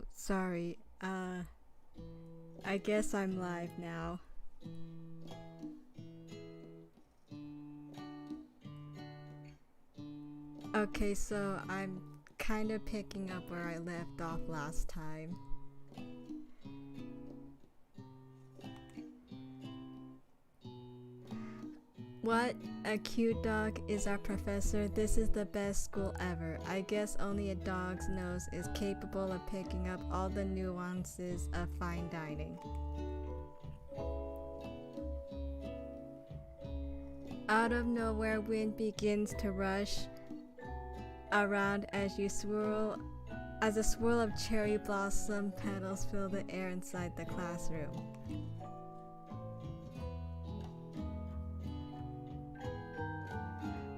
Oh, sorry. I guess I'm live now. Okay, so I'm kind of picking up where I left off last time. What? A cute dog is our professor? This is the best school ever. I guess only a dog's nose is capable of picking up all the nuances of fine dining. Out of nowhere, wind begins to rush around as a swirl of cherry blossom petals fill the air inside the classroom.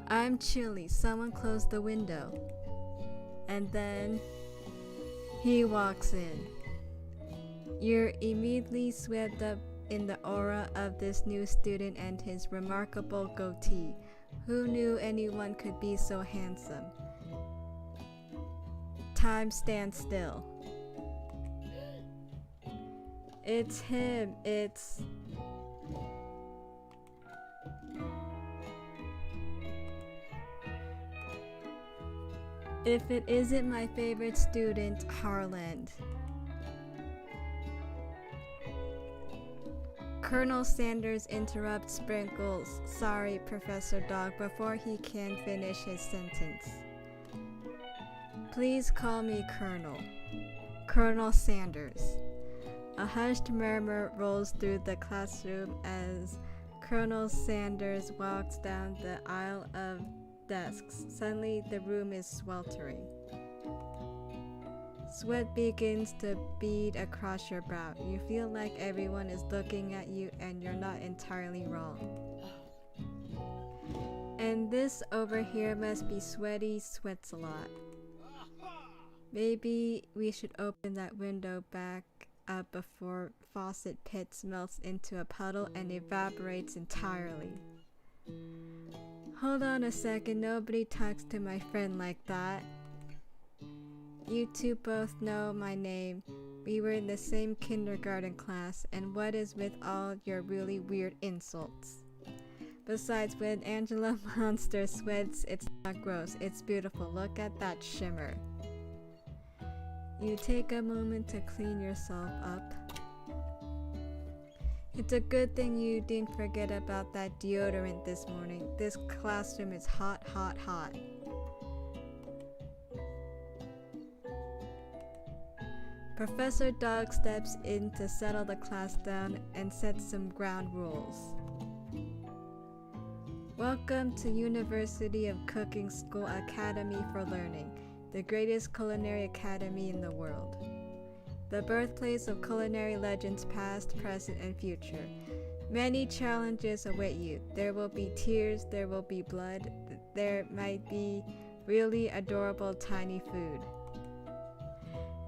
I'm chilly. Someone closed the window. And then he walks in. You're immediately swept up in the aura of this new student and his remarkable goatee. Who knew anyone could be so handsome? Time stands still. It's him. If it isn't my favorite student, Harland. Colonel Sanders interrupts Sprinkles, sorry, Professor Dog, before he can finish his sentence. Please call me Colonel. Colonel Sanders. A hushed murmur rolls through the classroom as Colonel Sanders walks down the aisle of desks. Suddenly, the room is sweltering. Sweat begins to bead across your brow. You feel like everyone is looking at you and you're not entirely wrong. And this over here must be sweaty, sweats a lot. Maybe we should open that window back up before faucet pits melts into a puddle and evaporates entirely. Hold on a second, nobody talks to my friend like that. You two both know my name. We were in the same kindergarten class, and what is with all your really weird insults? Besides, when Angela Monster sweats, it's not gross, it's beautiful. Look at that shimmer. You take a moment to clean yourself up. It's a good thing you didn't forget about that deodorant this morning. This classroom is hot, hot, hot. Professor Dog steps in to settle the class down and set some ground rules. Welcome to University of Cooking School Academy for Learning, the greatest culinary academy in the world. The birthplace of culinary legends past, present, and future. Many challenges await you. There will be tears, there will be blood, there might be really adorable tiny food.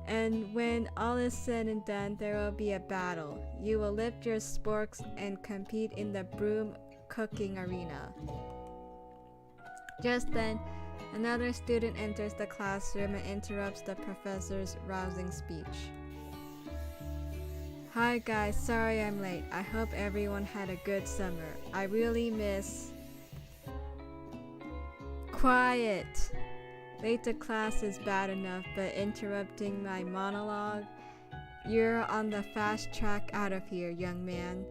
And when all is said and done, there will be a battle. You will lift your sporks and compete in the broom cooking arena. Just then, another student enters the classroom and interrupts the professor's rousing speech. Hi guys, sorry I'm late. I hope everyone had a good summer. I really miss... Quiet! Late to class is bad enough, but interrupting my monologue? You're on the fast track out of here, young man.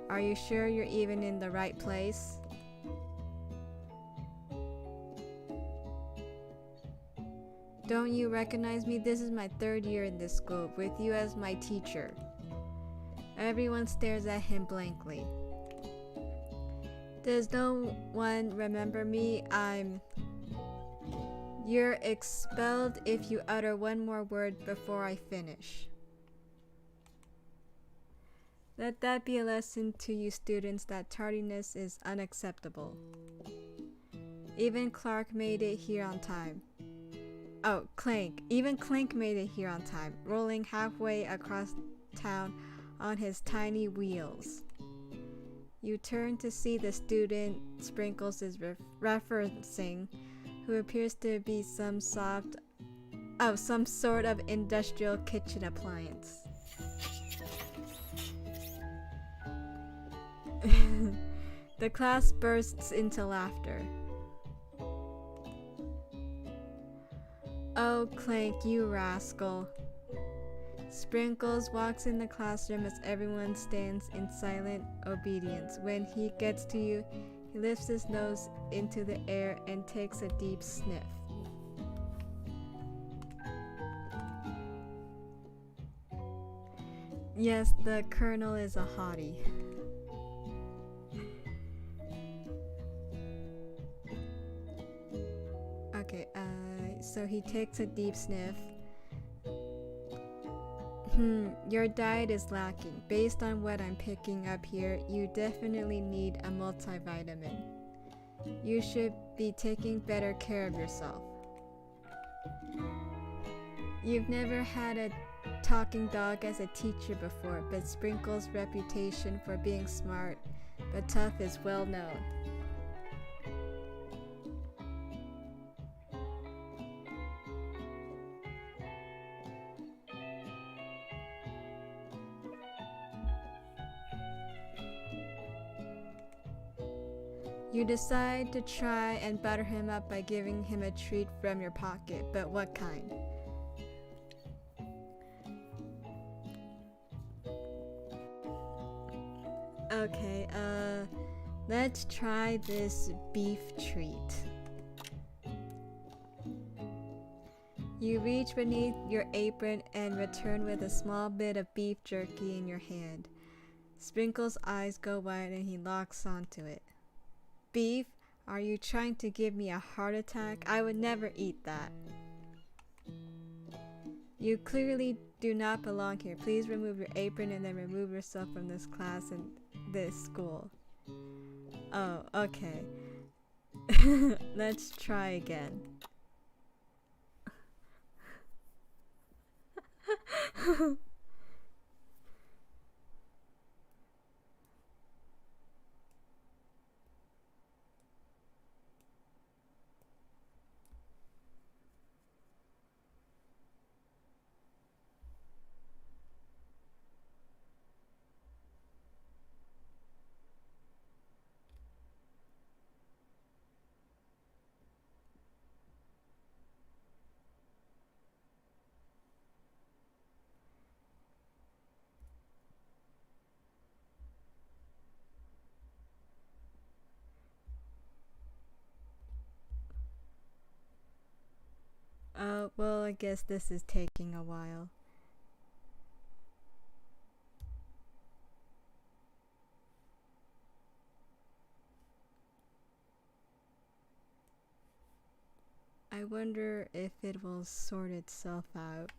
Are you sure you're even in the right place? Don't you recognize me? This is my third year in this school, with you as my teacher. Everyone stares at him blankly. Does no one remember me? You're expelled if you utter one more word before I finish. Let that be a lesson to you students that tardiness is unacceptable. Even Clark made it here on time. Oh, Clank. Even Clank made it here on time, rolling halfway across town on his tiny wheels. You turn to see the student Sprinkles is referencing, who appears to be some soft Oh, some sort of industrial kitchen appliance. The class bursts into laughter. Oh, Clank, you rascal. Sprinkles walks in the classroom as everyone stands in silent obedience. When he gets to you, he lifts his nose into the air and takes a deep sniff. Yes, the colonel is a hottie. Okay, so he takes a deep sniff. Your diet is lacking. Based on what I'm picking up here, you definitely need a multivitamin. You should be taking better care of yourself. You've never had a talking dog as a teacher before, but Sprinkle's reputation for being smart but tough is well known. You decide to try and butter him up by giving him a treat from your pocket, but what kind? Okay, let's try this beef treat. You reach beneath your apron and return with a small bit of beef jerky in your hand. Sprinkle's eyes go wide and he locks onto it. Beef? Are you trying to give me a heart attack? I would never eat that. You clearly do not belong here. Please remove your apron and then remove yourself from this class and this school. Oh, okay. Let's try again. Well, I guess this is taking a while. I wonder if it will sort itself out.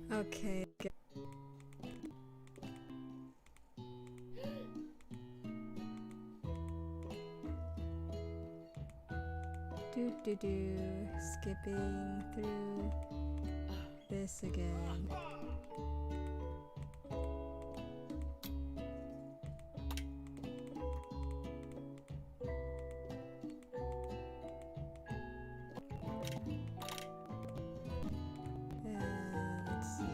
Okay. Skipping through this again. Let's see.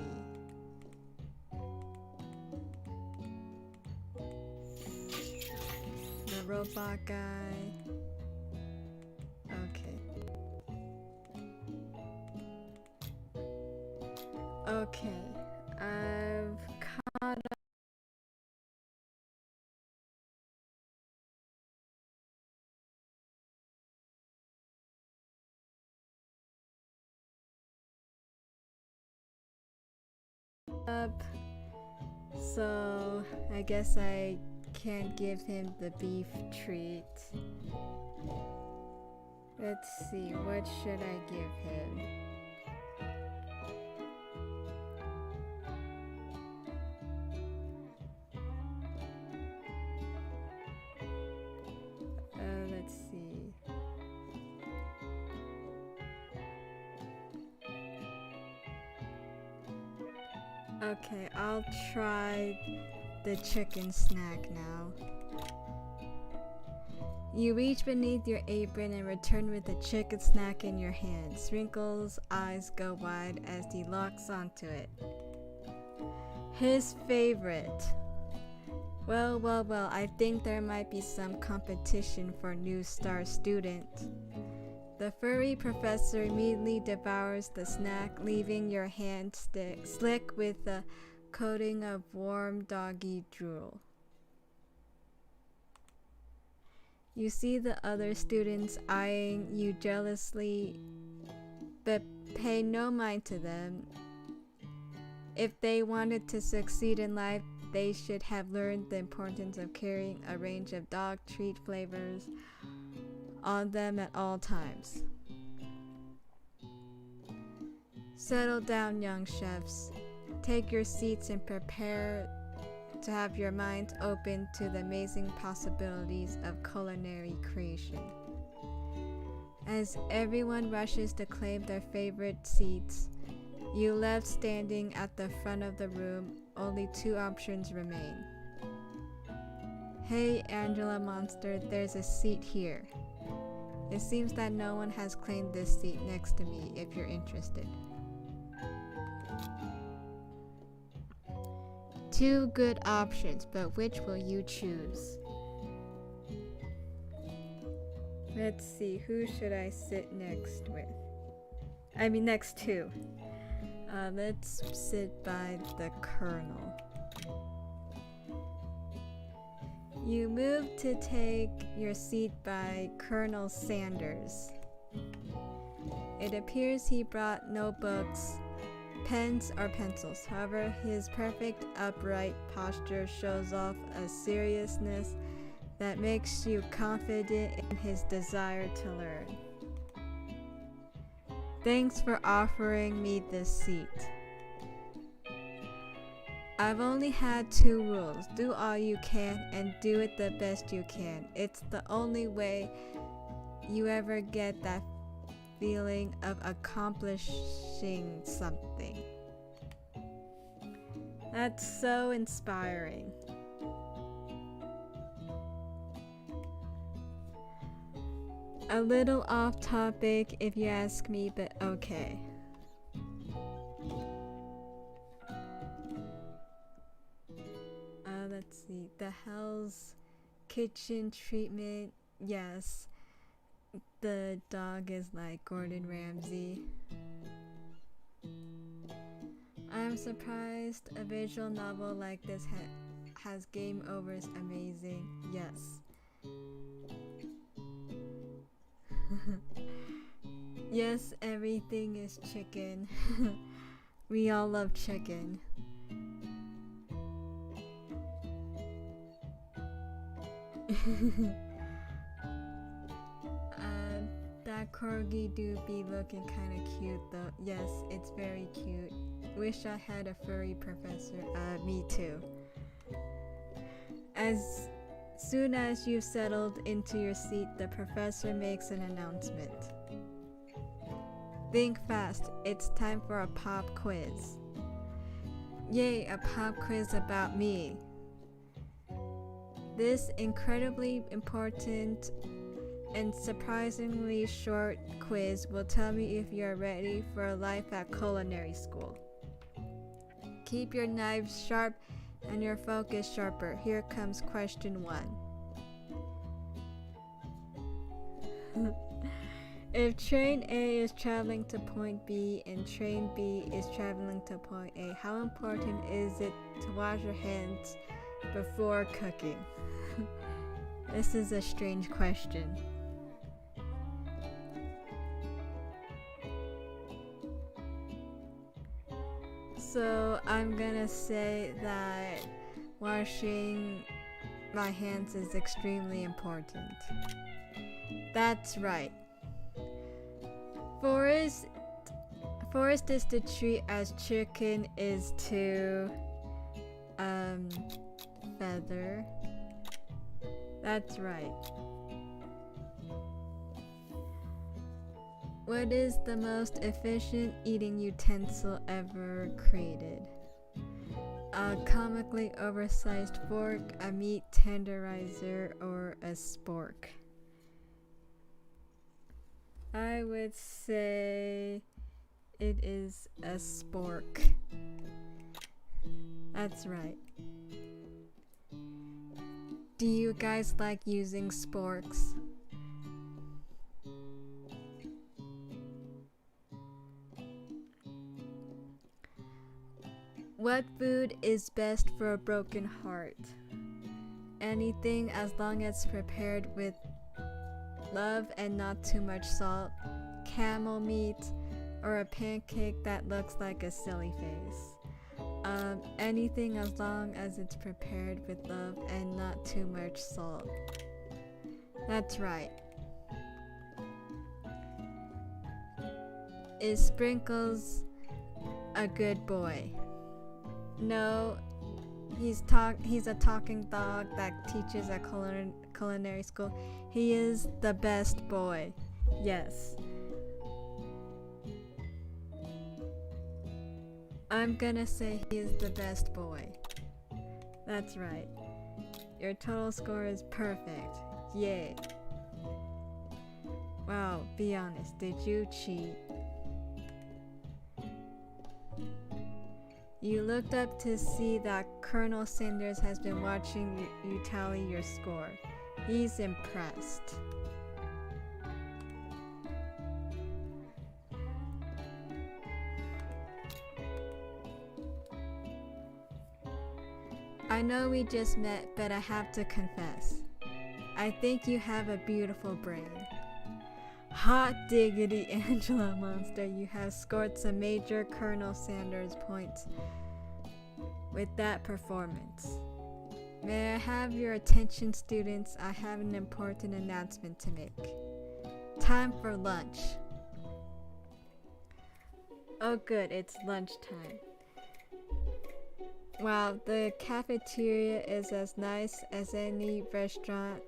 The robot guy. Okay. Okay. I've caught up. So I guess I can't give him the beef treat. Let's see, what should I give him? Let's see. Okay, I'll try the chicken snack now. You reach beneath your apron and return with the chicken snack in your hand. Sprinkle's eyes go wide as he locks onto it. His favorite. Well, I think there might be some competition for new star student. The furry professor immediately devours the snack, leaving your hand slick with a coating of warm doggy drool. You see the other students eyeing you jealously, but pay no mind to them. If they wanted to succeed in life, they should have learned the importance of carrying a range of dog treat flavors on them at all times. Settle down, young chefs. Take your seats and prepare to have your minds open to the amazing possibilities of culinary creation. As everyone rushes to claim their favorite seats, you left standing at the front of the room. Only two options remain. Hey, Angela Monster, there's a seat here. It seems that no one has claimed this seat next to me if you're interested. Two good options, but which will you choose? Let's see, who should I sit next with? Next to. Let's sit by the Colonel. You move to take your seat by Colonel Sanders. It appears he brought no books, pens, or pencils. However, his perfect upright posture shows off a seriousness that makes you confident in his desire to learn. Thanks for offering me this seat. I've only had two rules. Do all you can and do it the best you can. It's the only way you ever get that feeling of accomplishing something. That's so inspiring. A little off topic if you ask me, but okay. Let's see. The Hell's Kitchen treatment. Yes. The dog is like Gordon Ramsay. I'm surprised a visual novel like this has game overs. Amazing. Yes. Yes, everything is chicken. We all love chicken. That corgi do be looking kind of cute though. Yes, it's very cute. Wish I had a furry professor. Me too. As soon as you've settled into your seat, the professor makes an announcement. Think fast, it's time for a pop quiz. Yay, a pop quiz about me. This incredibly important and surprisingly short quiz will tell me if you are ready for a life at culinary school. Keep your knives sharp and your focus sharper. Here comes question 1. If train A is traveling to point B and train B is traveling to point A, how important is it to wash your hands before cooking? This is a strange question. So I'm gonna say that washing my hands is extremely important. That's right. Forest is to treat as chicken is to feather. That's right. What is the most efficient eating utensil ever created? A comically oversized fork, a meat tenderizer, or a spork? I would say it is a spork. That's right. Do you guys like using sporks? What food is best for a broken heart? Anything as long as prepared with love and not too much salt, camel meat, or a pancake that looks like a silly face. Anything as long as it's prepared with love and not too much salt. That's right. Is Sprinkles a good boy? No, he's a talking dog that teaches at culinary school. He is the best boy. Yes. I'm gonna say he is the best boy. That's right. Your total score is perfect. Yay. Wow, be honest, did you cheat? You looked up to see that Colonel Sanders has been watching you tally your score. He's impressed. I know we just met, but I have to confess. I think you have a beautiful brain. Hot diggity, Angela Monster, you have scored some major Colonel Sanders points with that performance. May I have your attention, students? I have an important announcement to make. Time for lunch. Oh good, it's lunchtime. Wow, the cafeteria is as nice as any restaurant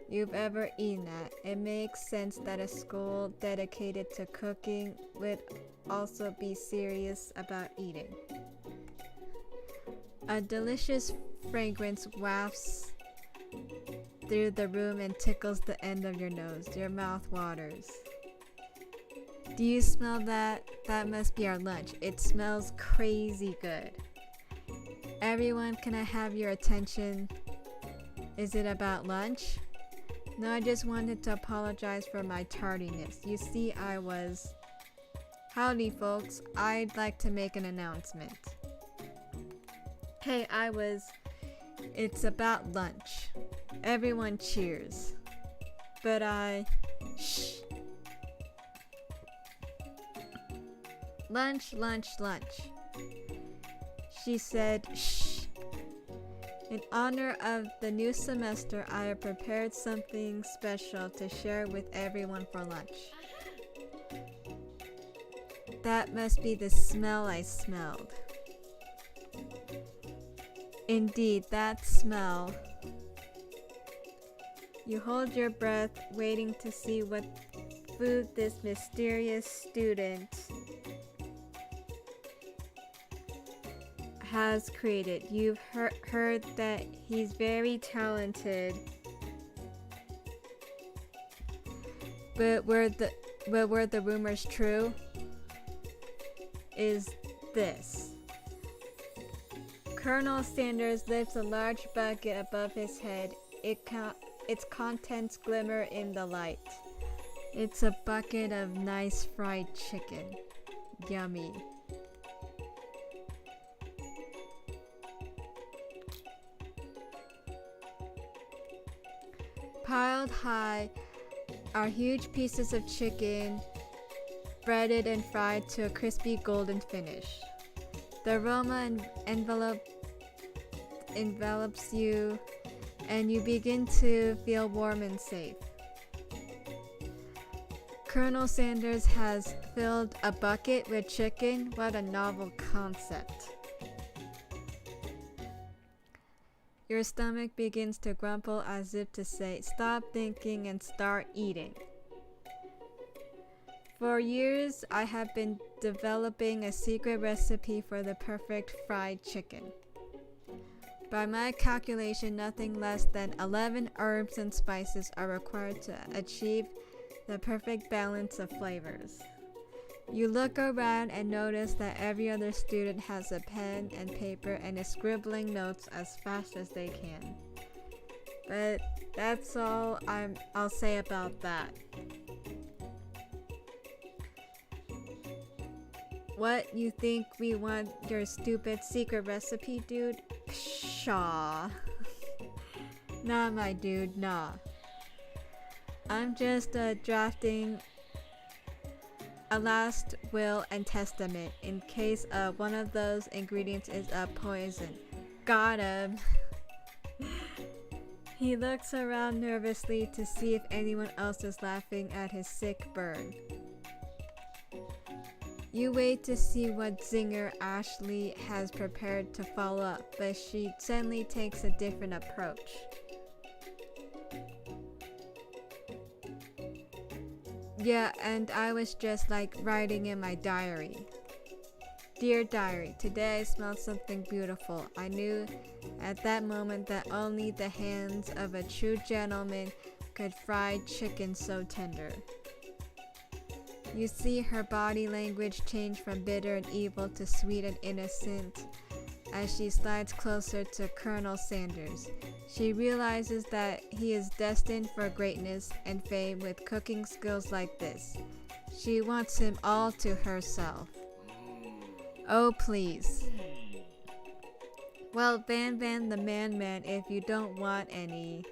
you've ever eaten at. It makes sense that a school dedicated to cooking would also be serious about eating. A delicious fragrance wafts through the room and tickles the end of your nose. Your mouth waters. Do you smell that? That must be our lunch. It smells crazy good. Everyone, can I have your attention? Is it about lunch? No, I just wanted to apologize for my tardiness. You see, Howdy, folks. I'd like to make an announcement. Hey, It's about lunch. Everyone cheers. But Shh. Lunch. She said, shh. In honor of the new semester, I have prepared something special to share with everyone for lunch. That must be the smell I smelled. Indeed, that smell. You hold your breath, waiting to see what food this mysterious student has created. You've heard that he's very talented, but were the rumors true? Is this. Colonel Sanders lifts a large bucket above his head. Its contents glimmer in the light. It's a bucket of nice fried chicken. Yummy. Piled high are huge pieces of chicken, breaded and fried to a crispy golden finish. The aroma envelops you and you begin to feel warm and safe. Colonel Sanders has filled a bucket with chicken. What a novel concept. Your stomach begins to grumble as if to say, stop thinking and start eating. For years, I have been developing a secret recipe for the perfect fried chicken. By my calculation, nothing less than 11 herbs and spices are required to achieve the perfect balance of flavors. You look around and notice that every other student has a pen and paper and is scribbling notes as fast as they can. But that's all I'll say about that. What, you think we want your stupid secret recipe, dude? Pshaw. Nah, my dude, nah. I'm just drafting a last will and testament in case one of those ingredients is a poison. Got him. He looks around nervously to see if anyone else is laughing at his sick burn. You wait to see what zinger Ashley has prepared to follow up, but she suddenly takes a different approach. Yeah, and I was just writing in my diary. Dear diary, today I smelled something beautiful. I knew at that moment that only the hands of a true gentleman could fry chicken so tender. You see her body language change from bitter and evil to sweet and innocent as she slides closer to Colonel Sanders. She realizes that he is destined for greatness and fame with cooking skills like this. She wants him all to herself. Oh, please. Well, Van the Man, if you don't want any,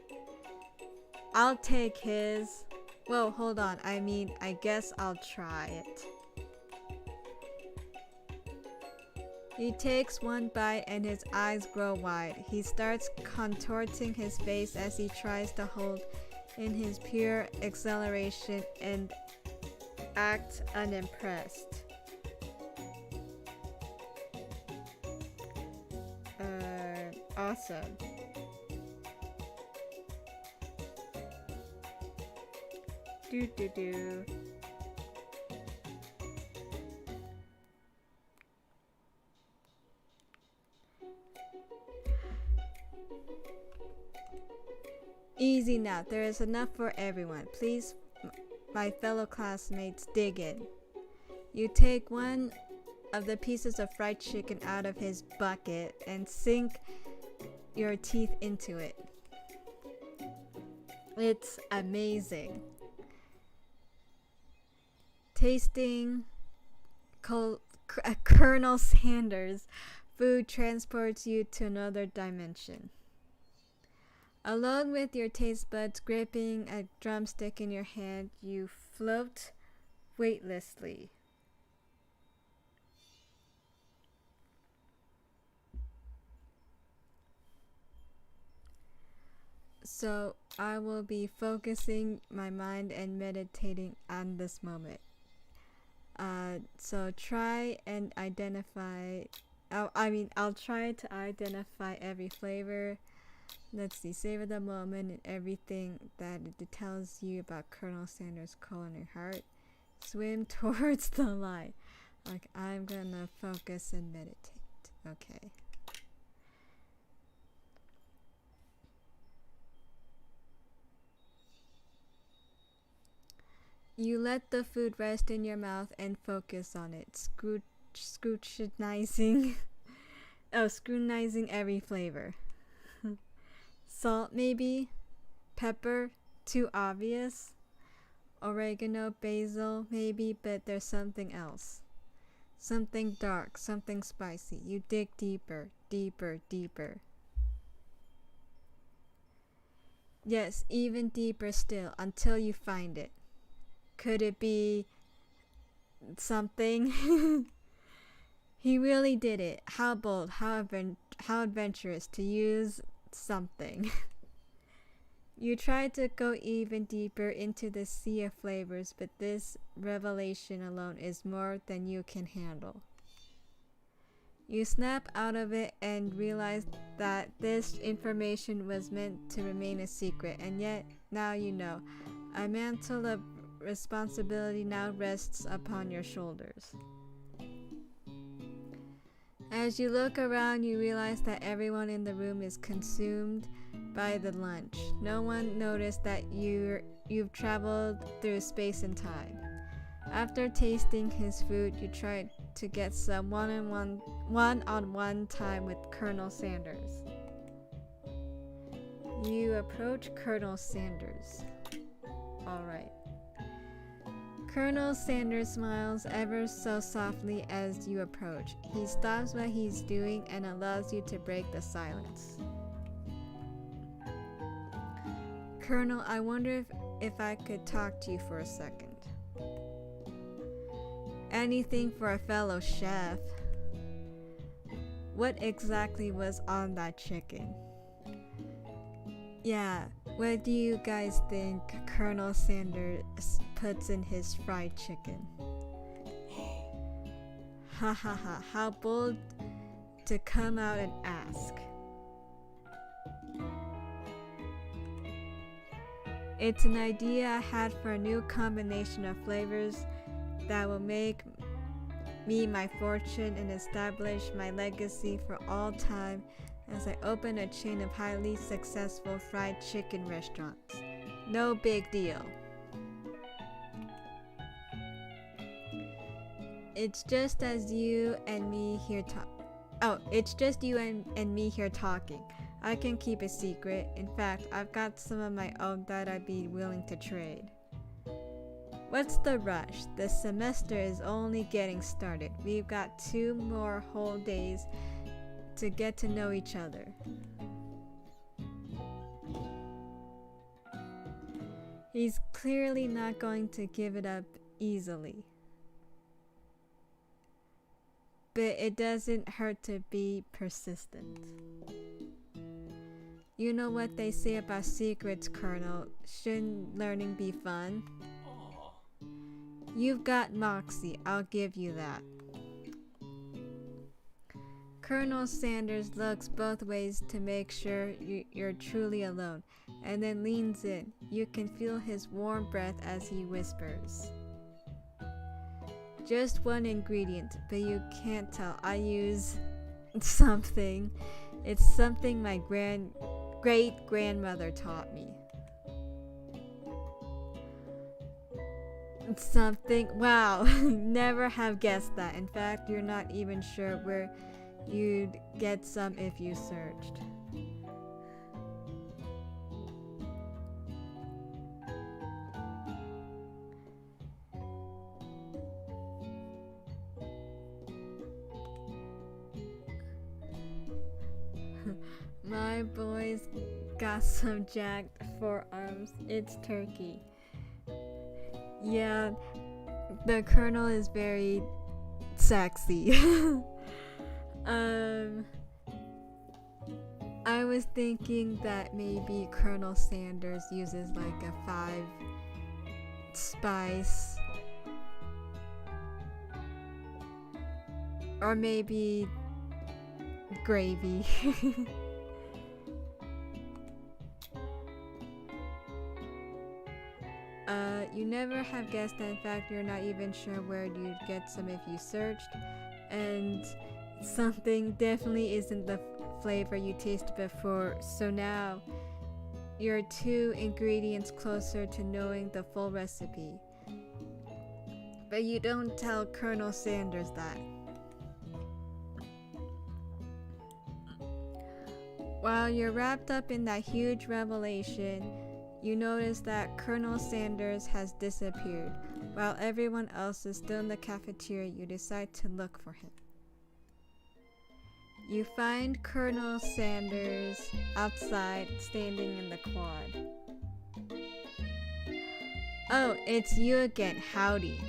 I'll take his. Whoa, hold on. I guess I'll try it. He takes one bite and his eyes grow wide. He starts contorting his face as he tries to hold in his pure exhilaration and act unimpressed. Awesome. Do. Easy now, there is enough for everyone. Please, my fellow classmates, dig in. You take one of the pieces of fried chicken out of his bucket and sink your teeth into it. It's amazing. Tasting Colonel Sanders' food transports you to another dimension. Alone with your taste buds gripping a drumstick in your hand, you float weightlessly. So I will be focusing my mind and meditating on this moment. So try and identify, I'll try to identify every flavor. Let's see, savor the moment and everything that it tells you about Colonel Sanders' culinary heart. Swim towards the light. I'm gonna focus and meditate. Okay. You let the food rest in your mouth and focus on it, scrutinizing every flavor. Salt maybe? Pepper? Too obvious? Oregano, basil maybe, but there's something else. Something dark, something spicy. You dig deeper, deeper, deeper. Yes, even deeper still, until you find it. Could it be something? He really did it. How bold, how adventurous to use something. You try to go even deeper into the sea of flavors, but this revelation alone is more than you can handle. You snap out of it and realize that this information was meant to remain a secret, and yet now you know. A mantle of responsibility now rests upon your shoulders. As you look around, you realize that everyone in the room is consumed by the lunch. No one noticed that you've traveled through space and time. After tasting his food, you try to get some one-on-one time with Colonel Sanders. You approach Colonel Sanders. All right. Colonel Sanders smiles ever so softly as you approach. He stops what he's doing and allows you to break the silence. Colonel, I wonder if I could talk to you for a second. Anything for a fellow chef. What exactly was on that chicken? Yeah, what do you guys think Colonel Sanders puts in his fried chicken? Ha ha ha, how bold to come out and ask. It's an idea I had for a new combination of flavors that will make me my fortune and establish my legacy for all time as I open a chain of highly successful fried chicken restaurants. No big deal. It's just you and me here talking. I can keep a secret. In fact, I've got some of my own that I'd be willing to trade. What's the rush? The semester is only getting started. We've got 2 more whole days to get to know each other. He's clearly not going to give it up easily. But it doesn't hurt to be persistent. You know what they say about secrets, Colonel. Shouldn't learning be fun? You've got moxie, I'll give you that. Colonel Sanders looks both ways to make sure you're truly alone, and then leans in. You can feel his warm breath as he whispers. Just one ingredient, but you can't tell. I use something. It's something my great-grandmother taught me. Something, wow, never have guessed that. In fact, you're not even sure where you'd get some if you searched. My boy's got some jacked forearms. It's turkey. Yeah, the Colonel is very sexy. I was thinking that maybe Colonel Sanders uses like a 5 spice, or maybe gravy. You never have guessed that. In fact, you're not even sure where you'd get some if you searched, and something definitely isn't the flavor you tasted before, so now you're 2 ingredients closer to knowing the full recipe. But you don't tell Colonel Sanders that. While you're wrapped up in that huge revelation, you notice that Colonel Sanders has disappeared. While everyone else is still in the cafeteria, you decide to look for him. You find Colonel Sanders outside, standing in the quad. Oh, it's you again. Howdy.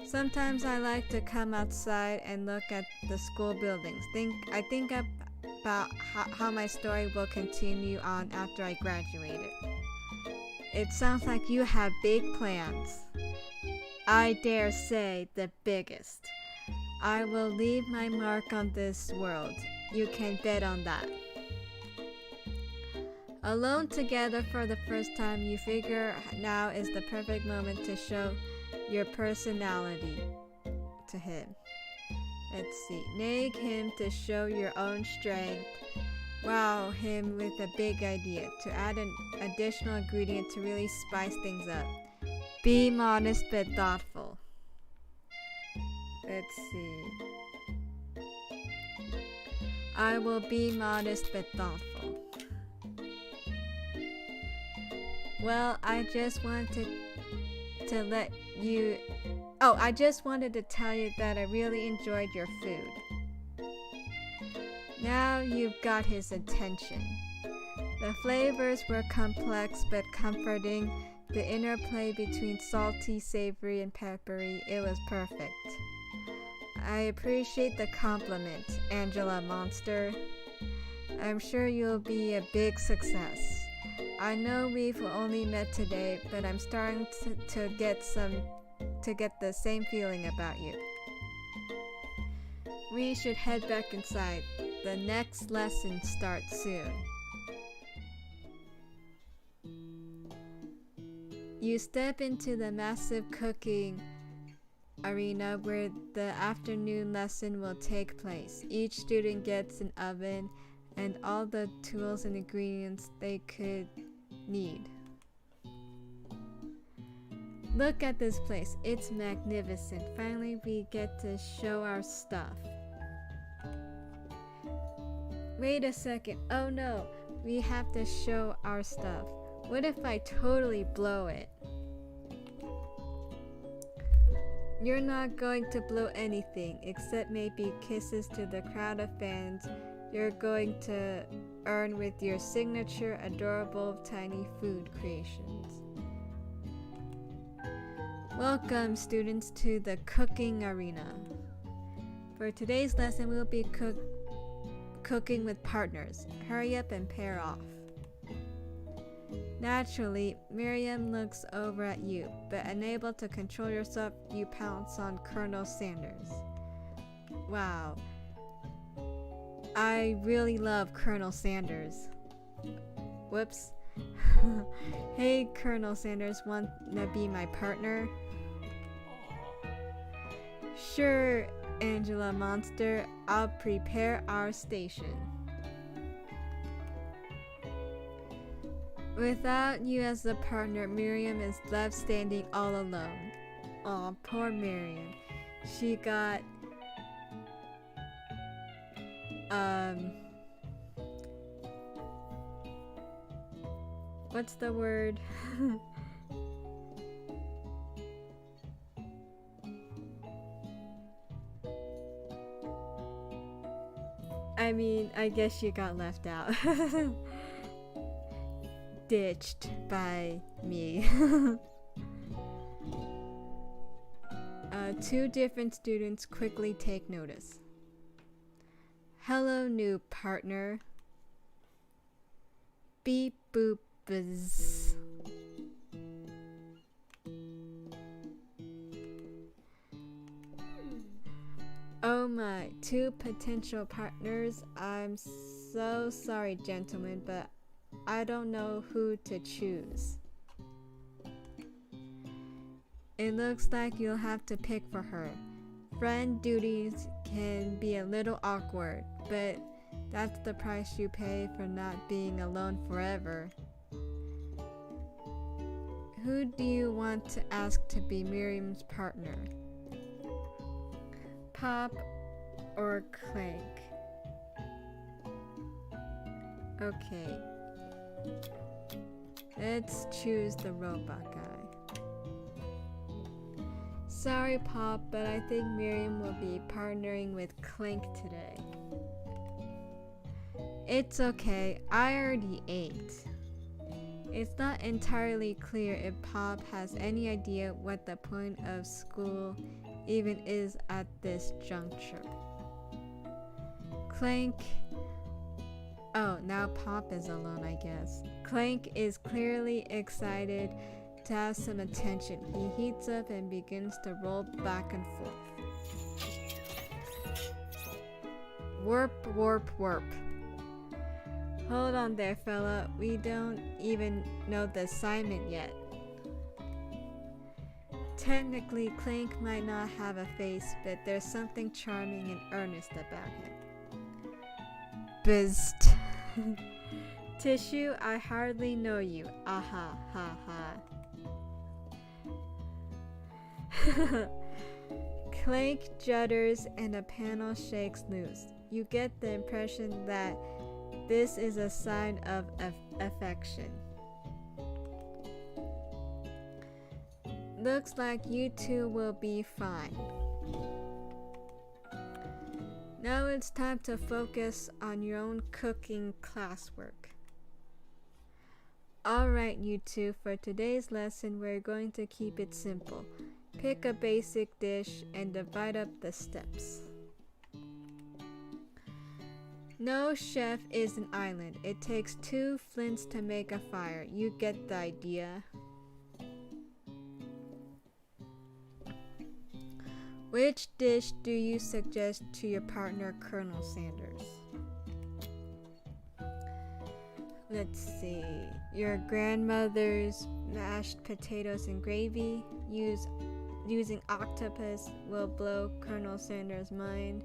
Sometimes I like to come outside and look at the school buildings. I think about how my story will continue on after I graduated. It sounds like you have big plans. I dare say the biggest. I will leave my mark on this world. You can bet on that. Alone together for the first time, you figure now is the perfect moment to show your personality to him. Let's see. Nag him to show your own strength. Wow him with a big idea to add an additional ingredient to really spice things up. Be modest but thoughtful. Let's see. I will be modest but thoughtful. Well, I just wanted to tell you that I really enjoyed your food. Now you've got his attention. The flavors were complex but comforting. The interplay between salty, savory, and peppery, it was perfect. I appreciate the compliment, Angela Monster. I'm sure you'll be a big success. I know we've only met today, but I'm starting to get the same feeling about you. We should head back inside. The next lesson starts soon. You step into the massive cooking arena where the afternoon lesson will take place. Each student gets an oven and all the tools and ingredients they could need. Look at this place. It's magnificent. Finally, we get to show our stuff. Wait a second. Oh no, we have to show our stuff. What if I totally blow it? You're not going to blow anything, except maybe kisses to the crowd of fans you're going to earn with your signature adorable tiny food creations. Welcome, students, to the cooking arena. For today's lesson, we'll be cooking with partners. Hurry up and pair off. Naturally, Miriam looks over at you, but unable to control yourself, you pounce on Colonel Sanders. Wow. I really love Colonel Sanders. Whoops. Hey, Colonel Sanders, wanna be my partner? Sure, Angela Monster. I'll prepare our station. Without you as a partner, Miriam is left standing all alone. Aw, poor Miriam. She got what's the word? I mean, I guess she got left out. Ditched by me. Two different students quickly take notice. Hello, new partner. Beep boop buzz. Oh my, two potential partners. I'm so sorry, gentlemen, but I don't know who to choose. It looks like you'll have to pick for her. Friend duties can be a little awkward, but that's the price you pay for not being alone forever. Who do you want to ask to be Miriam's partner? Pop or Clank? Okay. Let's choose the robot guy. Sorry, Pop, but I think Miriam will be partnering with Clank today. It's okay, I already ate. It's not entirely clear if Pop has any idea what the point of school even is at this juncture. Clank, Oh, now Pop is alone, I guess. Clank is clearly excited to have some attention. He heats up and begins to roll back and forth. Warp, warp, warp. Hold on there, fella. We don't even know the assignment yet. Technically, Clank might not have a face, but there's something charming and earnest about him. Bizzed. Tissue, I hardly know you. Aha, ha, ha. Clank judders and a panel shakes loose. You get the impression that this is a sign of affection. Looks like you two will be fine. Now it's time to focus on your own cooking classwork. Alright, you two, for today's lesson we're going to keep it simple. Pick a basic dish and divide up the steps. No chef is an island. It takes 2 flints to make a fire. You get the idea. Which dish do you suggest to your partner, Colonel Sanders? Let's see. Your grandmother's mashed potatoes and gravy. Using octopus will blow Colonel Sanders' mind.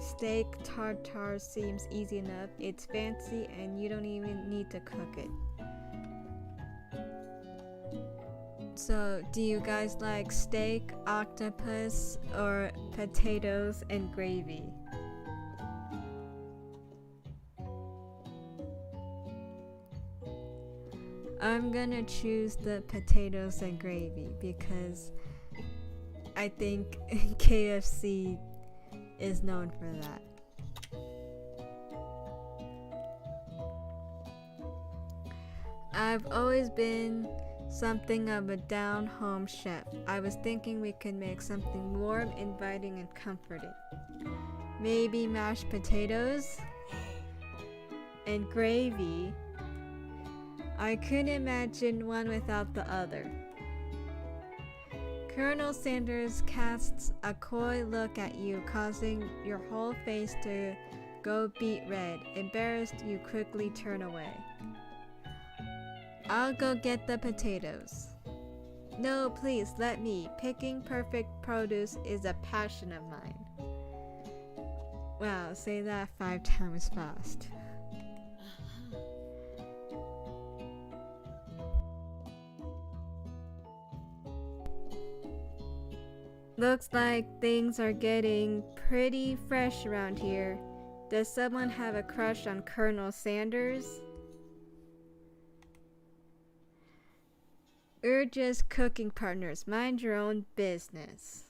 Steak tartare seems easy enough. It's fancy and you don't even need to cook it. So, do you guys like steak, octopus, or potatoes and gravy? I'm gonna choose the potatoes and gravy because I think KFC is known for that. I've always been something of a down-home chef. I was thinking we could make something warm, inviting, and comforting. Maybe mashed potatoes and gravy. I couldn't imagine one without the other. Colonel Sanders casts a coy look at you, causing your whole face to go beet red. Embarrassed, you quickly turn away. I'll go get the potatoes. No, please, let me. Picking perfect produce is a passion of mine. Wow, say that 5 times fast. Looks like things are getting pretty fresh around here. Does someone have a crush on Colonel Sanders? We're just cooking partners. Mind your own business.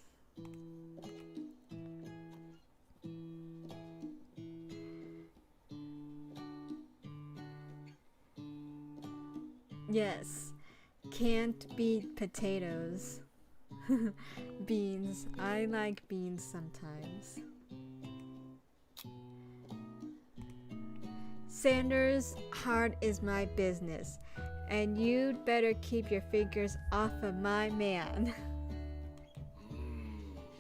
Yes, can't beat potatoes. Beans. I like beans sometimes. Sanders' heart is my business, and you'd better keep your fingers off of my man.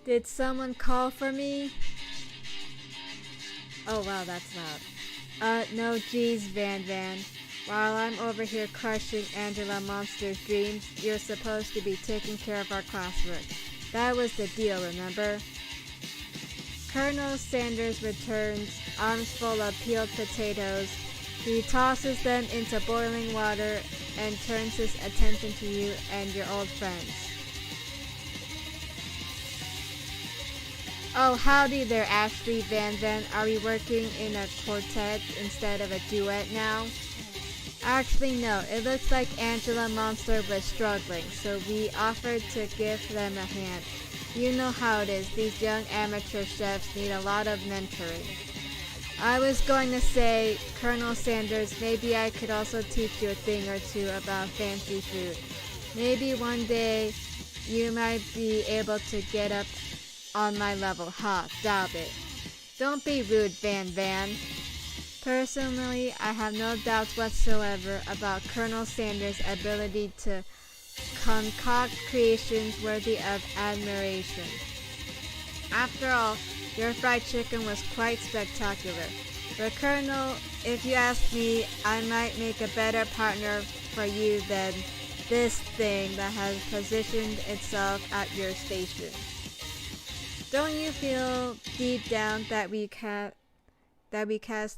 Did someone call for me? Oh wow, that's loud. No geez, Van Van. While I'm over here crushing Angela Monster's dreams, you're supposed to be taking care of our classwork. That was the deal, remember? Colonel Sanders returns, arms full of peeled potatoes. He tosses them into boiling water and turns his attention to you and your old friends. Oh, howdy there, Ashley Van Van. Are we working in a quartet instead of a duet now? Actually, no. It looks like Angela Monster was struggling, so we offered to give them a hand. You know how it is. These young amateur chefs need a lot of mentoring. I was going to say, Colonel Sanders, maybe I could also teach you a thing or two about fancy food. Maybe one day you might be able to get up on my level. Ha, doubt it. Don't be rude, Van Van. Personally, I have no doubts whatsoever about Colonel Sanders' ability to concoct creations worthy of admiration. After all, your fried chicken was quite spectacular. But Colonel, if you ask me, I might make a better partner for you than this thing that has positioned itself at your station. Don't you feel deep down that we cast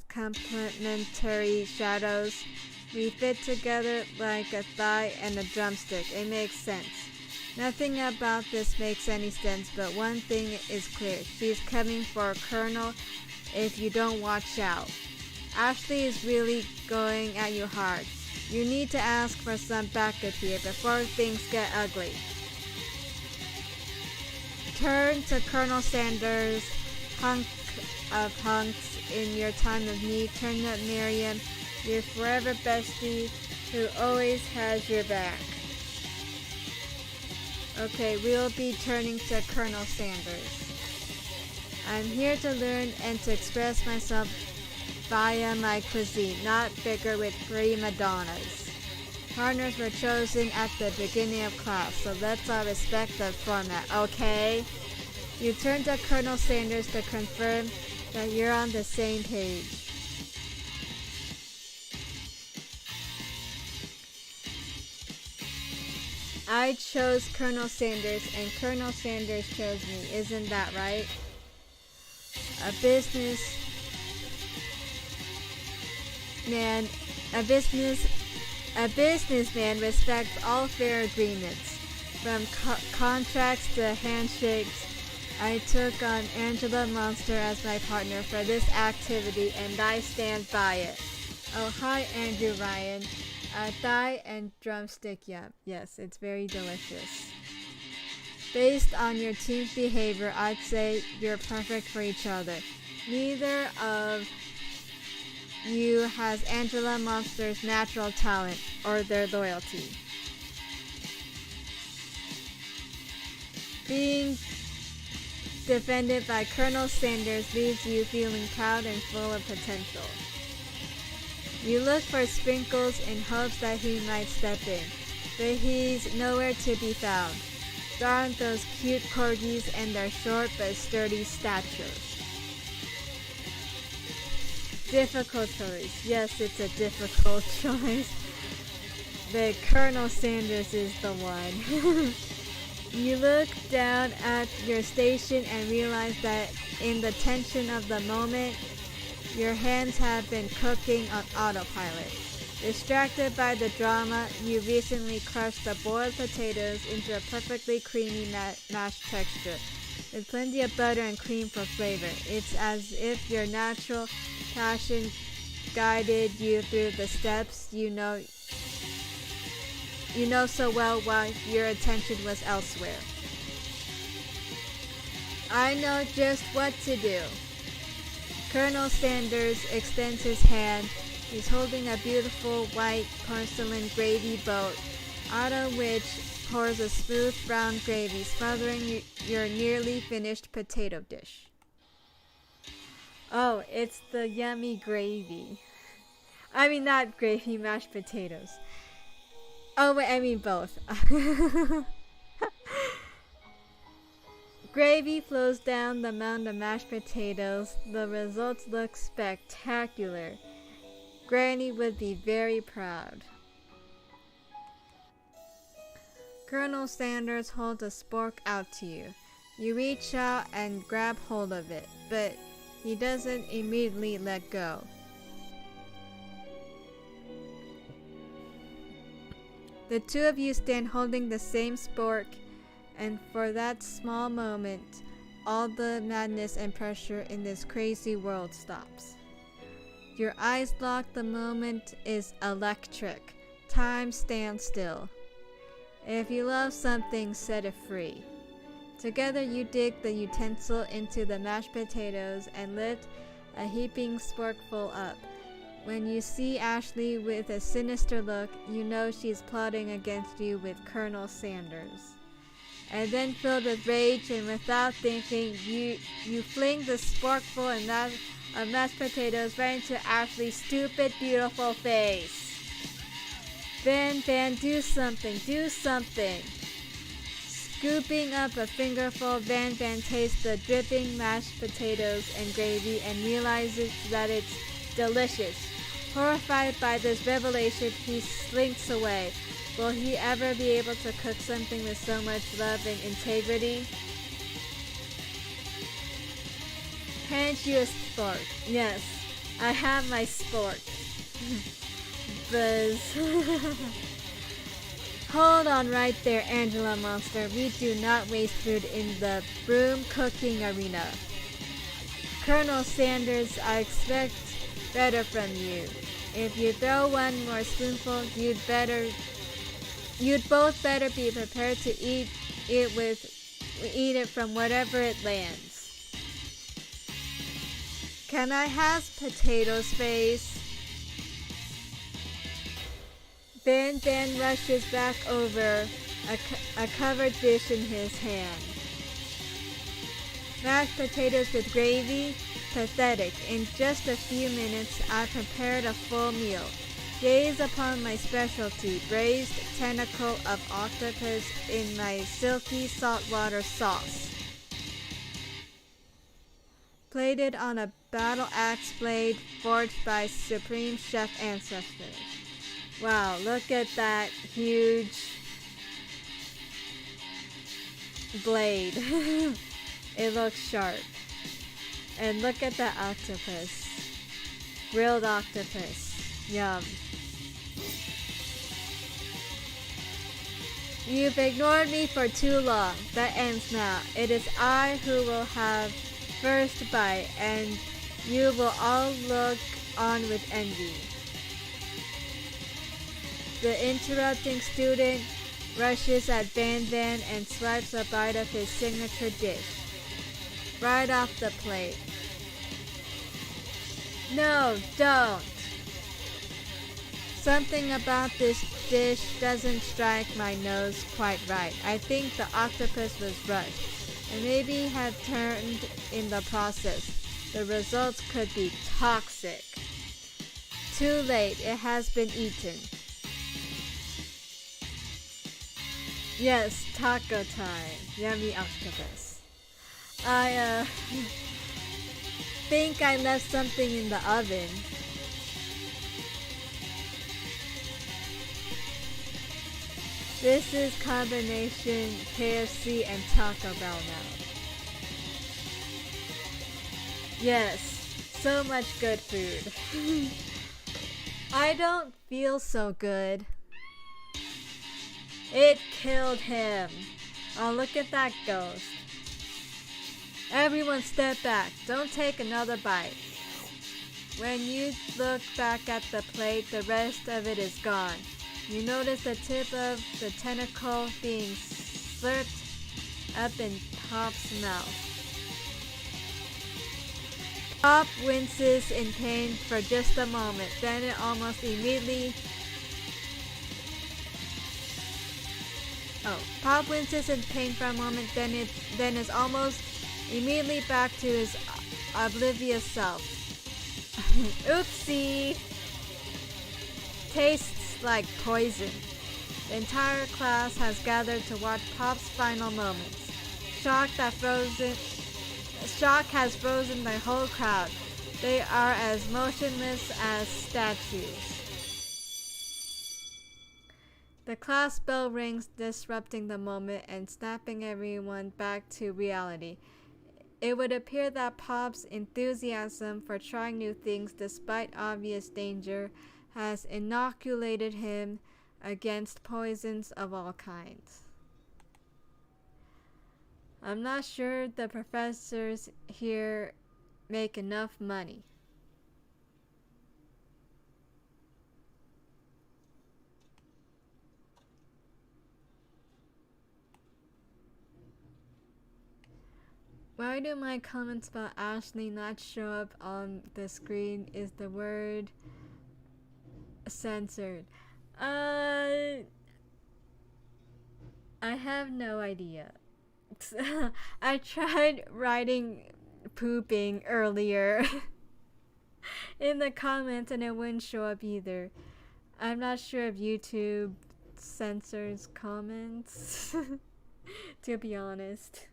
complementary shadows? We fit together like a thigh and a drumstick. It makes sense. Nothing about this makes any sense, but one thing is clear. She's coming for Colonel if you don't watch out. Ashley is really going at you hard. You need to ask for some backup here before things get ugly. Turn to Colonel Sanders, hunk of hunks in your time of need. Turn up Miriam, your forever bestie who always has your back. Okay, we'll be turning to Colonel Sanders. I'm here to learn and to express myself via my cuisine, not bigger with prima donnas. Partners were chosen at the beginning of class, so let's all respect the format, okay? You turn to Colonel Sanders to confirm that you're on the same page. I chose Colonel Sanders and Colonel Sanders chose me, isn't that right? A businessman respects all fair agreements, from contracts to handshakes. I took on Angela Monster as my partner for this activity, and I stand by it. Oh, hi, Andrew Ryan. Thigh and drumstick yum. Yes, it's very delicious. Based on your team's behavior, I'd say you're perfect for each other. Neither of you has Angela Monster's natural talent or their loyalty. Being defended by Colonel Sanders leaves you feeling proud and full of potential. You look for Sprinkles in hopes that he might step in, but he's nowhere to be found. Darn those cute corgis and their short but sturdy stature. Difficult choice. Yes, it's a difficult choice. But Colonel Sanders is the one. You look down at your station and realize that in the tension of the moment, your hands have been cooking on autopilot. Distracted by the drama, you recently crushed the boiled potatoes into a perfectly creamy mashed texture, with plenty of butter and cream for flavor. It's as if your natural passion guided you through the steps you know so well while your attention was elsewhere. I know just what to do. Colonel Sanders extends his hand. He's holding a beautiful white porcelain gravy boat, out of which pours a smooth brown gravy, smothering your nearly finished potato dish. Oh, it's the yummy gravy. I mean, not gravy, mashed potatoes. Oh, wait, I mean both. Gravy flows down the mound of mashed potatoes. The results look spectacular. Granny would be very proud. Colonel Sanders holds a spork out to you. You reach out and grab hold of it, but he doesn't immediately let go. The two of you stand holding the same spork, and for that small moment, all the madness and pressure in this crazy world stops. Your eyes lock. The moment is electric. Time stands still. If you love something, set it free. Together you dig the utensil into the mashed potatoes and lift a heaping sporkful up. When you see Ashley with a sinister look, you know she's plotting against you with Colonel Sanders. And then filled with rage and without thinking, you fling the sporkful and that of mashed potatoes right into Ashley's stupid, beautiful face. Van, do something, do something. Scooping up a fingerful, Van tastes the dripping mashed potatoes and gravy and realizes that it's delicious. Horrified by this revelation, he slinks away. Will he ever be able to cook something with so much love and integrity? Can't you a spork? Yes, I have my spork. Buzz. Hold on right there, Angela Monster. We do not waste food in the broom cooking arena. Colonel Sanders, I expect better from you. If you throw one more spoonful, you'd both better be prepared to eat it from wherever it lands. Can I have potatoes, face? Van rushes back over a covered dish in his hand. Mashed potatoes with gravy? Pathetic. In just a few minutes, I prepared a full meal. Gaze upon my specialty, braised tentacle of octopus in my silky saltwater sauce. Plated on a battle axe blade forged by Supreme Chef ancestors. Wow, look at that huge blade. It looks sharp. And look at that octopus. Grilled octopus. Yum. You've ignored me for too long. That ends now. It is I who will have first bite, and you will all look on with envy. The interrupting student rushes at Van and swipes a bite of his signature dish. Right off the plate. No, don't. Something about this dish doesn't strike my nose quite right. I think the octopus was rushed, and maybe had turned in the process. The results could be toxic. Too late, it has been eaten. Yes, taco time. Yummy octopus. I think I left something in the oven. This is combination KFC and Taco Bell now. Yes, so much good food. I don't feel so good. It killed him. Oh, look at that ghost. Everyone step back. Don't take another bite. When you look back at the plate, the rest of it is gone. You notice the tip of the tentacle being slurped up in Pop's mouth. Pop winces in pain for just a moment, then it almost immediately... Pop winces in pain for a moment, then is almost immediately back to his oblivious self. Oopsie! Tastes like poison. The entire class has gathered to watch Pop's final moments. Shock has frozen the whole crowd. They are as motionless as statues. The class bell rings, disrupting the moment and snapping everyone back to reality. It would appear that Pop's enthusiasm for trying new things despite obvious danger has inoculated him against poisons of all kinds. I'm not sure the professors here make enough money. Why do my comments about Ashley not show up on the screen? Is the word censored? I have no idea. I tried writing pooping earlier in the comments and it wouldn't show up either. I'm not sure if YouTube censors comments, to be honest.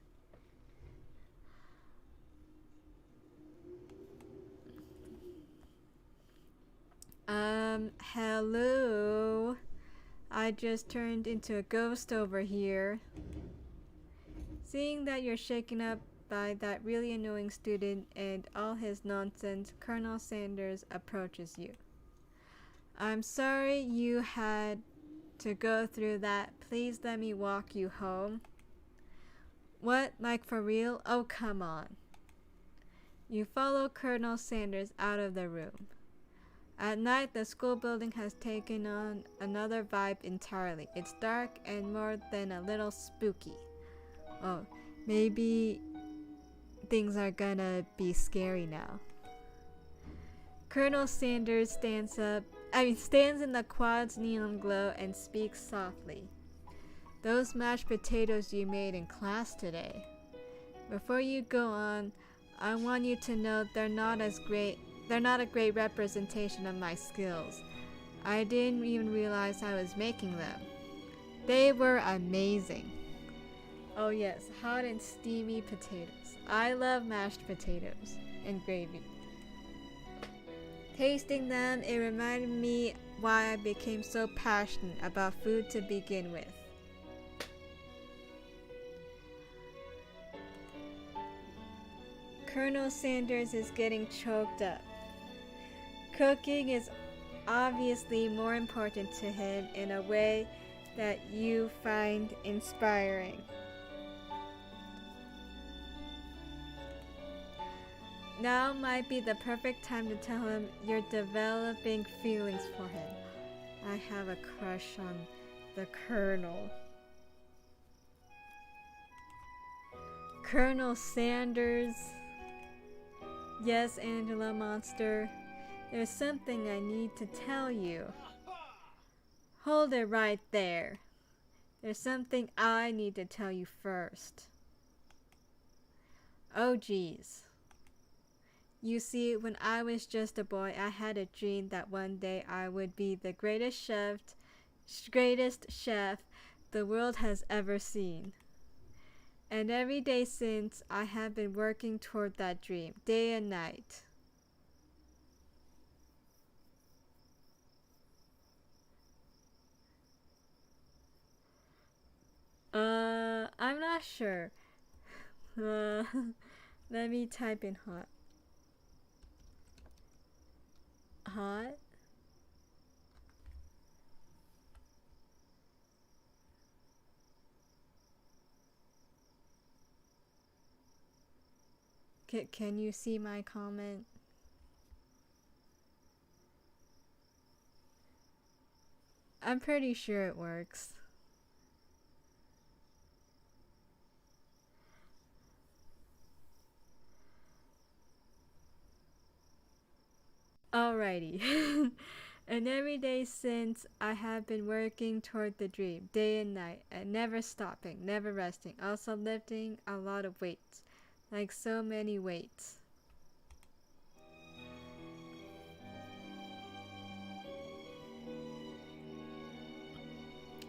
Hello. I just turned into a ghost over here. Seeing that you're shaken up by that really annoying student and all his nonsense, Colonel Sanders approaches you. I'm sorry you had to go through that. Please let me walk you home. What? Like for real? Oh, come on. You follow Colonel Sanders out of the room. At night, the school building has taken on another vibe entirely. It's dark and more than a little spooky. Oh, maybe things are gonna be scary now. Colonel Sanders stands in the quad's neon glow and speaks softly. Those mashed potatoes you made in class today. Before you go on, I want you to know they're not a great representation of my skills. I didn't even realize I was making them. They were amazing. Oh yes, hot and steamy potatoes. I love mashed potatoes and gravy. Tasting them, it reminded me why I became so passionate about food to begin with. Colonel Sanders is getting choked up. Cooking is obviously more important to him in a way that you find inspiring. Now might be the perfect time to tell him you're developing feelings for him. I have a crush on the Colonel. Colonel Sanders. Yes, Angela Monster. There's something I need to tell you. Hold it right there. There's something I need to tell you first. Oh geez. You see, when I was just a boy, I had a dream that one day I would be the greatest chef the world has ever seen. And every day since, I have been working toward that dream, day and night. I'm not sure. Let me type in hot. Hot? Can you see my comment? I'm pretty sure it works. Alrighty. And every day since, I have been working toward the dream, day and night, and never stopping, never resting, also lifting a lot of weights, like so many weights.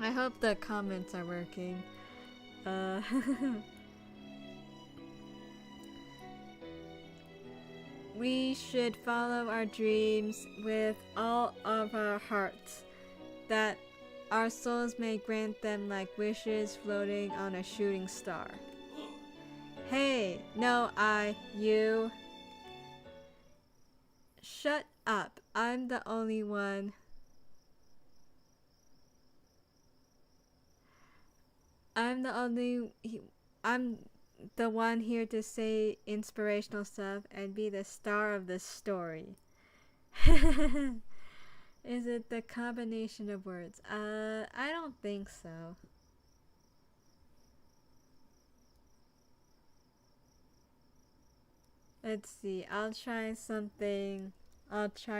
I hope the comments are working. We should follow our dreams with all of our hearts, that our souls may grant them like wishes floating on a shooting star. Hey, no, you. Shut up, I'm the only one. I'm the one here to say inspirational stuff and be the star of the story. Is it the combination of words? I don't think so. Let's see, I'll try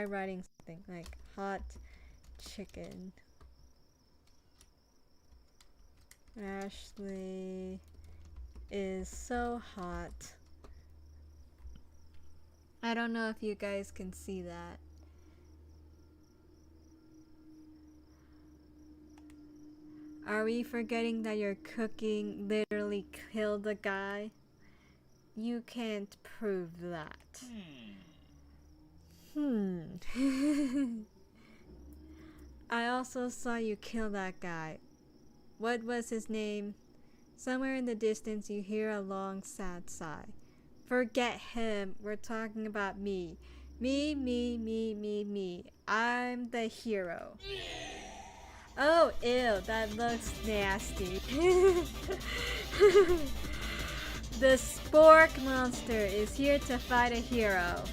writing something like hot chicken. Ashley is so hot. I don't know if you guys can see that. Are we forgetting that your cooking literally killed a guy? You can't prove that. I also saw you kill that guy. What was his name? Somewhere in the distance you hear a long sad sigh. Forget him. We're talking about me. Me. I'm the hero. Oh, ew, that looks nasty. The spork monster is here to fight a hero.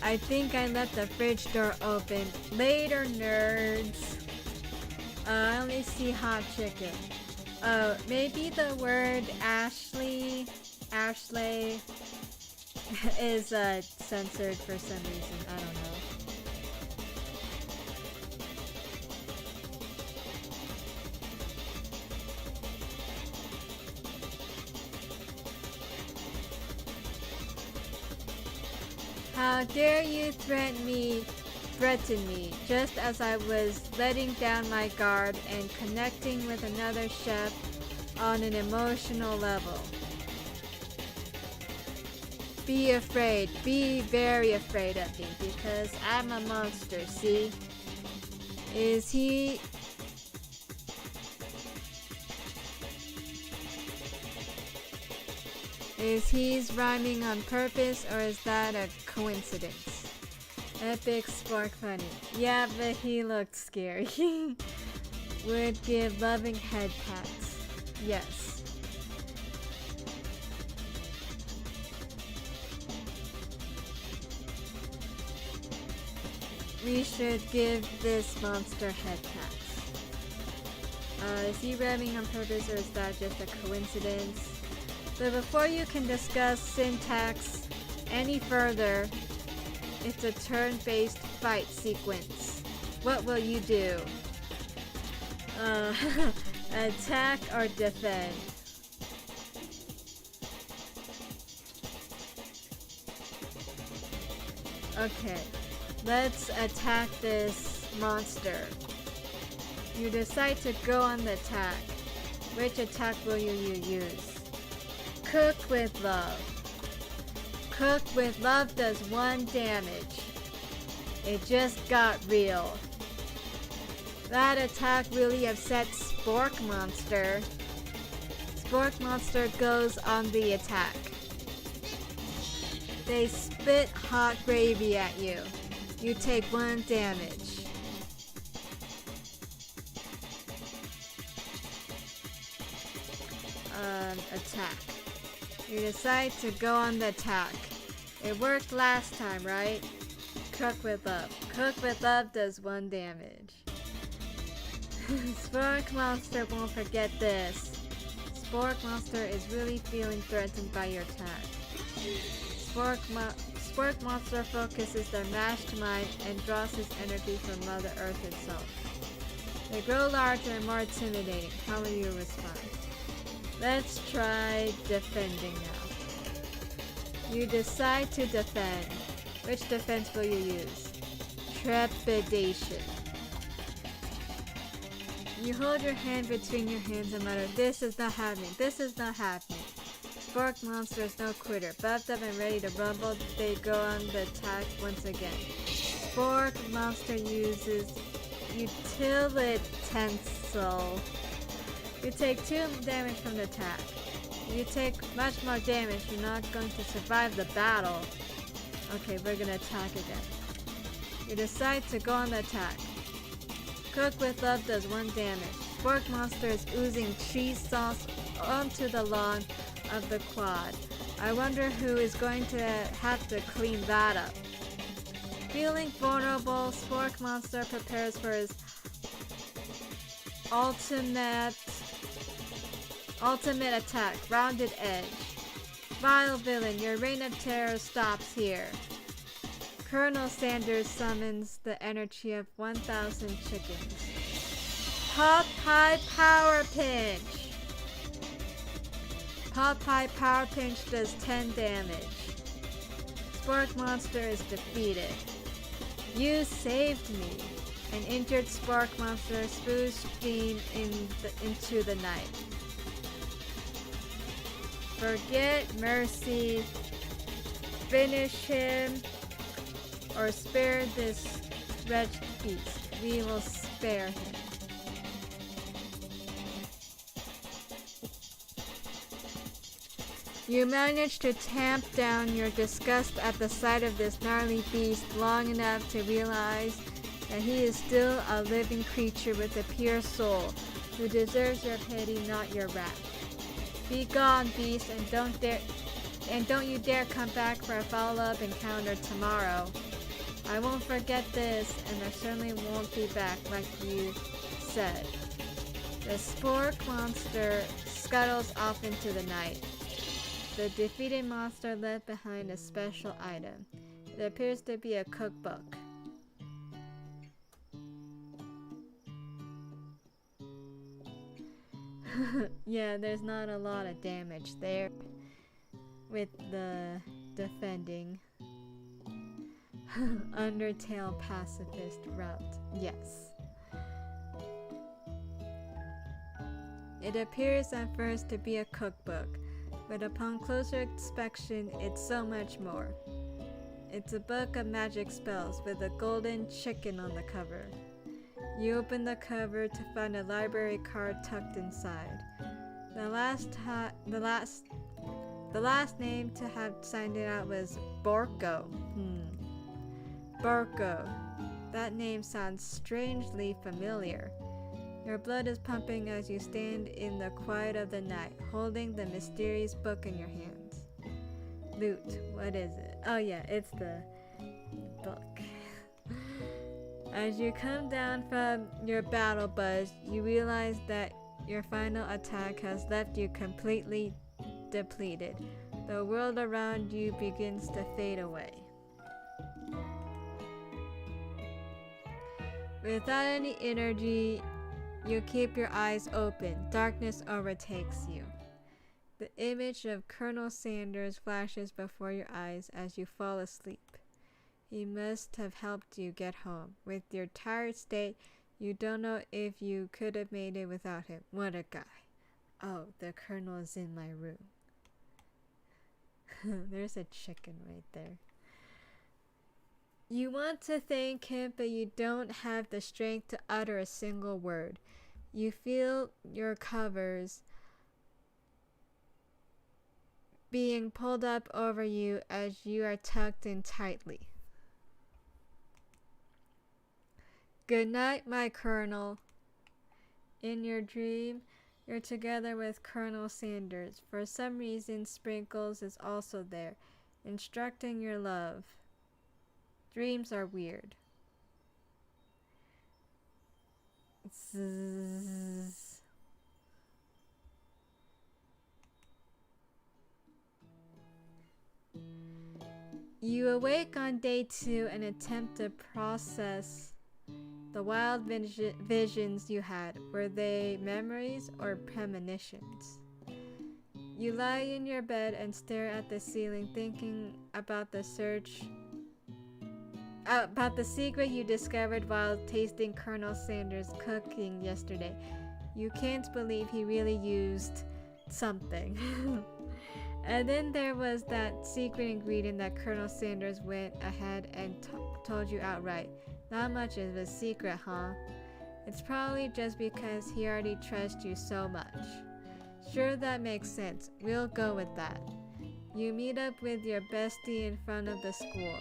I think I left the fridge door open. Later, nerds. I only see hot chicken. Oh, maybe the word Ashley is censored for some reason. I don't know. How dare you threaten me just as I was letting down my guard and connecting with another chef on an emotional level. Be afraid, be very afraid of me because I'm a monster, see? Is he's rhyming on purpose or is that a coincidence? Epic spark funny. Yeah, but he looked scary. Would give loving head pats. Yes. We should give this monster head pats. Is he rhyming on purpose or is that just a coincidence? But before you can discuss syntax any further, it's a turn-based fight sequence. What will you do? Attack or defend? Okay, let's attack this monster. You decide to go on the attack. Which attack will you use? Cook with love. Cook with love does 1 damage. It just got real. That attack really upsets Spork Monster. Spork Monster goes on the attack. They spit hot gravy at you. You take 1 damage. Attack. You decide to go on the attack. It worked last time, right? Cook with love. Cook with love does 1 damage. Spork Monster won't forget this. Spork Monster is really feeling threatened by your attack. Spork Monster focuses their mashed mind and draws his energy from Mother Earth itself. They grow larger and more intimidating. How will you respond? Let's try defending now. You decide to defend. Which defense will you use? Trepidation. You hold your hand between your hands and mutter, "This is not happening. This is not happening." Spork Monster is no quitter. Buffed up and ready to rumble, they go on the attack once again. Spork Monster uses Utensil. You take 2 damage from the attack. You take much more damage, you're not going to survive the battle. Okay, we're gonna attack again. You decide to go on the attack. Cook with love does 1 damage. Spork Monster is oozing cheese sauce onto the lawn of the quad. I wonder who is going to have to clean that up. Feeling vulnerable, Spork Monster prepares for his ultimate attack, Rounded Edge. Vile villain, your reign of terror stops here. Colonel Sanders summons the energy of 1,000 chickens. Popeye Power Pinch! Popeye Power Pinch does 10 damage. Spork Monster is defeated. You saved me. An injured Spork Monster spews steam into the night. Forget mercy. Finish him. Or spare this wretched beast. We will spare him. You manage to tamp down your disgust at the sight of this gnarly beast long enough to realize that he is still a living creature with a pure soul, who deserves your pity, not your wrath. Be gone, beast, and don't you dare come back for a follow-up encounter tomorrow. I won't forget this, and I certainly won't be back like you said. The Spork Monster scuttles off into the night. The defeated monster left behind a special item. It appears to be a cookbook. Yeah, there's not a lot of damage there with the defending. Undertale pacifist route. Yes. It appears at first to be a cookbook, but upon closer inspection, it's so much more. It's a book of magic spells with a golden chicken on the cover. You open the cover to find a library card tucked inside. The last name to have signed it out was Borko. Borko. That name sounds strangely familiar. Your blood is pumping as you stand in the quiet of the night, holding the mysterious book in your hands. Loot. What is it? Oh yeah, it's the book. As you come down from your battle buzz, you realize that your final attack has left you completely depleted. The world around you begins to fade away. Without any energy, you keep your eyes open. Darkness overtakes you. The image of Colonel Sanders flashes before your eyes as you fall asleep. He must have helped you get home. With your tired state, you don't know if you could have made it without him. What a guy. Oh, the Colonel is in my room. There's a chicken right there. You want to thank him, but you don't have the strength to utter a single word. You feel your covers being pulled up over you as you are tucked in tightly. Good night, my Colonel. In your dream, you're together with Colonel Sanders. For some reason, Sprinkles is also there, instructing your love. Dreams are weird. Zzz. You awake on day 2 and attempt to process the wild visions you had. Were they memories or premonitions? You lie in your bed and stare at the ceiling, thinking about the secret you discovered while tasting Colonel Sanders' cooking yesterday. You can't believe he really used something. And then there was that secret ingredient that Colonel Sanders went ahead and told you outright. Not much of a secret, huh? It's probably just because he already trusts you so much. Sure, that makes sense. We'll go with that. You meet up with your bestie in front of the school.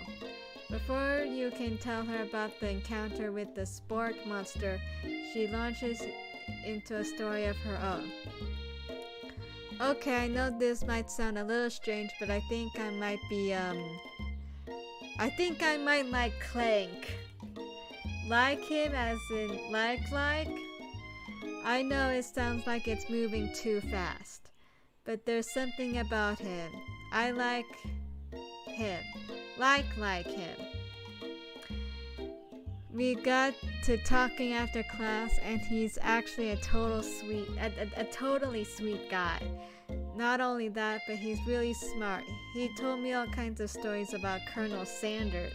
Before you can tell her about the encounter with the Spork Monster, she launches into a story of her own. Okay, I know this might sound a little strange, but I think I might like Clank. Like him as in like? I know it sounds like it's moving too fast, but there's something about him. I like him. Like him. we got to talking after class, and he's actually a totally sweet guy. Not only that, but he's really smart. He told me all kinds of stories about Colonel Sanders.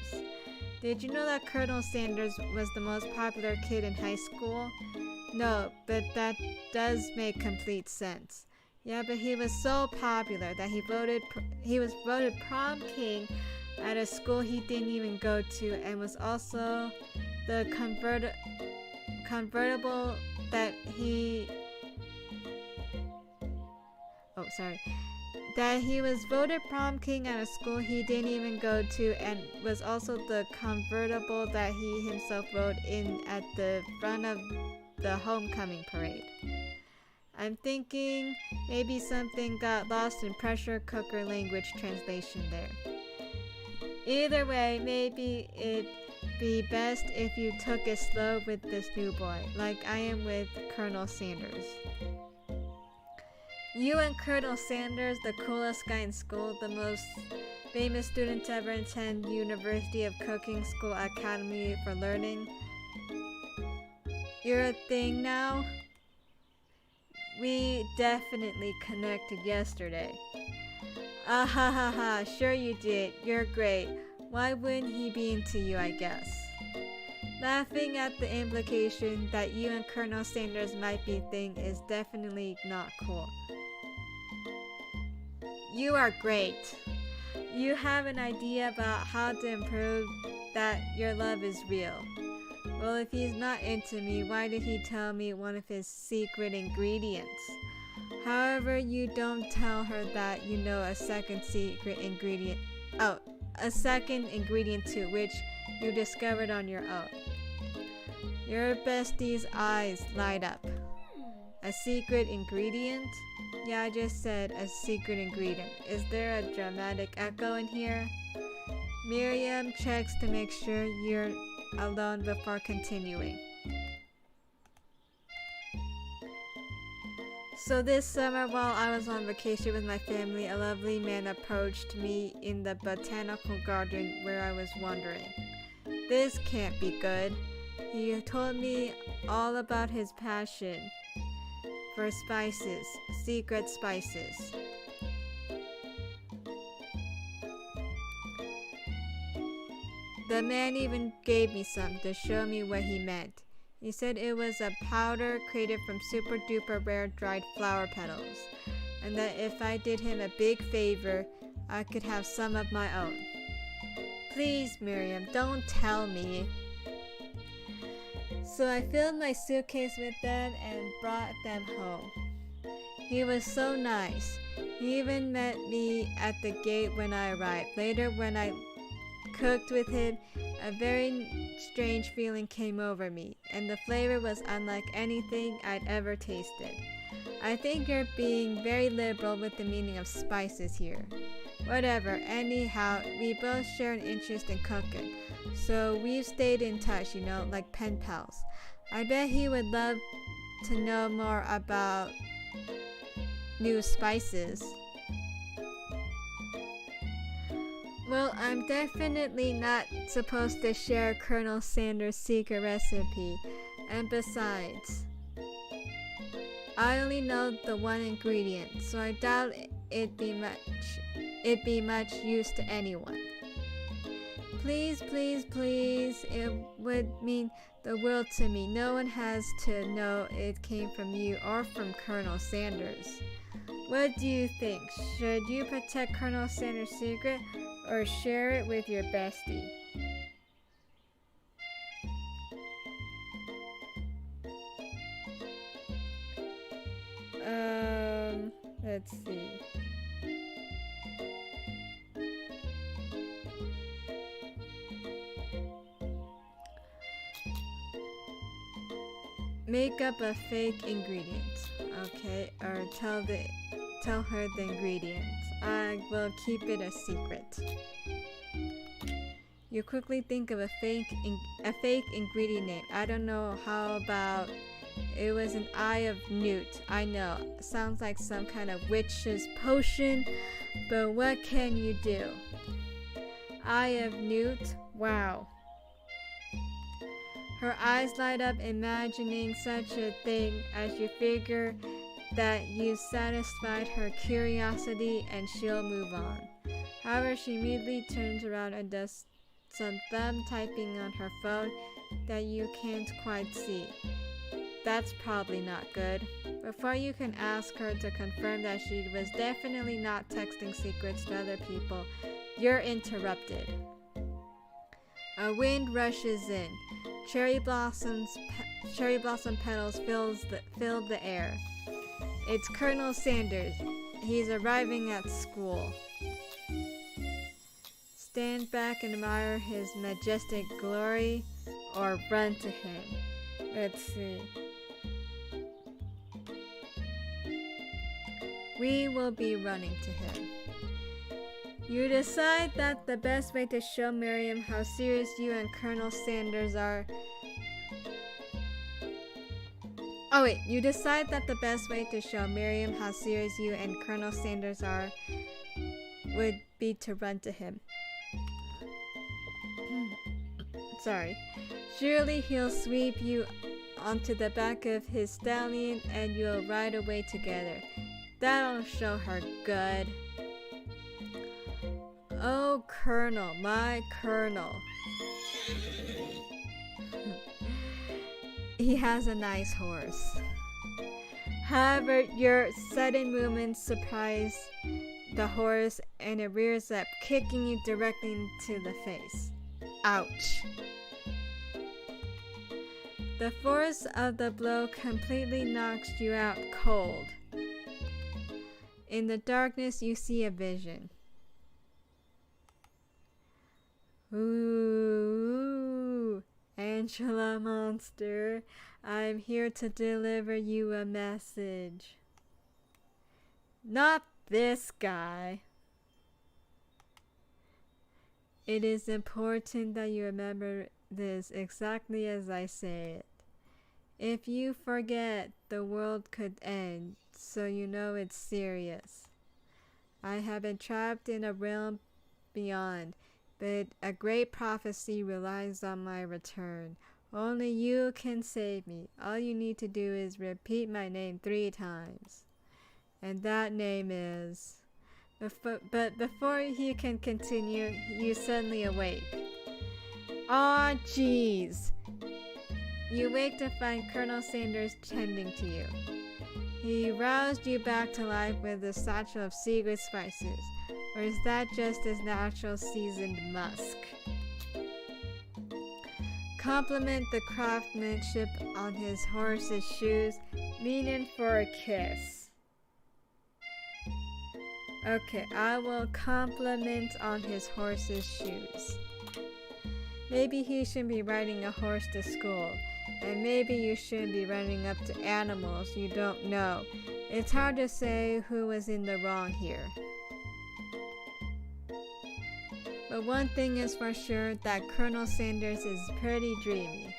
Did you know that Colonel Sanders was the most popular kid in high school? No, but that does make complete sense. Yeah, but he was so popular that he was voted prom king at a school he didn't even go to, and was also the convertible that he was voted prom king at a school he didn't even go to, and was also the convertible that he himself rode in at the front of the homecoming parade. I'm thinking maybe something got lost in pressure cooker language translation there. Either way, maybe it'd be best if you took it slow with this new boy, like I am with Colonel Sanders. You and Colonel Sanders, the coolest guy in school, the most famous student to ever attend University of Cooking School Academy for Learning. You're a thing now? We definitely connected yesterday. Ah ha ha ha, sure you did. You're great. Why wouldn't he be into you, I guess? Laughing at the implication that you and Colonel Sanders might be a thing is definitely not cool. You are great. You have an idea about how to improve that your love is real. Well, if he's not into me, why did he tell me one of his secret ingredients? However, you don't tell her that you know a second secret ingredient. A second ingredient too, which you discovered on your own. Your bestie's eyes light up. A secret ingredient? Yeah, I just said a secret ingredient. Is there a dramatic echo in here? Miriam checks to make sure you're alone before continuing. So this summer, while I was on vacation with my family, a lovely man approached me in the botanical garden where I was wandering. This can't be good. He told me all about his passion for spices, secret spices. The man even gave me some to show me what he meant. He said it was a powder created from super duper rare dried flower petals, and that if I did him a big favor, I could have some of my own. Please, Miriam, don't tell me. So I filled my suitcase with them and brought them home. He was so nice. He even met me at the gate when I arrived. Later, when I cooked with him, a very strange feeling came over me, and the flavor was unlike anything I'd ever tasted. I think you're being very liberal with the meaning of spices here. Whatever, anyhow, we both share an interest in cooking, so we've stayed in touch, like pen pals. I bet he would love to know more about new spices. Well, I'm definitely not supposed to share Colonel Sanders' secret recipe, and besides, I only know the one ingredient, so I doubt it'd be much use to anyone. Please, please, please, it would mean the world to me. No one has to know it came from you or from Colonel Sanders. What do you think? Should you protect Colonel Sanders' secret or share it with your bestie? Let's see. Make up a fake ingredient, okay? Or tell her the ingredients. I will keep it a secret. You quickly think of a fake ingredient name. I don't know, how about it was an Eye of Newt? I know, sounds like some kind of witch's potion, but what can you do? Eye of Newt? Wow. Her eyes light up, imagining such a thing as you figure that you satisfied her curiosity and she'll move on. However, she immediately turns around and does some thumb typing on her phone that you can't quite see. That's probably not good. Before you can ask her to confirm that she was definitely not texting secrets to other people, you're interrupted. A wind rushes in. Cherry blossom petals fill the air. It's Colonel Sanders. He's arriving at school. Stand back and admire his majestic glory, or run to him. Let's see. We will be running to him. You decide that the best way to show Miriam how serious you and Colonel Sanders are. You decide that the best way to show Miriam how serious you and Colonel Sanders are would be to run to him. Sorry. Surely he'll sweep you onto the back of his stallion and you'll ride away together. That'll show her good. Oh, Colonel, my Colonel. He has a nice horse. However, your sudden movement surprise the horse and it rears up, kicking you directly into the face. Ouch. The force of the blow completely knocks you out cold. In the darkness, you see a vision. Ooh, Angela Monster, I'm here to deliver you a message. Not this guy. It is important that you remember this exactly as I say it. If you forget, the world could end, so you know it's serious. I have been trapped in a realm beyond, but a great prophecy relies on my return. Only you can save me. All you need to do is repeat my name 3 times. And that name is... But before he can continue, you suddenly awake. Aw, jeez. You wake to find Colonel Sanders tending to you. He roused you back to life with a satchel of secret spices. Or is that just his natural seasoned musk? Compliment the craftsmanship on his horse's shoes, lean in for a kiss. Okay, I will compliment on his horse's shoes. Maybe he shouldn't be riding a horse to school. And maybe you shouldn't be running up to animals you don't know. It's hard to say who was in the wrong here. But one thing is for sure, that Colonel Sanders is pretty dreamy.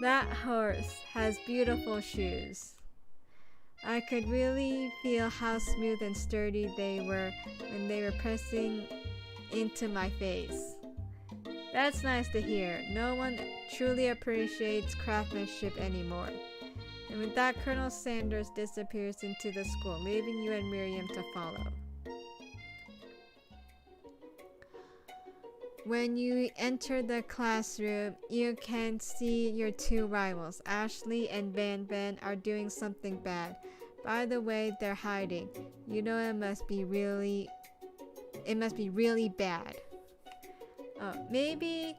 That horse has beautiful shoes. I could really feel how smooth and sturdy they were when they were pressing into my face. That's nice to hear. No one truly appreciates craftsmanship anymore. And with that, Colonel Sanders disappears into the school, leaving you and Miriam to follow. When you enter the classroom, you can see your 2 rivals, Ashley and Van Van, are doing something bad. By the way, they're hiding. You know it must be really bad. Maybe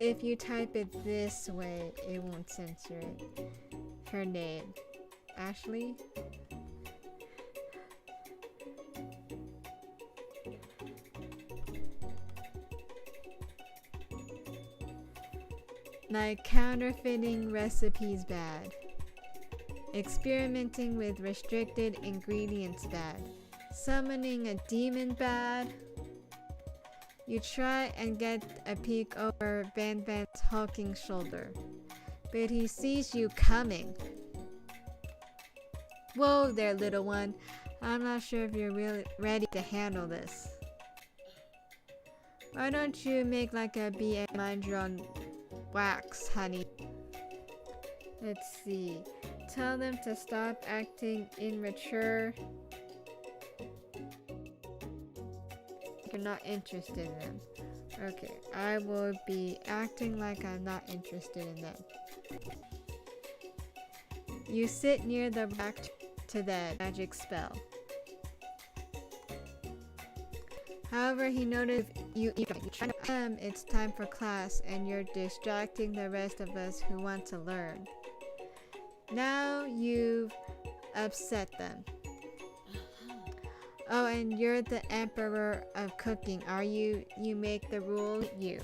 if you type it this way, it won't censor it. Her name, Ashley. Like counterfeiting recipes bad. Experimenting with restricted ingredients bad. Summoning a demon bad. You try and get a peek over Van Van's hulking shoulder, but he sees you coming. Whoa there, little one. I'm not sure if you're really ready to handle this. Why don't you make like a bee and mind your own wax, honey. Let's see. Tell them to stop acting immature. You're not interested in them. Okay, I will be acting like I'm not interested in them. You sit near the rack to the magic spell. However, he noticed you try to it's time for class and you're distracting the rest of us who want to learn. Now you've upset them. Oh, and you're the emperor of cooking, are you? You make the rule, you.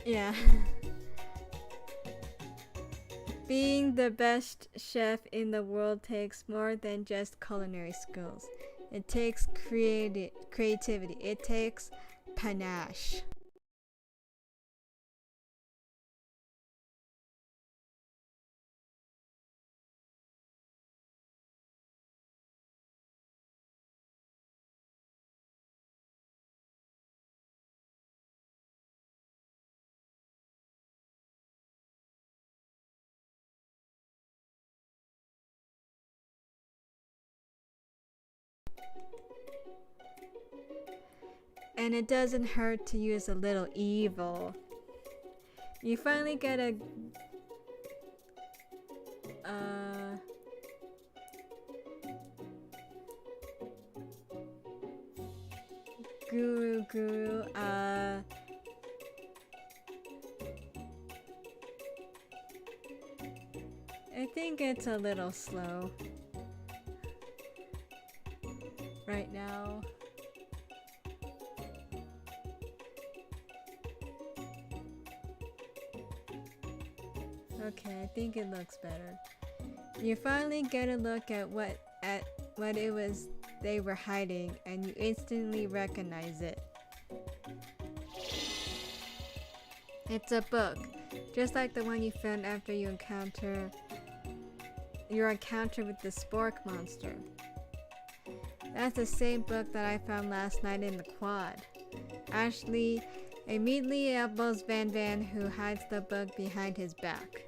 Yeah. Being the best chef in the world takes more than just culinary skills. It takes creativity. It takes panache. And it doesn't hurt to use a little evil. You finally get a guru I think it's a little slow right now. Okay, I think it looks better. You finally get a look at what it was they were hiding, and you instantly recognize it. It's a book, just like the one you found after your encounter with the spork monster. That's the same book that I found last night in the quad. Ashley immediately elbows Van, who hides the book behind his back.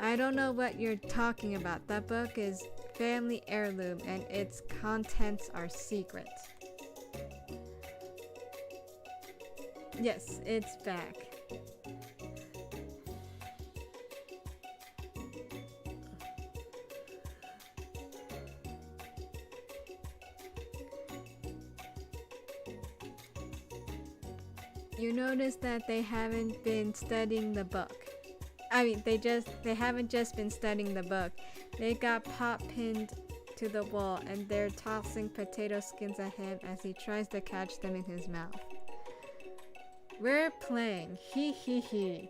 I don't know what you're talking about. That book is family heirloom and its contents are secret. Yes, it's back. You notice that they haven't been studying the book. They haven't just been studying the book. They got pop pinned to the wall and they're tossing potato skins at him as he tries to catch them in his mouth. We're playing. Hee hee hee.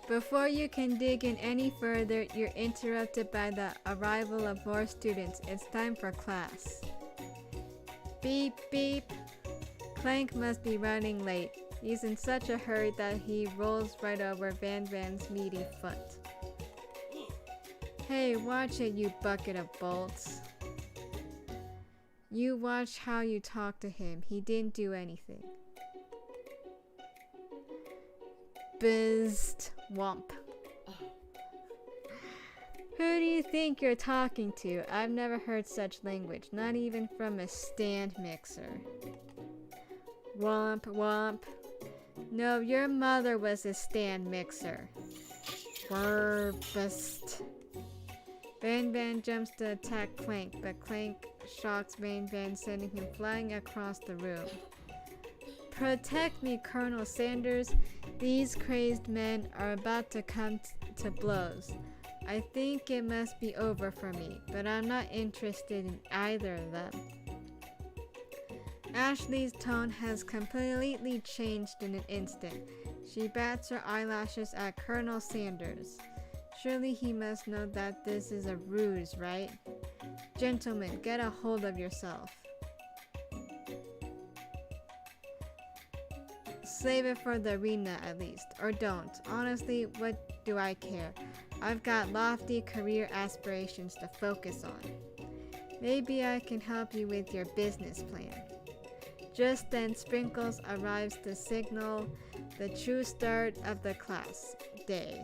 Before you can dig in any further, you're interrupted by the arrival of more students. It's time for class. Beep, beep. Clank must be running late. He's in such a hurry that he rolls right over Van's meaty foot. Hey, watch it, you bucket of bolts. You watch how you talk to him. He didn't do anything. Bizzed womp. Who do you think you're talking to? I've never heard such language, not even from a stand mixer. Womp womp. No, your mother was a stand mixer. Burbust. Van jumps to attack Clank, but Clank shocks Van, sending him flying across the room. Protect me, Colonel Sanders. These crazed men are about to come to blows. I think it must be over for me, but I'm not interested in either of them. Ashley's tone has completely changed in an instant. She bats her eyelashes at Colonel Sanders. Surely he must know that this is a ruse, right? Gentlemen, get a hold of yourself. Save it for the arena at least, or don't. Honestly, what do I care? I've got lofty career aspirations to focus on. Maybe I can help you with your business plan. Just then, Sprinkles arrives to signal the true start of the class day.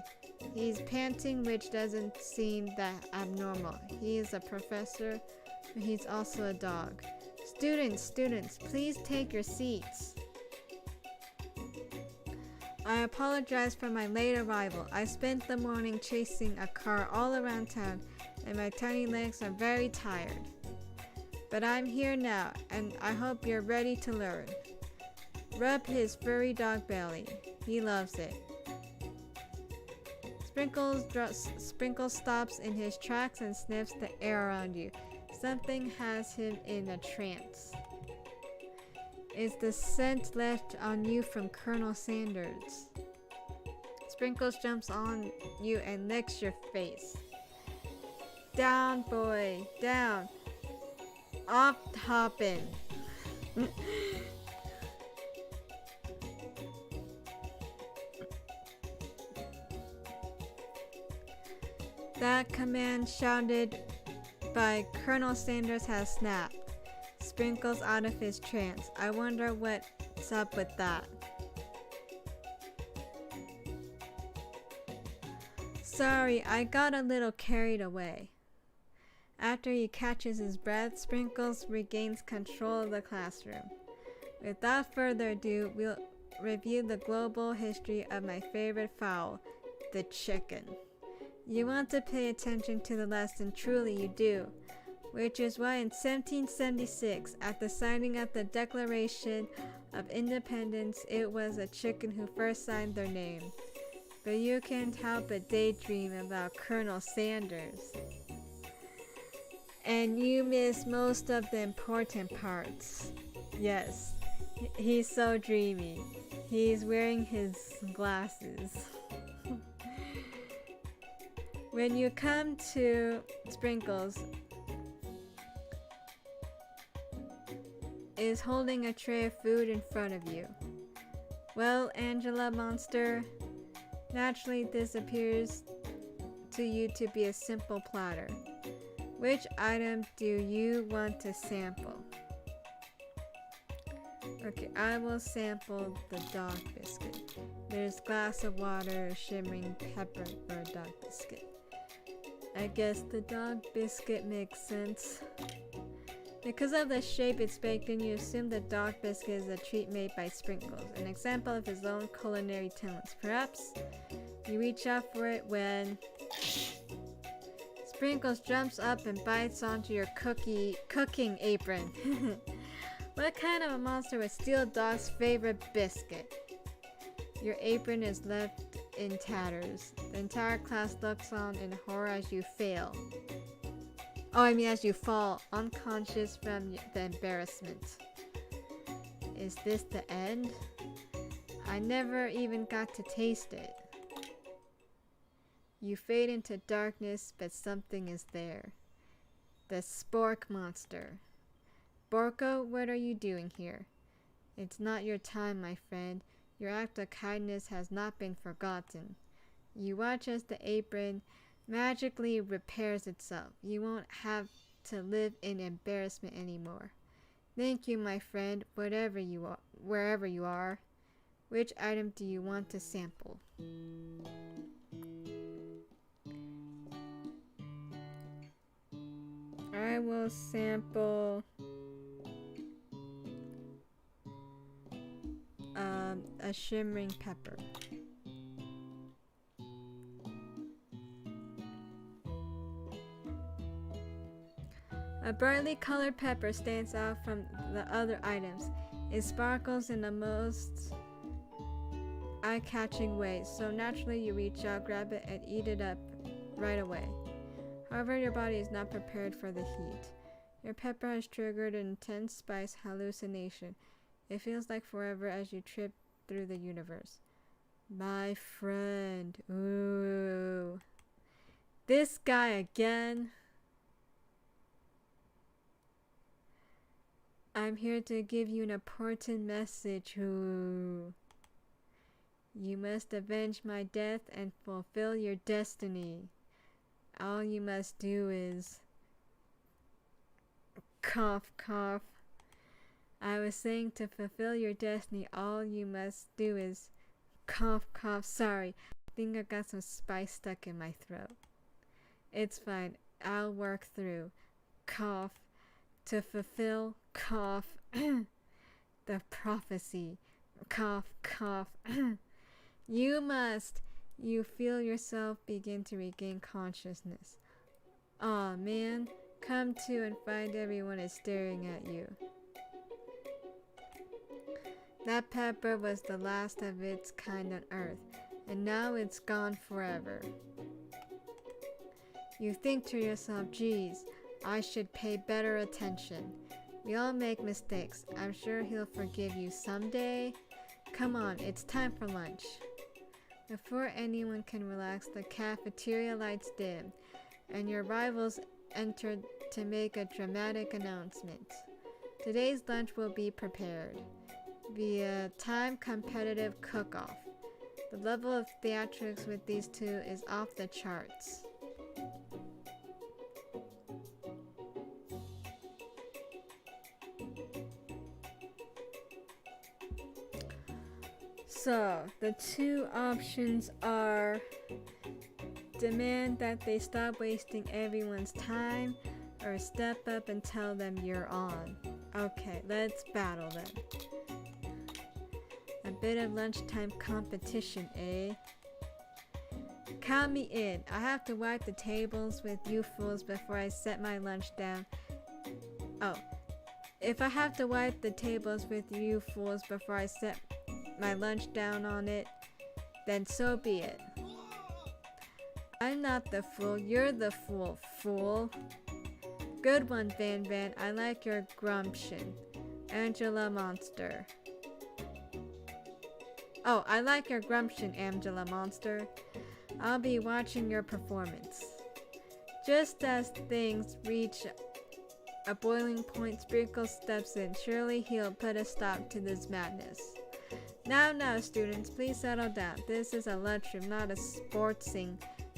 He's panting, which doesn't seem that abnormal. He is a professor, but he's also a dog. Students, please take your seats. I apologize for my late arrival. I spent the morning chasing a car all around town, and my tiny legs are very tired. But I'm here now, and I hope you're ready to learn. Rub his furry dog belly. He loves it. Sprinkles stops in his tracks and sniffs the air around you. Something has him in a trance. It's the scent left on you from Colonel Sanders. Sprinkles jumps on you and licks your face. Down, boy, down. Off hopping. That command shouted by Colonel Sanders has snapped. Sprinkles out of his trance. I wonder what's up with that. Sorry, I got a little carried away. After he catches his breath, Sprinkles regains control of the classroom. Without further ado, we'll review the global history of my favorite fowl, the chicken. You want to pay attention to the lesson, truly you do. Which is why in 1776, at the signing of the Declaration of Independence, it was a chicken who first signed their name. But you can't help but daydream about Colonel Sanders. And you miss most of the important parts. Yes, he's so dreamy. He's wearing his glasses. When you come to Sprinkles, is holding a tray of food in front of you. Well, Angela Monster, naturally this appears to you to be a simple platter. Which item do you want to sample? Okay, I will sample the dog biscuit. There's glass of water, shimmering pepper for a dog biscuit. I guess the dog biscuit makes sense. Because of the shape it's baked in, you assume the dog biscuit is a treat made by Sprinkles, an example of his own culinary talents. Perhaps you reach out for it when Sprinkles jumps up and bites onto your cooking apron. What kind of a monster would steal Dog's favorite biscuit? Your apron is left in tatters. The entire class looks on in horror as you fail. As you fall unconscious from the embarrassment. Is this the end? I never even got to taste it. You fade into darkness, but something is there. The Spork monster. Borko, what are you doing here? It's not your time, my friend. Your act of kindness has not been forgotten. You watch as the apron magically repairs itself. You won't have to live in embarrassment anymore. Thank you, my friend, wherever you are. Which item do you want to sample? I will sample a shimmering pepper. A brightly colored pepper stands out from the other items. It sparkles in the most eye-catching way, so naturally you reach out, grab it, and eat it up right away. However, your body is not prepared for the heat. Your pepper has triggered an intense spice hallucination. It feels like forever as you trip through the universe. My friend, ooh. This guy again. I'm here to give you an important message. Ooh. You must avenge my death and fulfill your destiny. All you must do is... Cough, cough. I was saying to fulfill your destiny, all you must do is... Cough, cough. Sorry, I think I got some spice stuck in my throat. It's fine. I'll work through. Cough. To fulfill, cough, the prophecy. Cough, cough. You feel yourself begin to regain consciousness. Aw, man. Come to and find everyone is staring at you. That pepper was the last of its kind on Earth, and now it's gone forever. You think to yourself, geez, I should pay better attention. We all make mistakes. I'm sure he'll forgive you someday. Come on, it's time for lunch. Before anyone can relax, the cafeteria lights dim, and your rivals enter to make a dramatic announcement. Today's lunch will be prepared via time competitive cook-off. The level of theatrics with these two is off the charts. So, the two options are demand that they stop wasting everyone's time, or step up and tell them you're on. Okay, let's battle then. A bit of lunchtime competition, eh? Count me in. I have to wipe the tables with you fools before I set my lunch down. Oh, if I have to wipe the tables with you fools before I set my lunch down on it, then so be it. I'm not the fool, you're the fool, fool. Good one, Van Van. I like your gumption. Angela Monster. Oh, I like your gumption, Angela Monster. I'll be watching your performance. Just as things reach a boiling point, Sprinkle steps in. Surely he'll put a stop to this madness. Now, students, please settle down. This is a lunchroom, not a sportsing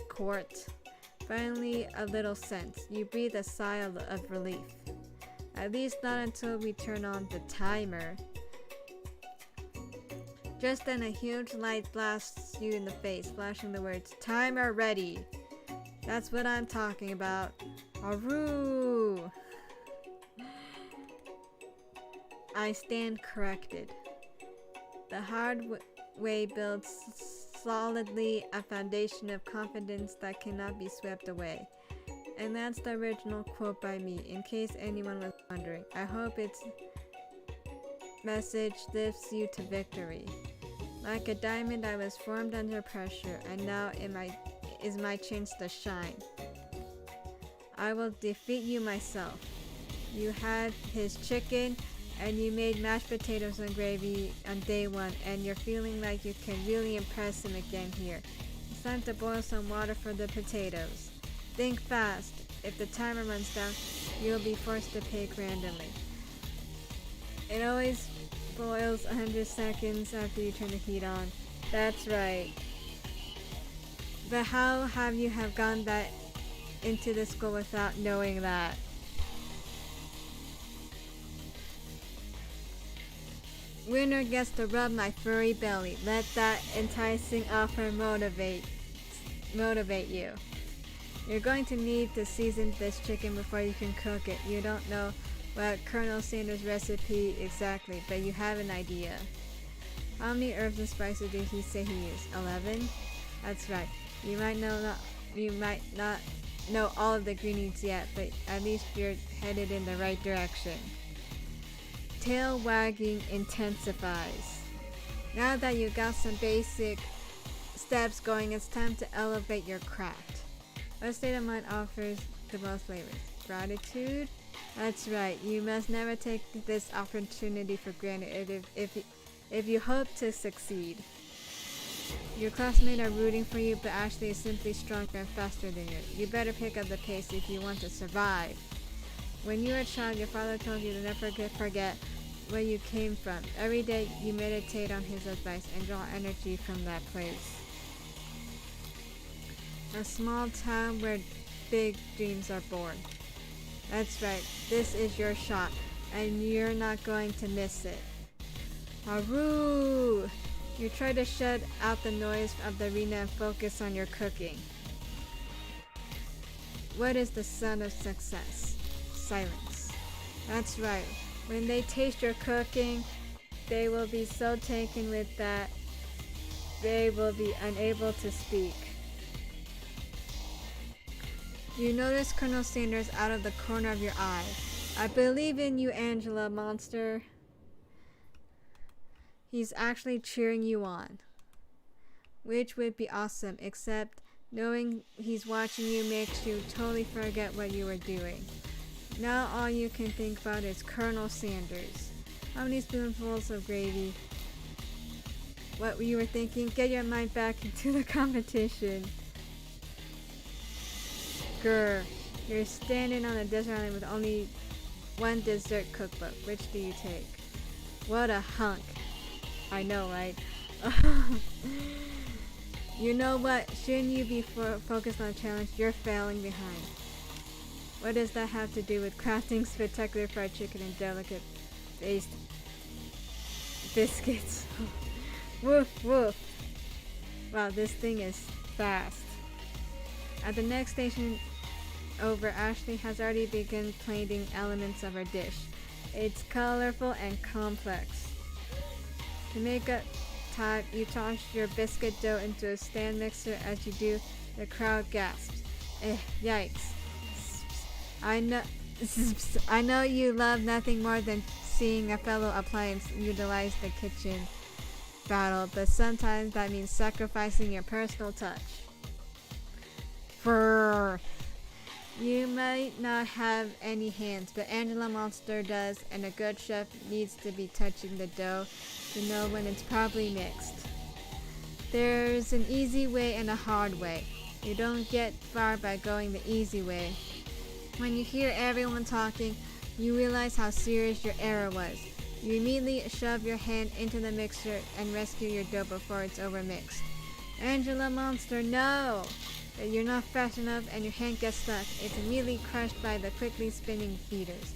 court. Finally, a little sense. You breathe a sigh of relief. At least not until we turn on the timer. Just then, a huge light blasts you in the face, flashing the words, "Timer ready." That's what I'm talking about. Aroo! I stand corrected. The hard way builds solidly a foundation of confidence that cannot be swept away. And that's the original quote by me, in case anyone was wondering. I hope its message lifts you to victory. Like a diamond, I was formed under pressure, and now is my chance to shine. I will defeat you myself. You had his chicken, and you made mashed potatoes and gravy on day one, and you're feeling like you can really impress him again here. It's time to boil some water for the potatoes. Think fast. If the timer runs down, you'll be forced to pick randomly. It always boils 100 seconds after you turn the heat on. That's right. But how have you gone that into the school without knowing that? Winner gets to rub my furry belly. Let that enticing offer motivate you. You're going to need to season this chicken before you can cook it. You don't know what Colonel Sanders' recipe exactly, but you have an idea. How many herbs and spices did he say he used? 11? That's right. You might not know all of the ingredients yet, but at least you're headed in the right direction. Tail wagging intensifies. Now that you got some basic steps going, it's time to elevate your craft. What state of mind offers the most flavors? Gratitude? That's right. You must never take this opportunity for granted if you hope to succeed. Your classmates are rooting for you, but Ashley is simply stronger and faster than you. You better pick up the pace if you want to survive. When you were a child, your father told you to never forget where you came from. Every day, you meditate on his advice and draw energy from that place. A small town where big dreams are born. That's right, this is your shot, and you're not going to miss it. Haru! You try to shut out the noise of the arena and focus on your cooking. What is the sign of success? Silence. That's right. When they taste your cooking, they will be so taken with that they will be unable to speak. You notice Colonel Sanders out of the corner of your eye. I believe in you, Angela, monster. He's actually cheering you on. Which would be awesome, except knowing he's watching you makes you totally forget what you were doing. Now all you can think about is Colonel Sanders. How many spoonfuls of gravy? What you were thinking? Get your mind back into the competition. Grr. You're standing on a desert island with only one dessert cookbook. Which do you take? What a hunk. I know, right? You know what? Shouldn't you be focused on a challenge? You're failing behind. What does that have to do with crafting spectacular fried chicken and delicate based biscuits? Woof woof. Wow, this thing is fast. At the next station over, Ashley has already begun plating elements of her dish. It's colorful and complex. To make a type, you toss your biscuit dough into a stand mixer. As you do, the crowd gasps. Yikes. I know you love nothing more than seeing a fellow appliance utilize the kitchen battle, but sometimes that means sacrificing your personal touch. Brrr. You might not have any hands, but Angela Monster does, and a good chef needs to be touching the dough to know when it's properly mixed. There's an easy way and a hard way. You don't get far by going the easy way. When you hear everyone talking, you realize how serious your error was. You immediately shove your hand into the mixer and rescue your dough before it's overmixed. Angela Monster, no! You're not fast enough and your hand gets stuck. It's immediately crushed by the quickly spinning beaters.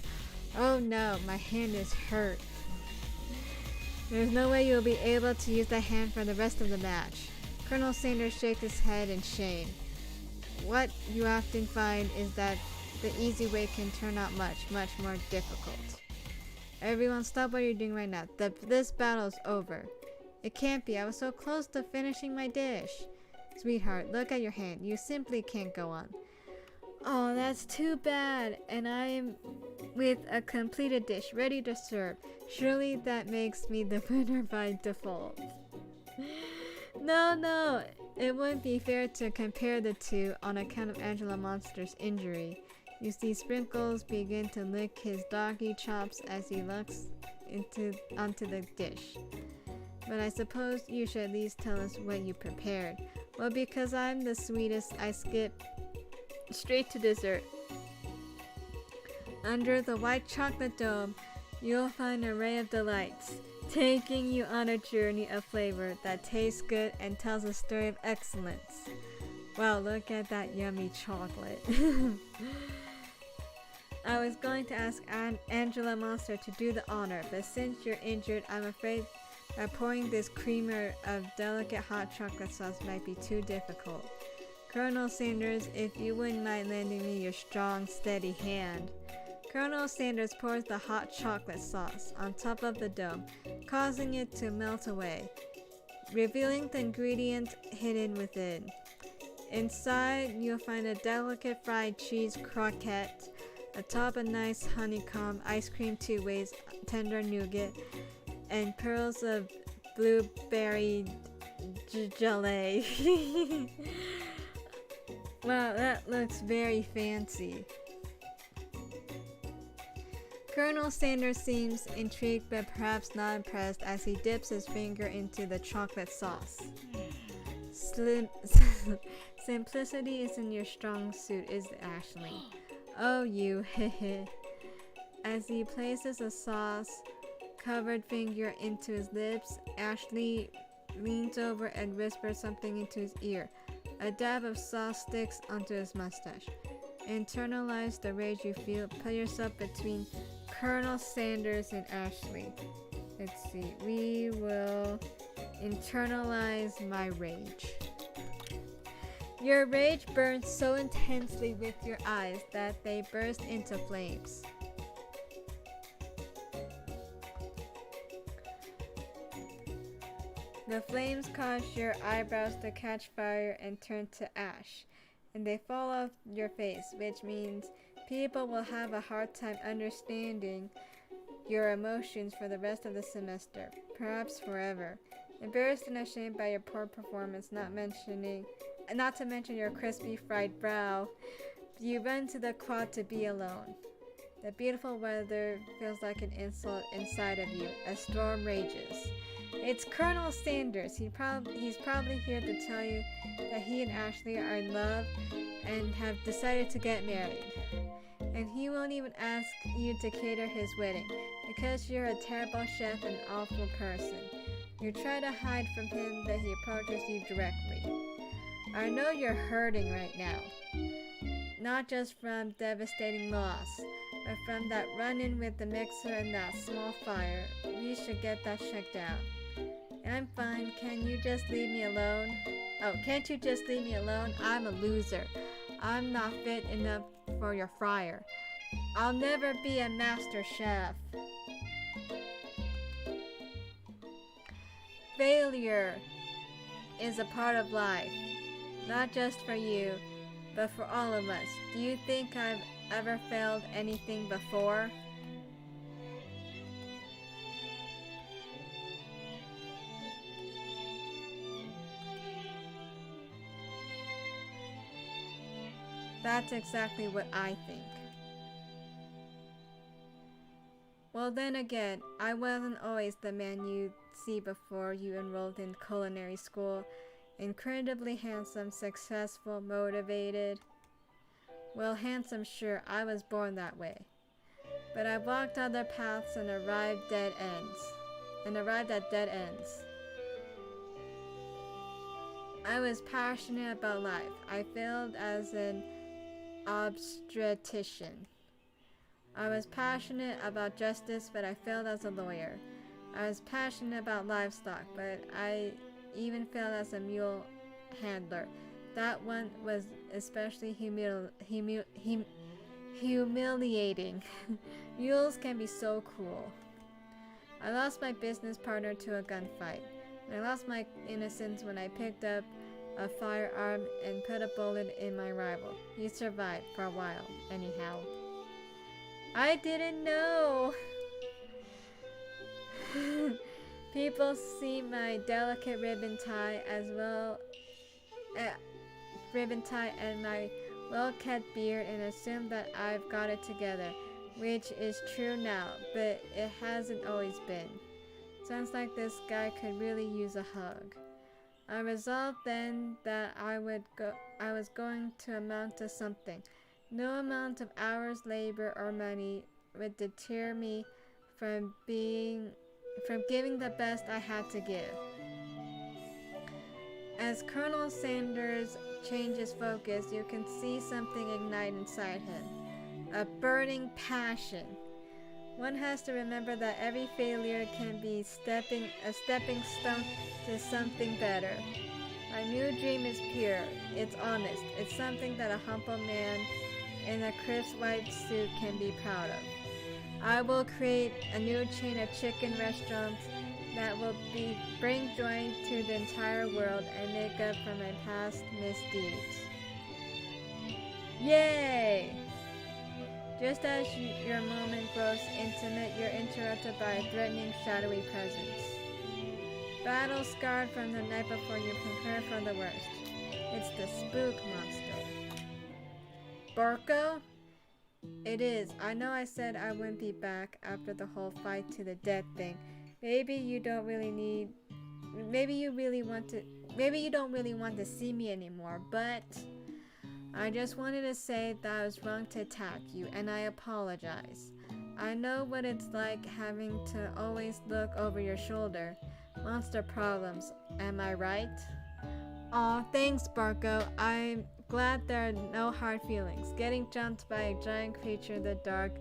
Oh no, my hand is hurt. There's no way you'll be able to use that hand for the rest of the match. Colonel Sanders shakes his head in shame. What you often find is that the easy way can turn out much more difficult. Everyone stop what you're doing right now. This battle's over. It can't be. I was so close to finishing my dish. Sweetheart, look at your hand. You simply can't go on. Oh, that's too bad. And I am with a completed dish ready to serve. Surely that makes me the winner by default. No. It wouldn't be fair to compare the two on account of Angela Monster's injury. You see Sprinkles begin to lick his doggy chops as he looks onto the dish. But I suppose you should at least tell us what you prepared. Well, because I'm the sweetest, I skip straight to dessert. Under the white chocolate dome, you'll find an array of delights, taking you on a journey of flavor that tastes good and tells a story of excellence. Wow, look at that yummy chocolate. I was going to ask Angela Monster to do the honor, but since you're injured, I'm afraid that pouring this creamer of delicate hot chocolate sauce might be too difficult. Colonel Sanders, if you wouldn't mind lending me your strong, steady hand. Colonel Sanders pours the hot chocolate sauce on top of the dough, causing it to melt away, revealing the ingredient hidden within. Inside, you'll find a delicate fried cheese croquette, atop a nice honeycomb ice cream 2 ways tender nougat, and pearls of blueberry gelée. Wow, that looks very fancy. Colonel Sanders seems intrigued but perhaps not impressed as he dips his finger into the chocolate sauce. Simplicity isn't your strong suit, is it, Ashley? Oh, you, heh. As he places a sauce-covered finger into his lips, Ashley leans over and whispers something into his ear. A dab of sauce sticks onto his mustache. Internalize the rage you feel. Put yourself between Colonel Sanders and Ashley. Let's see. We will internalize my rage. Your rage burns so intensely with your eyes that they burst into flames. The flames cause your eyebrows to catch fire and turn to ash, and they fall off your face, which means people will have a hard time understanding your emotions for the rest of the semester, perhaps forever. Embarrassed and ashamed by your poor performance, not to mention your crispy fried brow, you run to the quad to be alone. The beautiful weather feels like an insult inside of you. A storm rages. It's Colonel Sanders. He's probably here to tell you that he and Ashley are in love and have decided to get married. And he won't even ask you to cater his wedding because you're a terrible chef and awful person. You try to hide from him, but he approaches you directly. I know you're hurting right now. Not just from devastating loss, but from that run-in with the mixer and that small fire. We should get that checked out. I'm fine. Can you just leave me alone? Oh, can't you just leave me alone? I'm a loser. I'm not fit enough for your fryer. I'll never be a master chef. Failure is a part of life, not just for you, but for all of us. Do you think I've ever failed anything before? That's exactly what I think. Well, then again, I wasn't always the man you'd see before you enrolled in culinary school. Incredibly handsome, successful, motivated. Well, handsome, sure, I was born that way. But I walked other paths and arrived at dead ends. I was passionate about life. I failed as an obstetrician. I was passionate about justice, but I failed as a lawyer. I was passionate about livestock, but I even failed as a mule handler. That one was especially humiliating. Mules can be so cruel. I lost my business partner to a gunfight. I lost my innocence when I picked up a firearm and put a bullet in my rival. He survived for a while, anyhow. I didn't know. People see my delicate ribbon tie and my well-kept beard and assume that I've got it together, which is true now, but it hasn't always been. Sounds like this guy could really use a hug. I resolved then that I was going to amount to something. No amount of hours, labor, or money would deter me from giving the best I had to give. As Colonel Sanders changes focus, you can see something ignite inside him. A burning passion. One has to remember that every failure can be a stepping stone to something better. My new dream is pure. It's honest. It's something that a humble man in a crisp white suit can be proud of. I will create a new chain of chicken restaurants that will bring joy to the entire world and make up for my past misdeeds. Yay! Just as your moment grows intimate, you're interrupted by a threatening, shadowy presence. Battle scarred from the night before, you prepare for the worst. It's the spook monster. Borko? It is. I know I said I wouldn't be back after the whole fight to the death thing. Maybe you really want maybe you don't really want to see me anymore, but I just wanted to say that I was wrong to attack you, and I apologize. I know what it's like having to always look over your shoulder. Monster problems, am I right? Aw, thanks, Barco. I'm glad there are no hard feelings. Getting jumped by a giant creature in the dark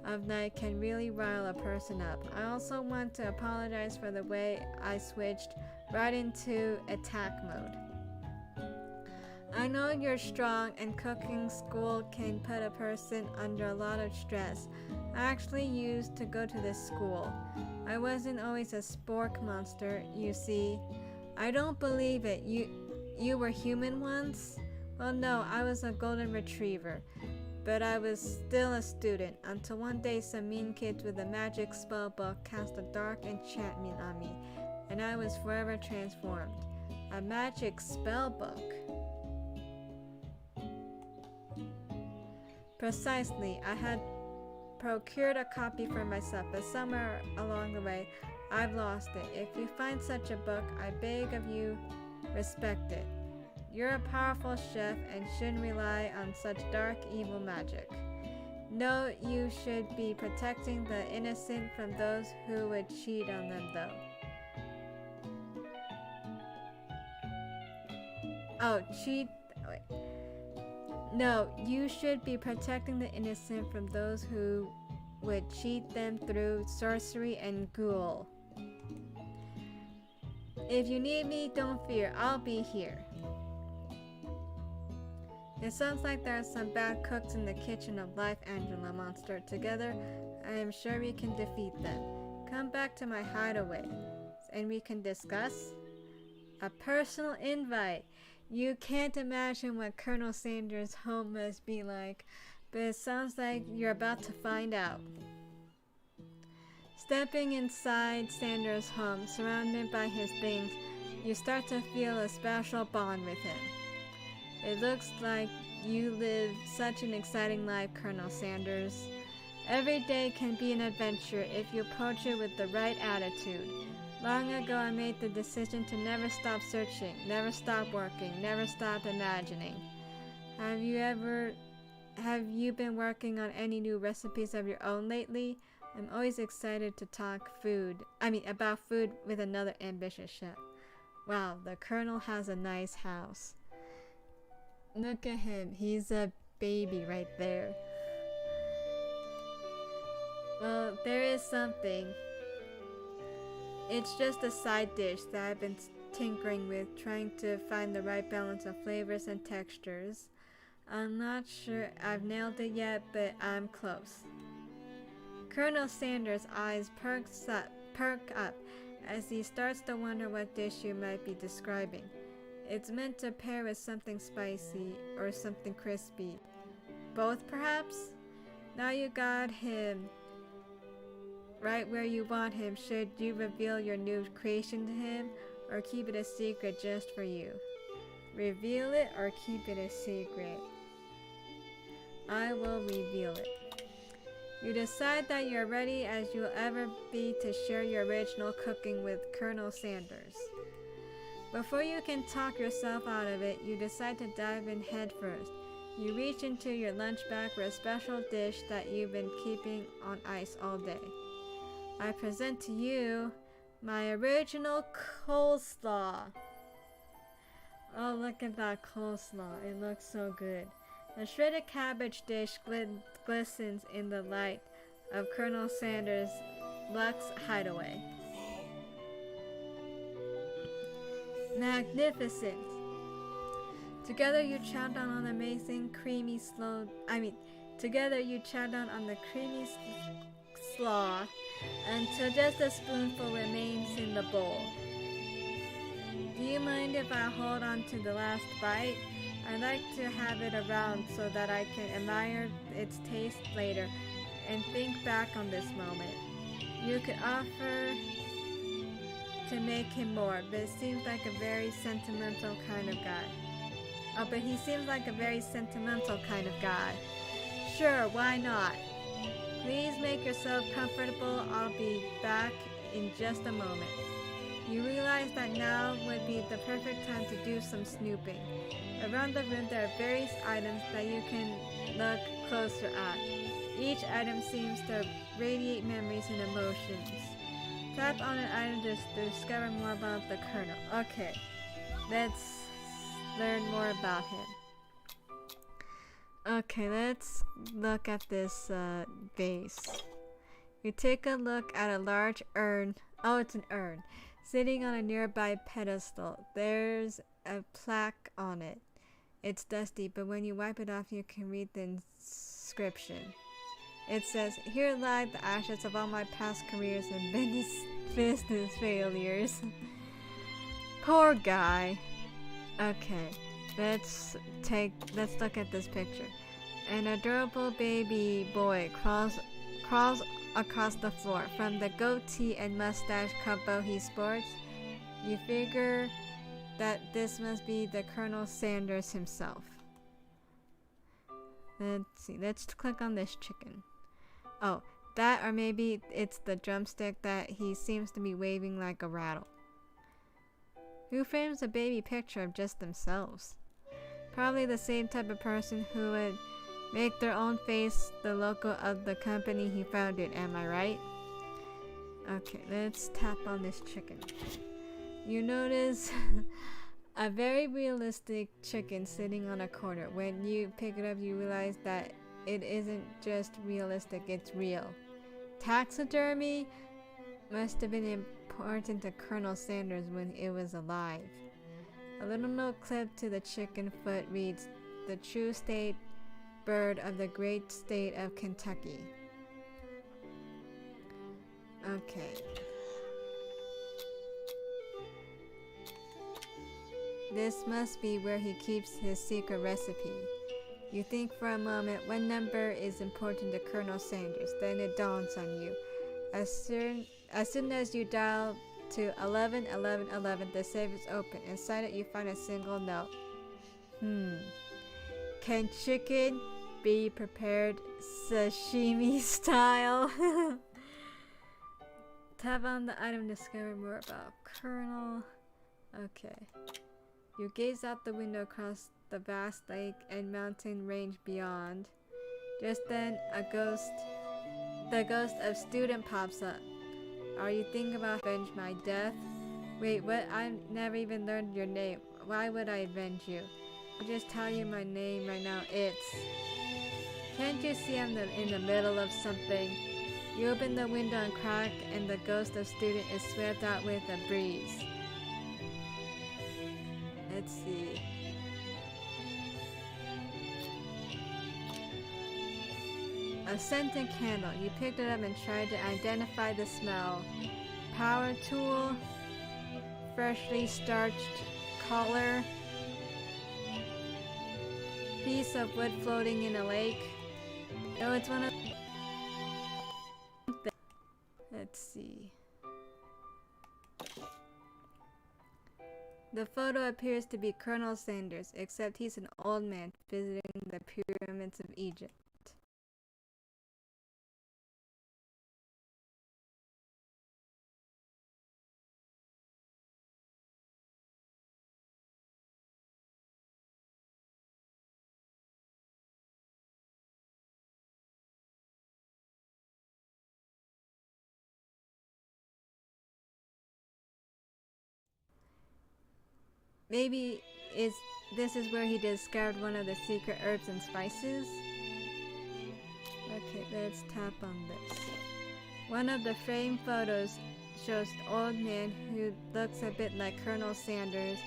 of night can really rile a person up. I also want to apologize for the way I switched right into attack mode. I know you're strong and cooking school can put a person under a lot of stress. I actually used to go to this school. I wasn't always a spork monster, you see. I don't believe it. You were human once? Well, no, I was a golden retriever. But I was still a student until one day some mean kids with a magic spell book cast a dark enchantment on me, and I was forever transformed. A magic spell book? Precisely. I had procured a copy for myself, but somewhere along the way, I've lost it. If you find such a book, I beg of you, respect it. You're a powerful chef and shouldn't rely on such dark, evil magic. No, you should be protecting the innocent from those who would cheat on them, though. Oh, cheat... Wait. No, you should be protecting the innocent from those who would cheat them through sorcery and ghoul. If you need me, don't fear, I'll be here. It sounds like there are some bad cooks in the kitchen of life, Angela Monster. Together, I am sure we can defeat them. Come back to my hideaway, and we can discuss. A personal invite. You can't imagine what Colonel Sanders' home must be like, but it sounds like you're about to find out. Stepping inside Sanders' home, surrounded by his things, you start to feel a special bond with him. It looks like you live such an exciting life, Colonel Sanders. Every day can be an adventure if you approach it with the right attitude. Long ago, I made the decision to never stop searching, never stop working, never stop imagining. Have you been working on any new recipes of your own lately? I'm always excited to talk about food with another ambitious chef. Wow, the Colonel has a nice house. Look at him, he's a baby right there. Well, there is something. It's just a side dish that I've been tinkering with, trying to find the right balance of flavors and textures. I'm not sure I've nailed it yet, but I'm close. Colonel Sanders' eyes perk up as he starts to wonder what dish you might be describing. It's meant to pair with something spicy or something crispy. Both, perhaps? Now you got him right where you want him. Should you reveal your new creation to him, or keep it a secret just for you? Reveal it or keep it a secret? I will reveal it. You decide that you're ready as you'll ever be to share your original cooking with Colonel Sanders. Before you can talk yourself out of it, you decide to dive in head first. You reach into your lunch bag for a special dish that you've been keeping on ice all day. I present to you my original coleslaw. Oh, look at that coleslaw. It looks so good. The shredded cabbage dish glistens in the light of Colonel Sanders' luxe hideaway. Magnificent! Together you chow down on the amazing creamy Together you chow down on the creamy slaw until just a spoonful remains in the bowl. Do you mind if I hold on to the last bite? I like to have it around so that I can admire its taste later and think back on this moment. You could offer to make him more, but it seems like a very sentimental kind of guy. Oh, but he seems like a very sentimental kind of guy. Sure, why not? Please make yourself comfortable. I'll be back in just a moment. You realize that now would be the perfect time to do some snooping. Around the room there are various items that you can look closer at. Each item seems to radiate memories and emotions. Tap on an item to discover more about the Colonel. Okay, let's learn more about him. Okay, let's look at this vase. You take a look at a large urn. Oh, it's an urn. Sitting on a nearby pedestal. There's a plaque on it. It's dusty, but when you wipe it off, you can read the inscription. It says, "Here lie the ashes of all my past careers and business failures." Poor guy. Okay, let's look at this picture. An adorable baby boy crawls across the floor. From the goatee and mustache combo he sports, you figure that this must be the Colonel Sanders himself. Let's see, let's click on this chicken. Oh, that, or maybe it's the drumstick that he seems to be waving like a rattle. Who frames a baby picture of just themselves? Probably the same type of person who would make their own face the logo of the company he founded, am I right? Okay, let's tap on this chicken. You notice a very realistic chicken sitting on a corner. When you pick it up, you realize that it isn't just realistic, it's real. Taxidermy must have been important to Colonel Sanders when it was alive. A little note clipped to the chicken foot reads, "The true state bird of the great state of Kentucky." Okay. This must be where he keeps his secret recipe. You think for a moment, what number is important to Colonel Sanders? Then it dawns on you. As soon as you dial to 111111, the safe is open. Inside it, you find a single note. Can chicken be prepared sashimi style? Tap on the item to discover more about Colonel. Okay. You gaze out the window across the vast lake and mountain range beyond. Just then, the ghost of student pops up. Are you thinking about avenge my death? Wait, what? I've never even learned your name. Why would I avenge you? I'll just tell you my name right now. Can't you see I'm in the middle of something? You open the window and crack, and the ghost of student is swept out with a breeze. Let's see. A scented candle. You picked it up and tried to identify the smell. Power tool. Freshly starched collar. Piece of wood floating in a lake. No, it's one of... Let's see. The photo appears to be Colonel Sanders, except he's an old man visiting the pyramids of Egypt. Maybe this is where he discovered one of the secret herbs and spices? Okay, let's tap on this. One of the framed photos shows an old man who looks a bit like Colonel Sanders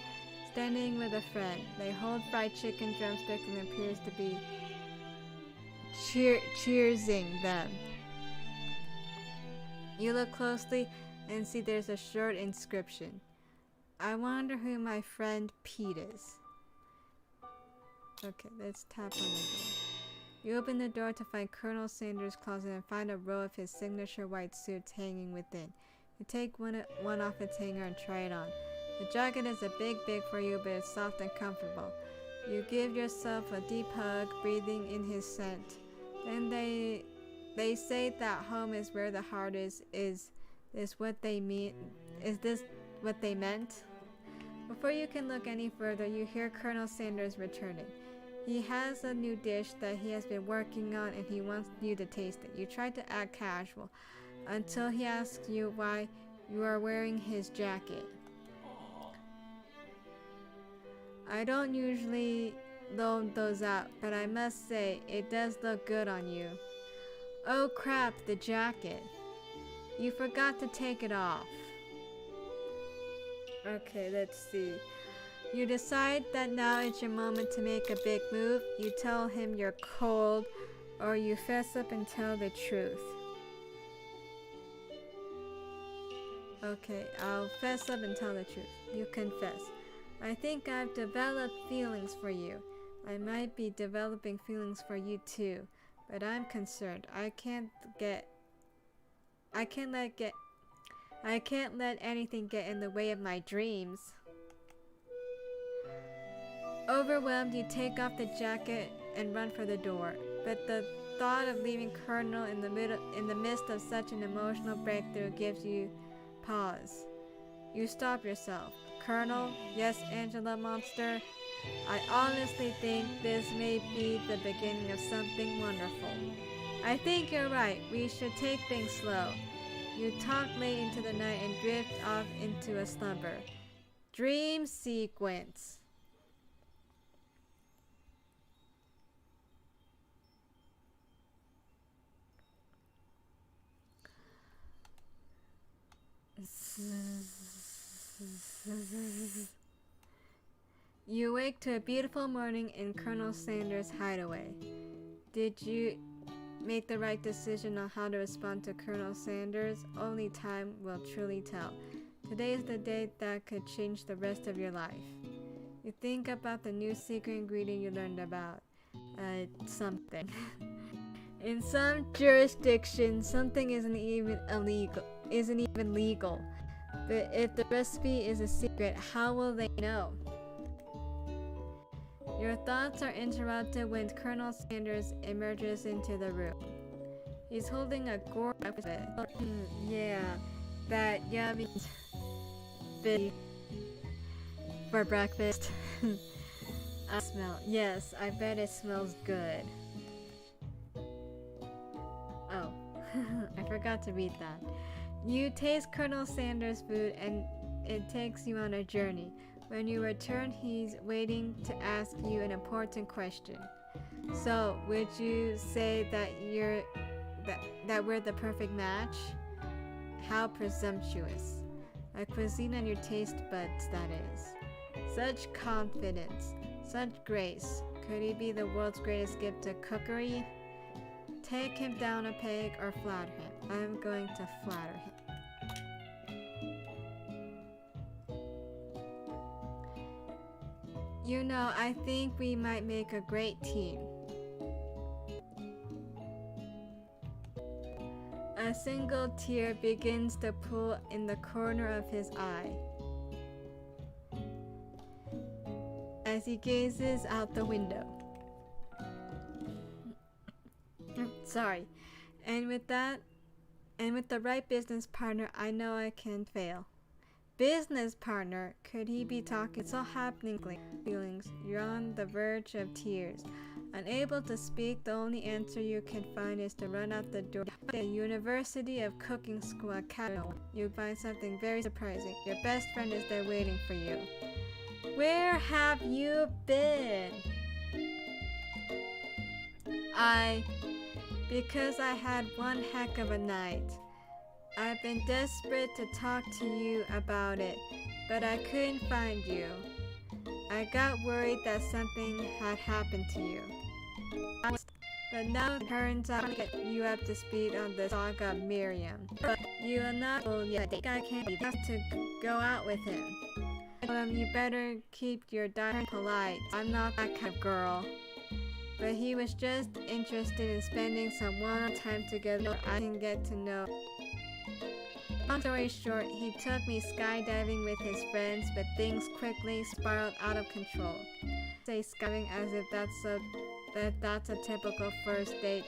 standing with a friend. They hold fried chicken drumsticks and appears to be cheersing them. You look closely and see there's a short inscription. I wonder who my friend Pete is. Okay, let's tap on the door. You open the door to find Colonel Sanders' closet and find a row of his signature white suits hanging within. You take one off its hanger and try it on. The jacket is a big for you, but it's soft and comfortable. You give yourself a deep hug, breathing in his scent. Then they say that home is where the heart is this what they mean? Is this what they meant? Before you can look any further, you hear Colonel Sanders returning. He has a new dish that he has been working on and he wants you to taste it. You try to act casual until he asks you why you are wearing his jacket. I don't usually loan those out, but I must say, it does look good on you. Oh crap, the jacket. You forgot to take it off. Okay, let's see. You decide that now is your moment to make a big move. You tell him you're cold, or you fess up and tell the truth. Okay, I'll fess up and tell the truth. You confess. I think I've developed feelings for you. I might be developing feelings for you too, but I'm concerned. I can't let anything get in the way of my dreams. Overwhelmed, you take off the jacket and run for the door, but the thought of leaving Colonel in the midst of such an emotional breakthrough gives you pause. You stop yourself. Colonel, yes, Angela Monster, I honestly think this may be the beginning of something wonderful. I think you're right. We should take things slow. You talk late into the night and drift off into a slumber. Dream sequence. You wake to a beautiful morning in Colonel Sanders' hideaway. Did you make the right decision on how to respond to Colonel Sanders? Only time will truly tell. Today is the day that could change the rest of your life. You think about the new secret ingredient you learned about. Something. In some jurisdictions, something isn't even legal. But if the recipe is a secret, how will they know? Your thoughts are interrupted when Colonel Sanders emerges into the room. He's holding a gourd with it. Yeah, that yummy bit for breakfast. I smell. Yes, I bet it smells good. Oh, I forgot to read that. You taste Colonel Sanders' food and it takes you on a journey. When you return, he's waiting to ask you an important question. So, would you say that we're the perfect match? How presumptuous. A cuisine on your taste buds, that is. Such confidence, such grace. Could he be the world's greatest gift to cookery? Take him down a peg or flatter him. I'm going to flatter him. You know, I think we might make a great team. A single tear begins to pool in the corner of his eye as he gazes out the window. Sorry. And with the right business partner, I know I can fail. Business partner? Could he be talking? It's all happening. Feelings. You're on the verge of tears. Unable to speak, the only answer you can find is to run out the door. At the University of Cooking School Academy, you find something very surprising. Your best friend is there waiting for you. Where have you been? Because I had one heck of a night. I've been desperate to talk to you about it, but I couldn't find you. I got worried that something had happened to you. But now it turns out to get you up to speed on the saga of Miriam. But you are not told yet. I think I can't be have to go out with him. You better keep your diary polite. I'm not that kind of girl. But he was just interested in spending some one-on-one time together. I can get to know. Long story short, he took me skydiving with his friends, but things quickly spiraled out of control. Say skydiving as if that's a typical first date.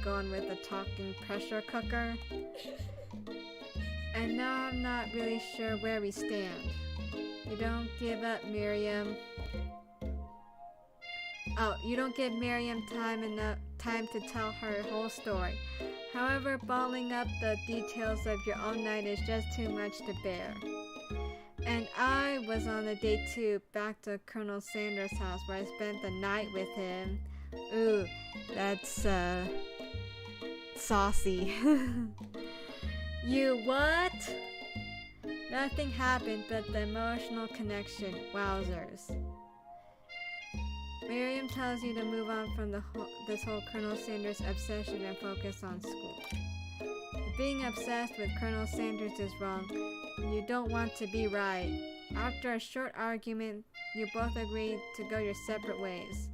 going with a talking pressure cooker. And now I'm not really sure where we stand. You don't give up, Miriam. Oh, you don't give Miriam time to tell her whole story. However, balling up the details of your own night is just too much to bear. And I was on a date too, back to Colonel Sanders' house where I spent the night with him. Ooh, that's saucy. You what? Nothing happened but the emotional connection. Wowzers. Miriam tells you to move on from this whole Colonel Sanders obsession and focus on school. Being obsessed with Colonel Sanders is wrong. You don't want to be right. After a short argument, you both agree to go your separate ways.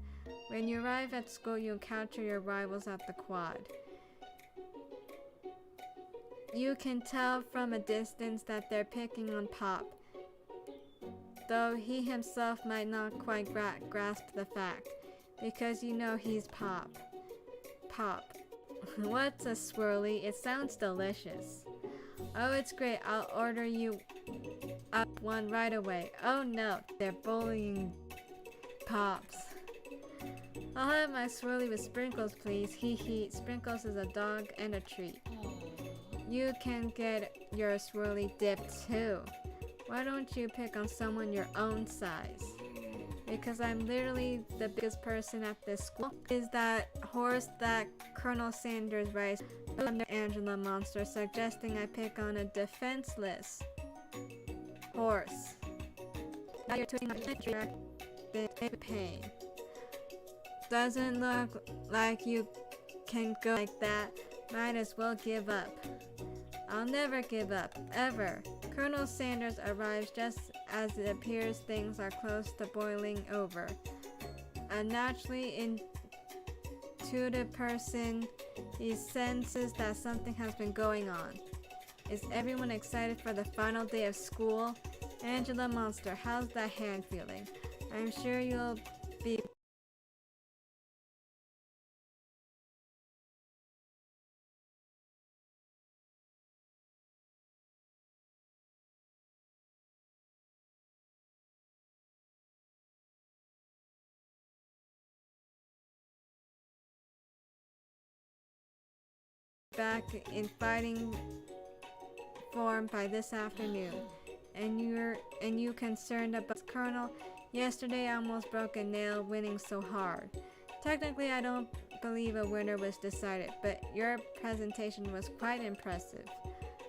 When you arrive at school, you encounter your rivals at the quad. You can tell from a distance that they're picking on Pop, though he himself might not quite grasp the fact, because you know he's Pop. Pop. What's a swirly? It sounds delicious. Oh, it's great. I'll order you up one right away. Oh no, they're bullying Pops. I'll have my swirly with sprinkles, please. Hee hee. Sprinkles is a dog and a treat. You can get your swirly dipped too. Why don't you pick on someone your own size? Because I'm literally the biggest person at this school. Is that horse that Colonel Sanders rides? Angela Monster suggesting I pick on a defenseless horse. Now you're tweeting my pain. Doesn't look like you can go like that. Might as well give up. I'll never give up, ever. Colonel Sanders arrives just as it appears things are close to boiling over. A naturally intuitive person, he senses that something has been going on. Is everyone excited for the final day of school? Angela Monster, how's that hand feeling? I'm sure you'll be back in fighting form by this afternoon. And you concerned about Colonel? Yesterday I almost broke a nail winning so hard. Technically I don't believe a winner was decided, but your presentation was quite impressive.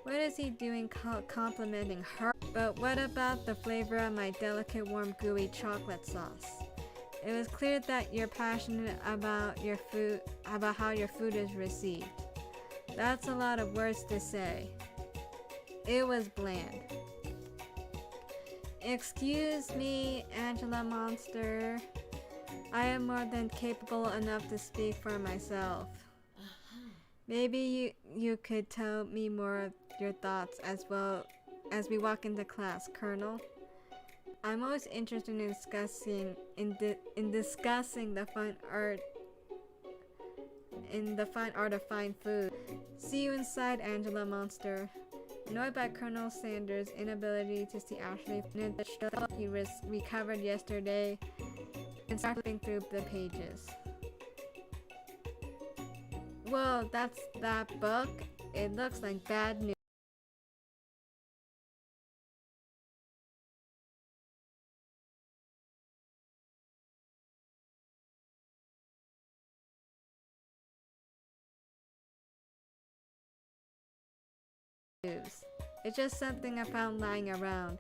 What is he doing complimenting her? But what about the flavor of my delicate warm gooey chocolate sauce? It was clear that you're passionate about your food, about how your food is received. That's a lot of words to say. It was bland. Excuse me, Angela Monster. I am more than capable enough to speak for myself. Maybe you could tell me more of your thoughts as well as we walk into class, Colonel. I'm always interested in discussing the fine art of fine food. See you inside, Angela Monster. Annoyed by Colonel Sanders' inability to see Ashley, he recovered yesterday and started flipping through the pages. Whoa, that's that book? It looks like bad news. It's just something I found lying around.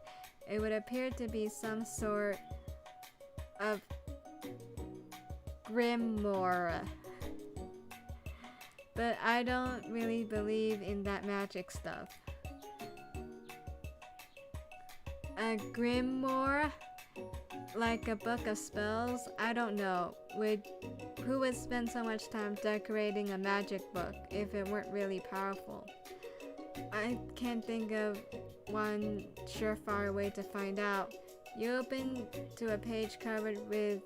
It would appear to be some sort of grimoire. But I don't really believe in that magic stuff. A grimoire? Like a book of spells? I don't know. Who would spend so much time decorating a magic book if it weren't really powerful? I can't think of one surefire way to find out. You open to a page covered with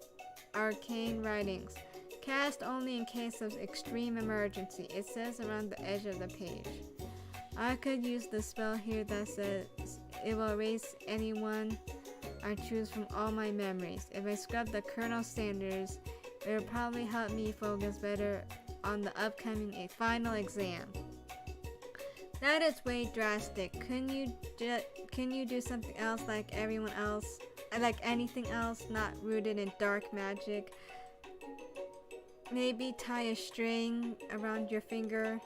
arcane writings. Cast only in case of extreme emergency. It says around the edge of the page. I could use the spell here that says it will erase anyone I choose from all my memories. If I scrub the Colonel Sanders, it will probably help me focus better on the upcoming final exam. That is way drastic. Can you do something else like everyone else? Like anything else not rooted in dark magic? Maybe tie a string around your finger?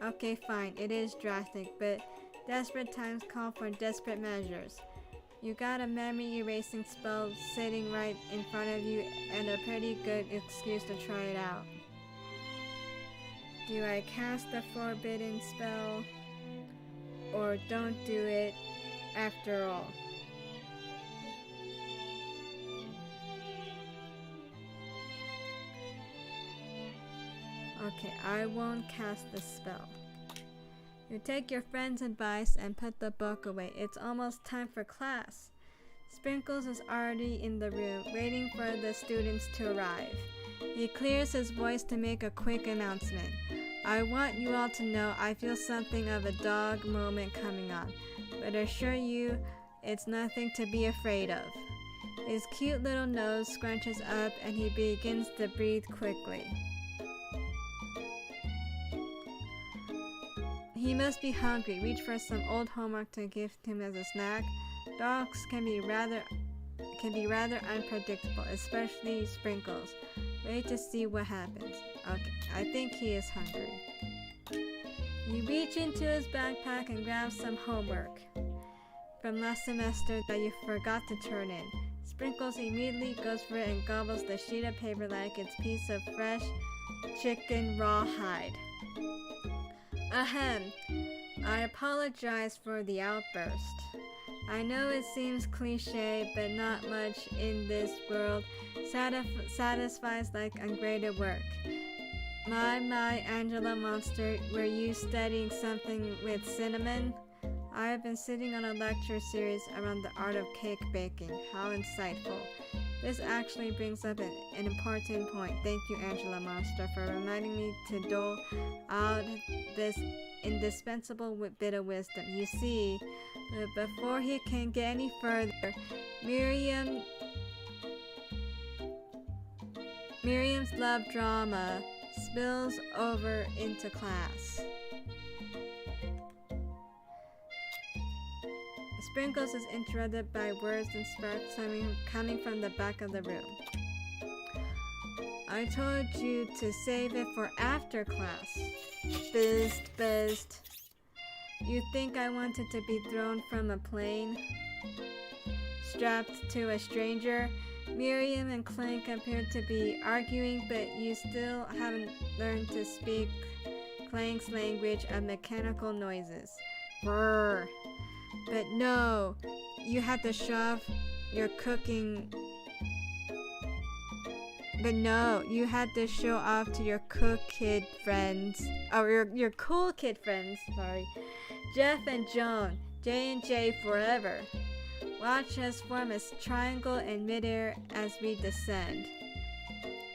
Okay, fine, it is drastic, but desperate times call for desperate measures. You got a memory erasing spell sitting right in front of you and a pretty good excuse to try it out. Do I cast the forbidden spell? Or don't do it after all? Okay, I won't cast the spell. You take your friend's advice and put the book away. It's almost time for class. Sprinkles is already in the room, waiting for the students to arrive. He clears his voice to make a quick announcement. I want you all to know I feel something of a dog moment coming on, but I assure you it's nothing to be afraid of. His cute little nose scrunches up and he begins to breathe quickly. He must be hungry. Reach for some old homework to give him as a snack. Dogs can be rather unpredictable, especially Sprinkles. Wait to see what happens. Okay, I think he is hungry. You reach into his backpack and grab some homework from last semester that you forgot to turn in. Sprinkles immediately goes for it and gobbles the sheet of paper like it's a piece of fresh chicken rawhide. Ahem. I apologize for the outburst. I know it seems cliche, but not much in this world satisfies like ungraded work. My, Angela Monster, were you studying something with cinnamon? I have been sitting on a lecture series around the art of cake baking. How insightful. This actually brings up an important point. Thank you, Angela Monster, for reminding me to dole out this indispensable bit of wisdom. You see, before he can get any further, Miriam's love drama spills over into class. Sprinkles is interrupted by words and sparks coming from the back of the room. I told you to save it for after class. Buzzed. You think I wanted to be thrown from a plane? Strapped to a stranger? Miriam and Clank appear to be arguing, but you still haven't learned to speak Clank's language of mechanical noises. Brrr. But no, you had to shove your cooking. But no, you had to show off to your cool kid friends. Or your cool kid friends, sorry. Jeff and Joan, J&J forever. Watch us form a triangle in midair as we descend.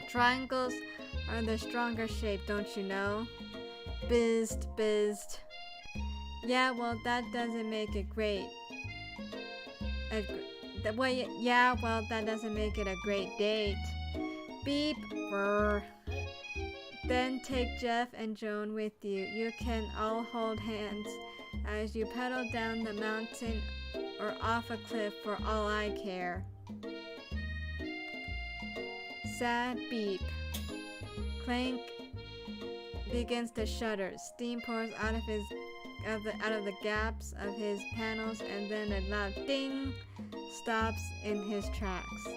Triangles are the stronger shape, don't you know? Bizzed. Yeah, well, that doesn't make it great. That doesn't make it a great date. Beep. Brr. Then take Jeff and Joan with you. You can all hold hands as you pedal down the mountain or off a cliff for all I care. Sad beep. Clank begins to shudder. Steam pours out of the gaps of his panels, and then a loud ding stops in his tracks.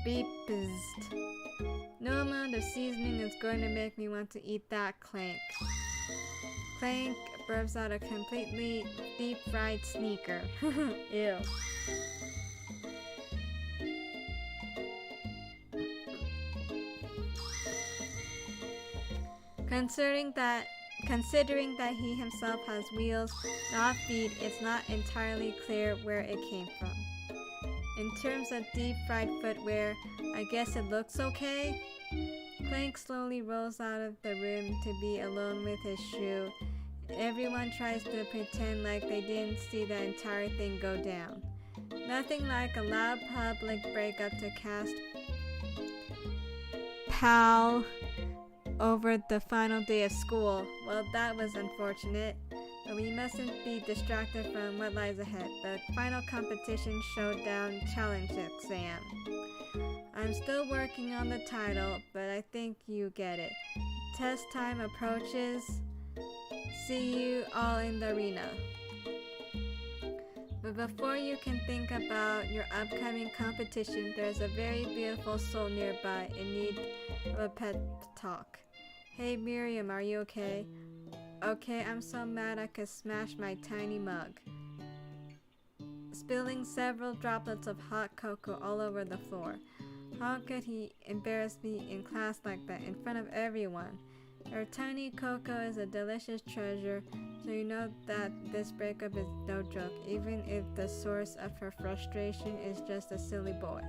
Beep buzzed. No amount of seasoning is going to make me want to eat that, Clank. Clank burps out a completely deep-fried sneaker. Ew. Considering that he himself has wheels, not feet, it's not entirely clear where it came from. In terms of deep-fried footwear, I guess it looks okay. Clank slowly rolls out of the room to be alone with his shoe. Everyone tries to pretend like they didn't see the entire thing go down. Nothing like a loud public breakup to cast pal over the final day of school. Well, that was unfortunate, but we mustn't be distracted from what lies ahead. The final competition showdown challenge exam. I'm still working on the title, but I think you get it. Test time approaches. See you all in the arena. But before you can think about your upcoming competition, there's a very beautiful soul nearby in need of a pep talk. Hey Miriam, are you okay? Okay, I'm so mad I could smash my tiny mug, spilling several droplets of hot cocoa all over the floor. How could he embarrass me in class like that in front of everyone? Her tiny cocoa is a delicious treasure, so you know that this breakup is no joke, even if the source of her frustration is just a silly boy.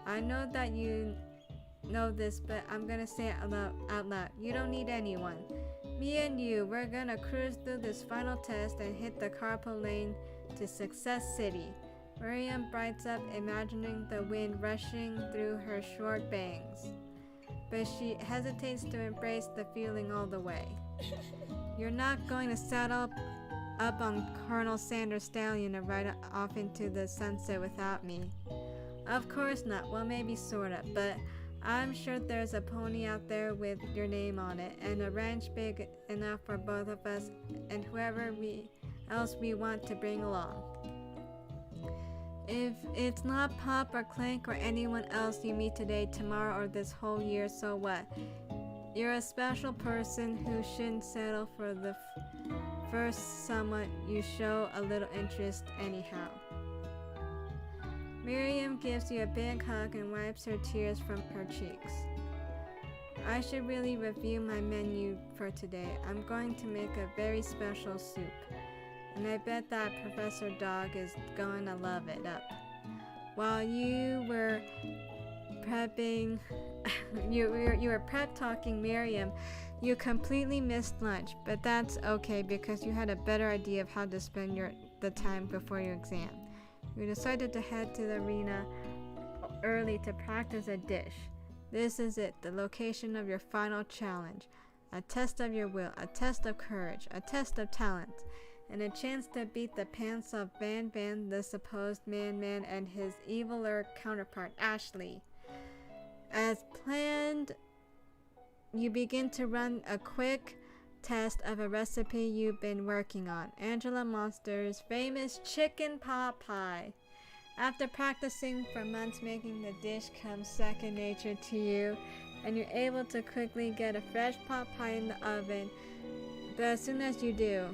I know that you know this, but I'm gonna say it out loud. You don't need anyone. Me and you, we're gonna cruise through this final test and hit the carpool lane to Success City. Miriam brights up, imagining the wind rushing through her short bangs. But she hesitates to embrace the feeling all the way. You're not going to saddle up on Colonel Sanders' stallion and ride off into the sunset without me. Of course not. Well, maybe sorta, but I'm sure there's a pony out there with your name on it, and a ranch big enough for both of us and whoever else we want to bring along. If it's not Pop or Clank or anyone else you meet today, tomorrow, or this whole year, so what? You're a special person who shouldn't settle for the first someone you show a little interest anyhow. Miriam gives you a big hug and wipes her tears from her cheeks. I should really review my menu for today. I'm going to make a very special soup, and I bet that Professor Dog is going to love it up. While you were prepping, you were prep talking Miriam, you completely missed lunch, but that's okay because you had a better idea of how to spend the time before your exam. You decided to head to the arena early to practice a dish. This is it, the location of your final challenge. A test of your will, a test of courage, a test of talent, and a chance to beat the pants of Van Van, the supposed man, and his eviler counterpart, Ashley. As planned, you begin to run a quick test of a recipe you've been working on, Angela Monster's famous chicken pot pie. After practicing for months, making the dish comes second nature to you, and you're able to quickly get a fresh pot pie in the oven. But as soon as you do,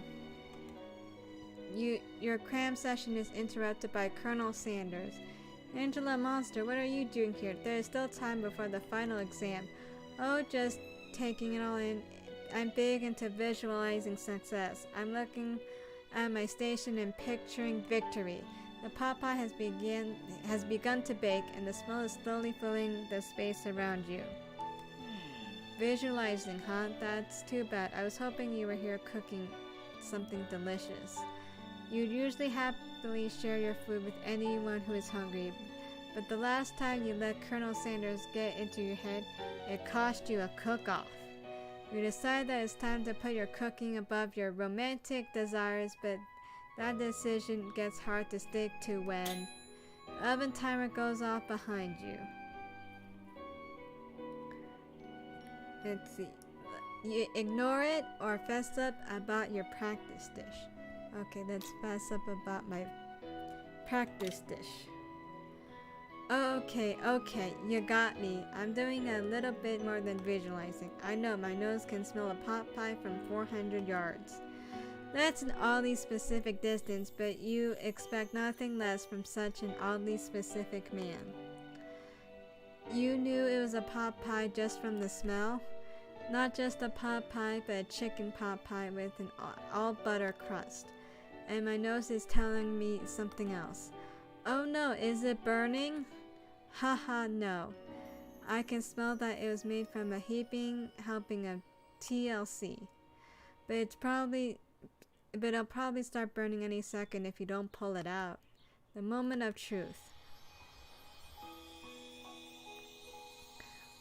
your cram session is interrupted by Colonel Sanders. Angela Monster, what are you doing here? There is still time before the final exam. Oh, just taking it all in. I'm big into visualizing success. I'm looking at my station and picturing victory. The pot pie has begun to bake, and the smell is slowly filling the space around you. Visualizing, huh? That's too bad. I was hoping you were here cooking something delicious. You'd usually happily share your food with anyone who is hungry, but the last time you let Colonel Sanders get into your head, it cost you a cook-off. You decide that it's time to put your cooking above your romantic desires, but that decision gets hard to stick to when the oven timer goes off behind you. Let's see. You ignore it or fess up about your practice dish. Okay, let's fess up about my practice dish. Okay, you got me. I'm doing a little bit more than visualizing. I know my nose can smell a pot pie from 400 yards. That's an oddly specific distance, but you expect nothing less from such an oddly specific man. You knew it was a pot pie just from the smell? Not just a pot pie, but a chicken pot pie with an all butter crust. And my nose is telling me something else. Oh no, is it burning? Haha, no. I can smell that it was made from a heaping helping of TLC. But it'll probably start burning any second if you don't pull it out. The moment of truth.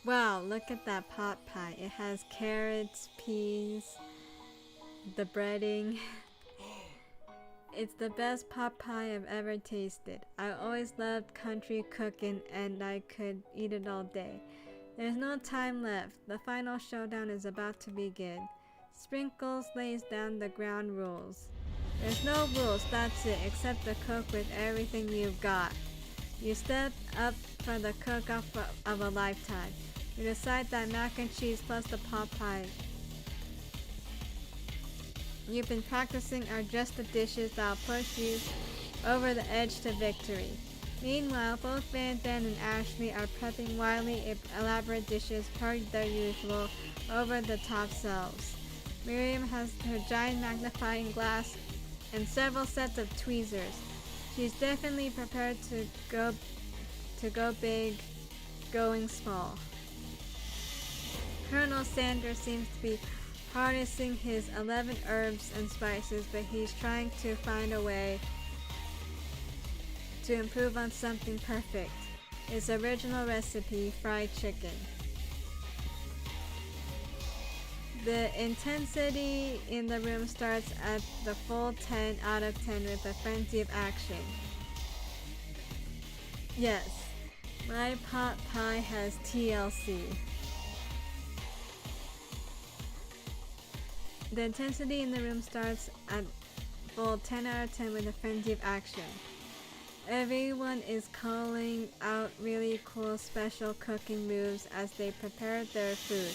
Wow, look at that pot pie. It has carrots, peas, the breading. It's the best pot pie I've ever tasted. I always loved country cooking and I could eat it all day. There's no time left. The final showdown is about to begin. Sprinkles lays down the ground rules. There's no rules, that's it, except to cook with everything you've got. You step up for the cook-off of a lifetime. You decide that mac and cheese plus the pot pie you've been practicing are just the dishes that'll push you over the edge to victory. Meanwhile, both Van Dan and Ashley are prepping wildly elaborate dishes per their usual over-the-top selves. Miriam has her giant magnifying glass and several sets of tweezers. She's definitely prepared to go big, going small. Colonel Sanders seems to be harnessing his 11 herbs and spices, but he's trying to find a way to improve on something perfect. His original recipe, fried chicken. The intensity in the room starts at the full 10 out of 10 with a frenzy of action. Yes, my pot pie has TLC. The intensity in the room starts at full 10 out of 10 with a frenzy of action. Everyone is calling out really cool special cooking moves as they prepare their food.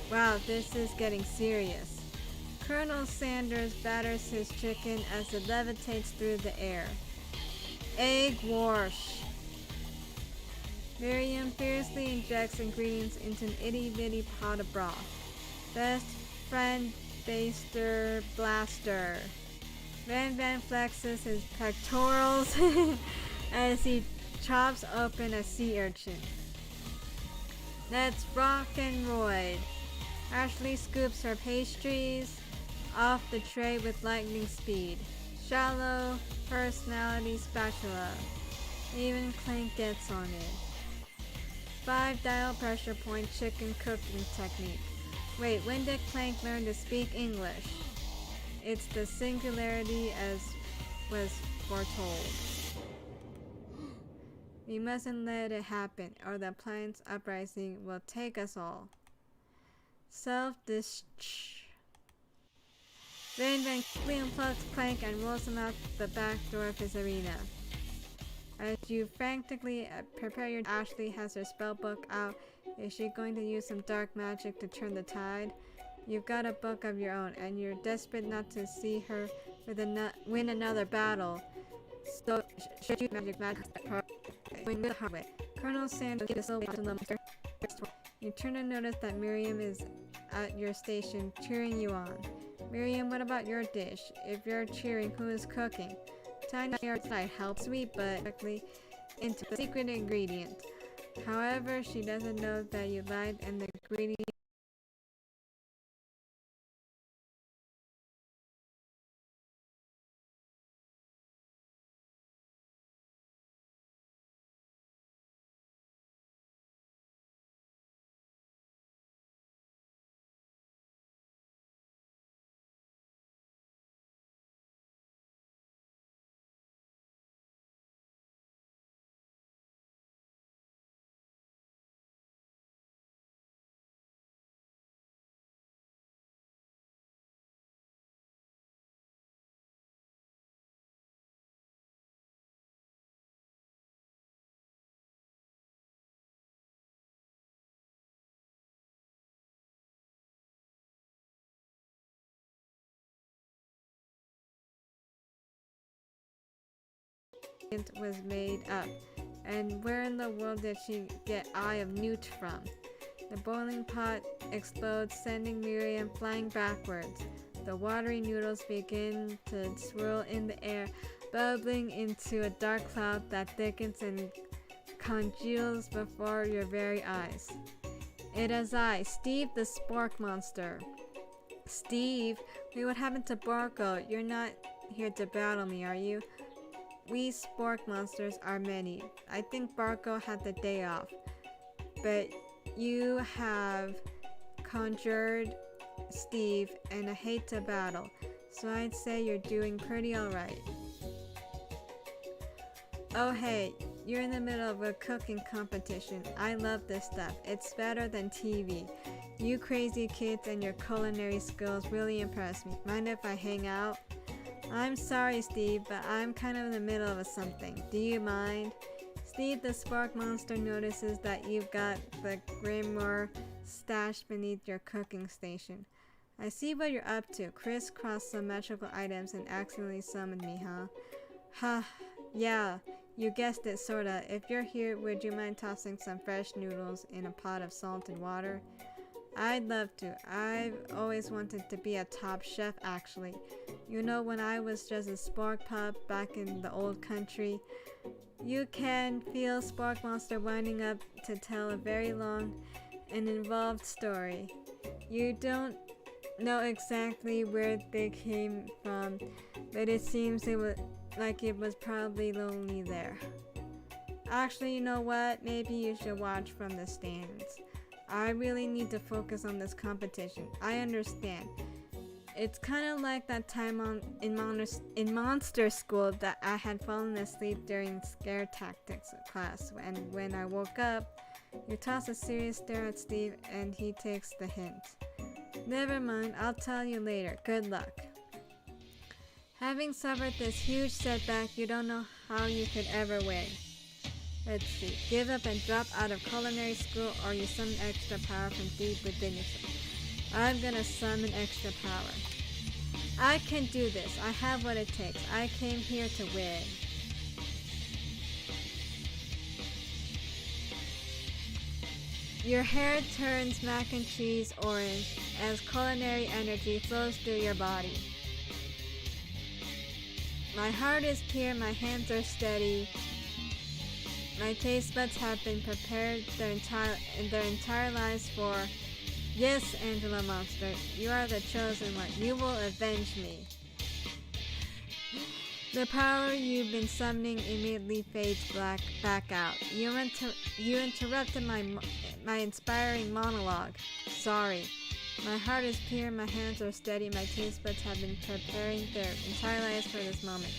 Wow, this is getting serious. Colonel Sanders batters his chicken as it levitates through the air. Egg wash. Miriam fiercely injects ingredients into an itty-bitty pot of broth. Best friend Baster Blaster. Van flexes his pectorals as he chops open a sea urchin. Let's rock and roll. Ashley scoops her pastries off the tray with lightning speed. Shallow personality spatula. Even Clank gets on it. 5 dial pressure point chicken cooking technique. Wait, when did Clank learn to speak English? It's the singularity as was foretold. We mustn't let it happen, or the appliance uprising will take us all. Self-destruct. Van quickly unplugs Clank and rolls him out the back door of his arena. As you frantically prepare your Ashley has her spellbook out. Is she going to use some dark magic to turn the tide? You've got a book of your own, and you're desperate not to see her win another battle. So, should you magic going the hard way. Colonel Sanders gives a You turn to notice that Miriam is at your station, cheering you on. Miriam, what about your dish? If you're cheering, who is cooking? Tiny outside helps sweet, but directly into the secret ingredient. However, she doesn't know that you lied and the ingredient was made up. And where in the world did she get Eye of Newt from? The boiling pot explodes, sending Miriam flying backwards. The watery noodles begin to swirl in the air, bubbling into a dark cloud that thickens and congeals before your very eyes. It is I, Steve the Spork Monster. Steve? Wait, what happened to Barco? You're not here to battle me, are you? We Spork monsters are many. I think Barco had the day off. But you have conjured Steve, and I hate to battle. So I'd say you're doing pretty alright. Oh hey, you're in the middle of a cooking competition. I love this stuff. It's better than TV. You crazy kids and your culinary skills really impress me. Mind if I hang out? I'm sorry, Steve, but I'm kind of in the middle of something. Do you mind? Steve the Spark Monster notices that you've got the grimoire stashed beneath your cooking station. I see what you're up to. Crisscross some magical items and accidentally summoned me, huh? Ha, yeah, you guessed it, sorta. If you're here, would you mind tossing some fresh noodles in a pot of salted water? I'd love to. I've always wanted to be a top chef, actually. You know, when I was just a spark pup back in the old country, you can feel Spark Monster winding up to tell a very long and involved story. You don't know exactly where they came from, but it seems it was probably lonely there. Actually, you know what? Maybe you should watch from the stands. I really need to focus on this competition. I understand. It's kind of like that time in Monster School that I had fallen asleep during scare tactics class, and when I woke up, you toss a serious stare at Steve and he takes the hint. Never mind, I'll tell you later. Good luck. Having suffered this huge setback, you don't know how you could ever win. Let's see. Give up and drop out of culinary school, or you summon extra power from deep within yourself. I'm gonna summon extra power. I can do this. I have what it takes. I came here to win. Your hair turns mac and cheese orange as culinary energy flows through your body. My heart is pure, my hands are steady. My taste buds have been prepared their entire lives for. Yes, Angela Monster, you are the chosen one. You will avenge me. The power you've been summoning immediately fades back out. You interrupted my inspiring monologue. Sorry. My heart is pure, my hands are steady, my taste buds have been preparing their entire lives for this moment.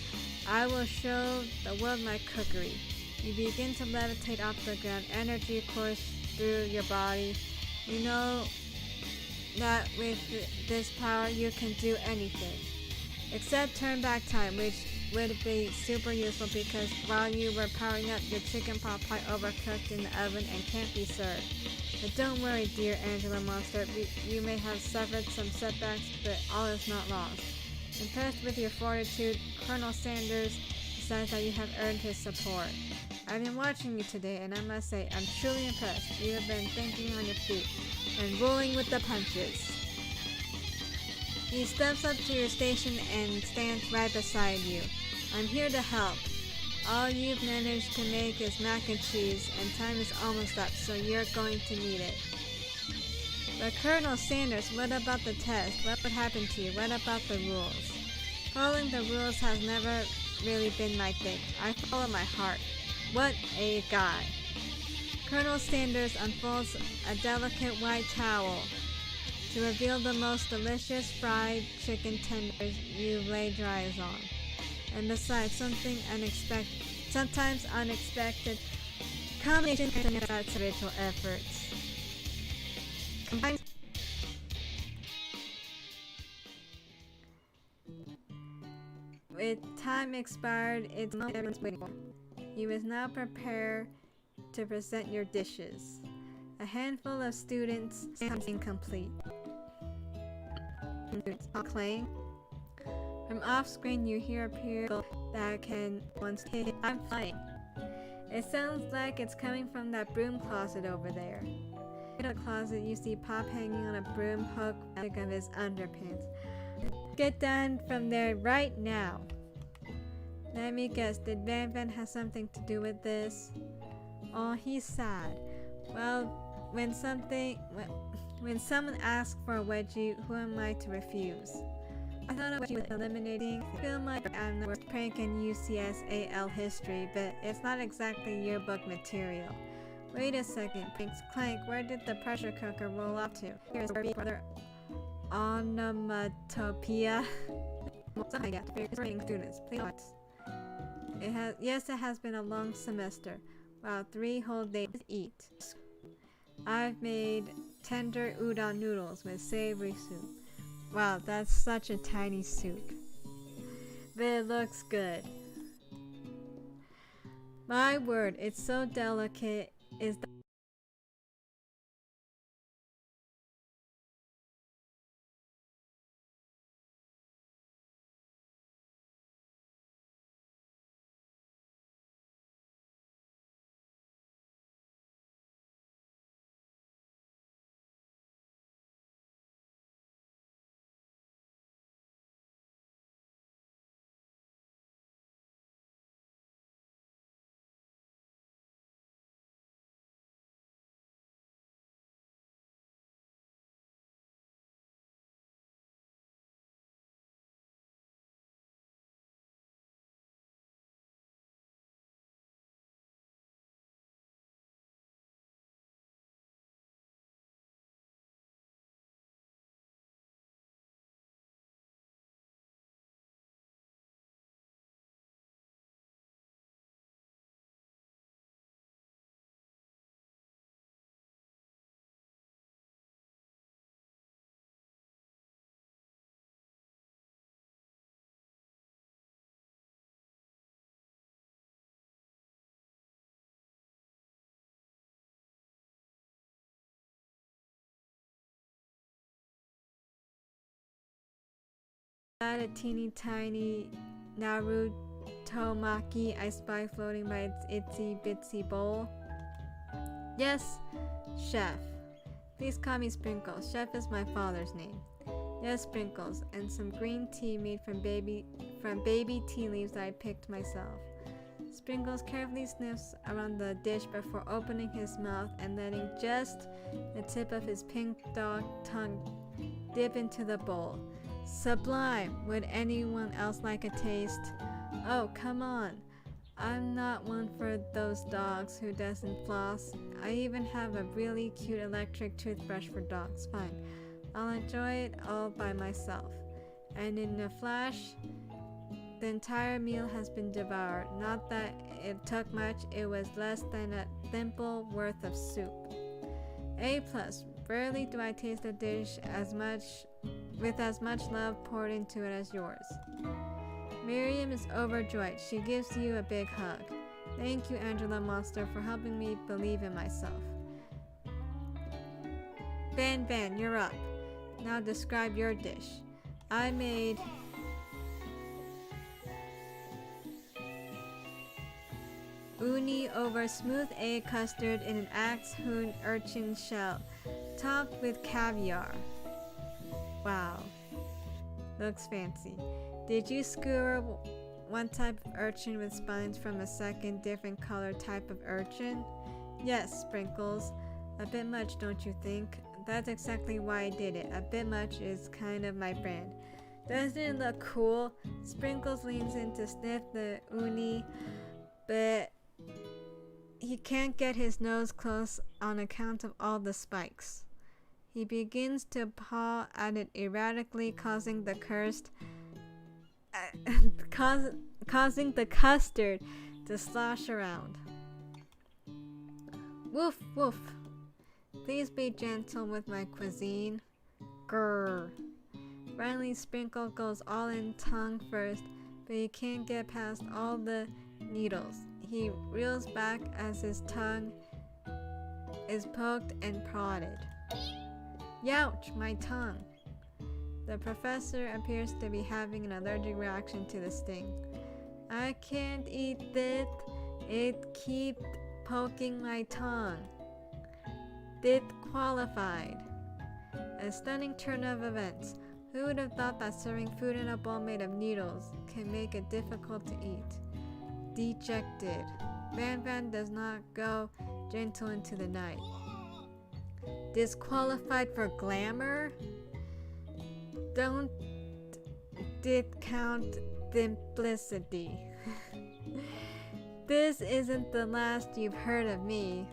I will show the world my cookery. You begin to levitate off the ground. Energy courses through your body. You know that with this power you can do anything. Except turn back time, which would be super useful because while you were powering up, your chicken pot pie overcooked in the oven and can't be served. But don't worry, dear Angela Monster. You may have suffered some setbacks, but all is not lost. Impressed with your fortitude, Colonel Sanders decides that you have earned his support. I've been watching you today, and I must say, I'm truly impressed. You have been thinking on your feet and rolling with the punches. He steps up to your station and stands right beside you. I'm here to help. All you've managed to make is mac and cheese, and time is almost up, so you're going to need it. But Colonel Sanders, what about the test? What would happen to you? What about the rules? Following the rules has never really been my thing. I follow my heart. What a guy. Colonel Sanders unfolds a delicate white towel to reveal the most delicious fried chicken tenders you've laid your eyes on. And besides, sometimes unexpected combination of spiritual efforts. Combined with time expired, it's not everyone's waiting for. You must now prepare to present your dishes. A handful of students sounds incomplete. Playing. From off-screen, you hear a peer that can once hit. I'm flying. It sounds like it's coming from that broom closet over there. In the closet, you see Pop hanging on a broom hook of his underpants. Get down from there right now. Let me guess, did Van Van have something to do with this? Oh, he's sad. Well, when someone asks for a wedgie, who am I to refuse? I thought a wedgie was eliminating. I feel like I'm the worst prank in UCSAL history, but it's not exactly yearbook material. Wait a second, Pinks Clank, where did the pressure cooker roll off to? Here's where brother onomatopoeia. Something I get for students. Please what? It has been a long semester. Wow, 3 whole days to eat. I've made tender udon noodles with savory soup. Wow, that's such a tiny soup. But it looks good. My word, it's so delicate. Is that a teeny tiny Narutomaki I spy floating by its itsy bitsy bowl? Yes, Chef. Please call me Sprinkles. Chef is my father's name. Yes, Sprinkles, and some green tea made from baby tea leaves that I picked myself. Sprinkles carefully sniffs around the dish before opening his mouth and letting just the tip of his pink dog tongue dip into the bowl. Sublime! Would anyone else like a taste? Oh, come on. I'm not one for those dogs who doesn't floss. I even have a really cute electric toothbrush for dogs. Fine. I'll enjoy it all by myself. And in a flash, the entire meal has been devoured. Not that it took much, it was less than a thimble worth of soup. A+. Rarely do I taste a dish with as much love poured into it as yours. Miriam is overjoyed. She gives you a big hug. Thank you, Angela Monster, for helping me believe in myself. Ben, you're up. Now describe your dish. I made uni over smooth egg custard in an axe-hewn urchin shell, topped with caviar. Wow, looks fancy. Did you skewer one type of urchin with spines from a second different color type of urchin? Yes, Sprinkles. A bit much, don't you think? That's exactly why I did it. A bit much is kind of my brand. Doesn't it look cool? Sprinkles leans in to sniff the uni, but he can't get his nose close on account of all the spikes. He begins to paw at it erratically, causing the custard to slosh around. Woof, woof. Please be gentle with my cuisine. Grrr. Finally, Sprinkle goes all in tongue first, but he can't get past all the needles. He reels back as his tongue is poked and prodded. Youch, my tongue. The professor appears to be having an allergic reaction to the sting. I can't eat it. It keeps poking my tongue. Disqualified. A stunning turn of events. Who would have thought that serving food in a bowl made of needles can make it difficult to eat? Dejected. Van Van does not go gentle into the night. Disqualified for glamour? Don't discount simplicity. This isn't the last you've heard of me.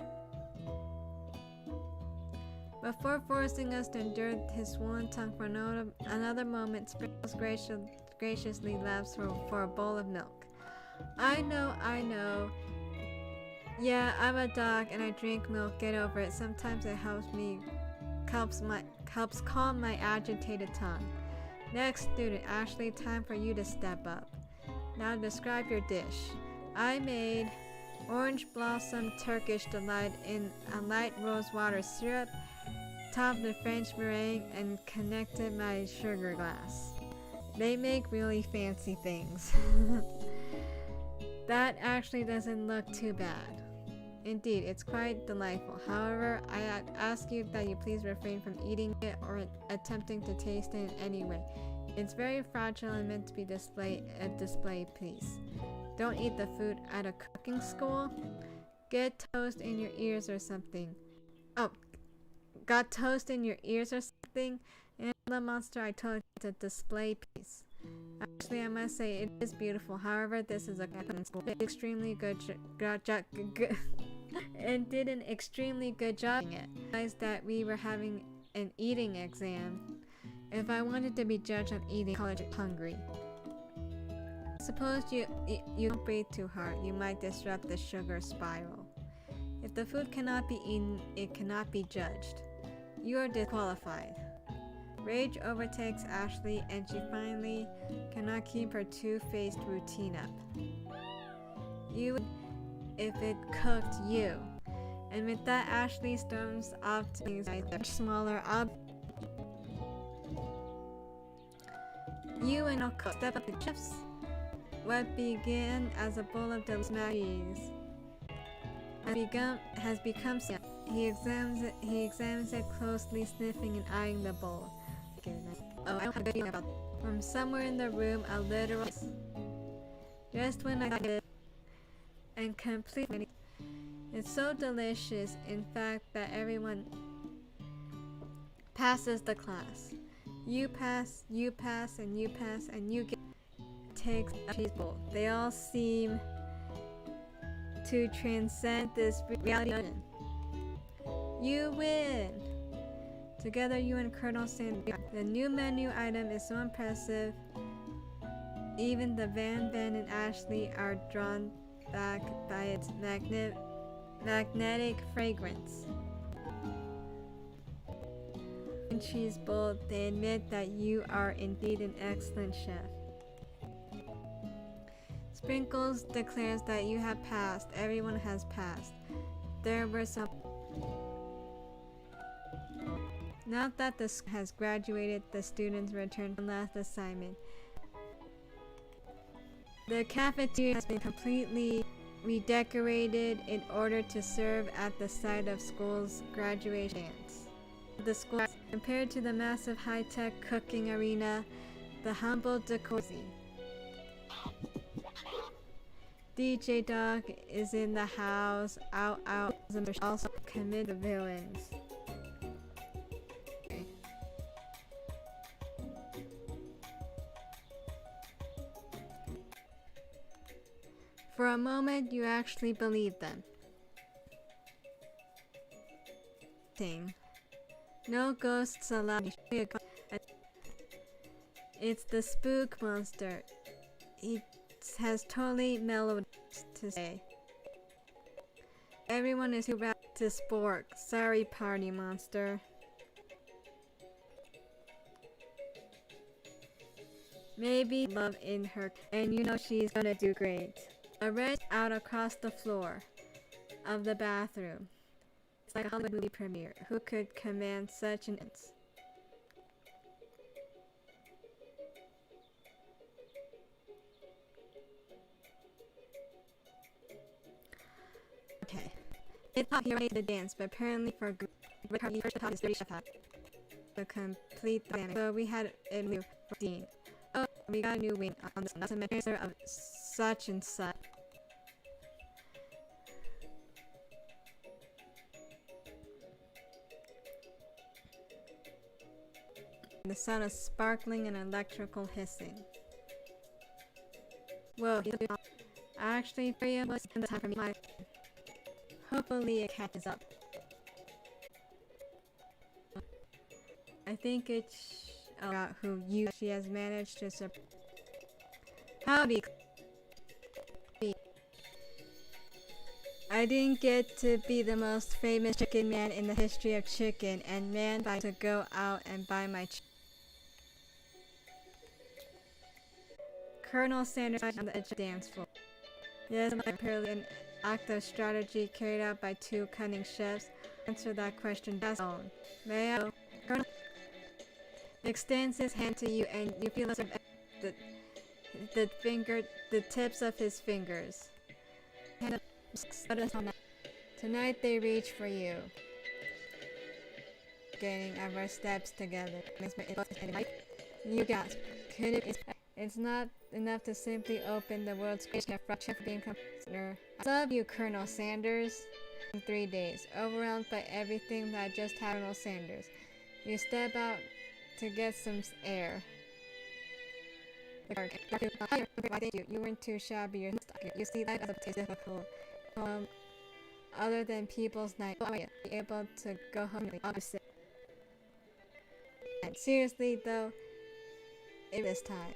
Before forcing us to endure his swollen tongue for another moment, Sprinkles graciously laughs for a bowl of milk. I know. Yeah, I'm a dog and I drink milk. Get over it. Sometimes it helps calm my agitated tongue. Next student, Ashley, time for you to step up. Now describe your dish. I made orange blossom Turkish delight in a light rosewater syrup, topped with French meringue, and connected my sugar glass. They make really fancy things. That actually doesn't look too bad. Indeed, it's quite delightful. However, I ask you that you please refrain from eating it or attempting to taste it in any way. It's very fragile and meant to be a display piece. Don't eat the food at a cooking school. Get toast in your ears or something. Oh, got toast in your ears or something? And the monster, I told you, it's a display piece. Actually, I must say it is beautiful. However, this is a cooking school. It did extremely good and did an extremely good job in it. I realized that we were having an eating exam. If I wanted to be judged on eating college hungry. Suppose you don't breathe too hard. You might disrupt the sugar spiral. If the food cannot be eaten, it cannot be judged. You are disqualified. Rage overtakes Ashley and she finally cannot keep her two-faced routine up. You if it cooked you. And with that, Ashley storms off to things like smaller objects. You and Uncle step up to chips. What began as a bowl of delicious maggies has become sad. He examines it closely, sniffing and eyeing the bowl. Oh, I don't have a good feeling about it. From somewhere in the room, a literal just when I get it and completely. It's so delicious, in fact, that everyone passes the class. You pass, and you pass, and you get takes a cheese bowl. They all seem to transcend this reality. You win! Together, you and Colonel Sanders. The new menu item is so impressive. Even the Van and Ashley are drawn back by its magnetic fragrance. In cheese bowl, they admit that you are indeed an excellent chef. Sprinkles declares that you have passed. Everyone has passed. There were some. Now that the school has graduated, the students return to the last assignment. The cafeteria has been completely redecorated in order to serve at the site of school's graduation dance. The school, compared to the massive high-tech cooking arena, the humble decor. DJ Dog is in the house. Out. Also commit the villains. Okay. For a moment, you actually believe them. No ghosts allowed. It's the spook monster. He has totally mellowed to say. Everyone is too wrapped to spork. Sorry, party monster. Maybe love in her, and you know she's gonna do great. A red out across the floor of the bathroom. It's like a Hollywood movie premiere. Who could command such an ins? Okay. It's not here ready to dance, but apparently for good party first top is 30 chef hat. To complete the dynamic. So we had a new Dean. Oh, we got a new wing on this one. That's a minister of such and such. the sound of sparkling and electrical hissing. Whoa, actually, 3 of us in the time for me. Hopefully it catches up. I think it's about who she has managed to surprise. Howdy. I didn't get to be the most famous chicken man in the history of chicken, and man by to go out and buy my Colonel Sanders on the edge of the dance floor. Yes, apparently an act of strategy carried out by 2 cunning chefs. Answer that question best own. May I? Colonel extends his hand to you, and you feel the tips of his fingers. Tonight they reach for you. Getting our steps together. You gasp. It's not enough to simply open the world's greatest chef being considered. I love you, Colonel Sanders. In 3 days, overwhelmed by everything that just happened, Colonel Sanders. You step out to get some air. You weren't too shabby. You see life as a difficult. Other than people's night, be able to go home and opposite. And seriously though, it is time.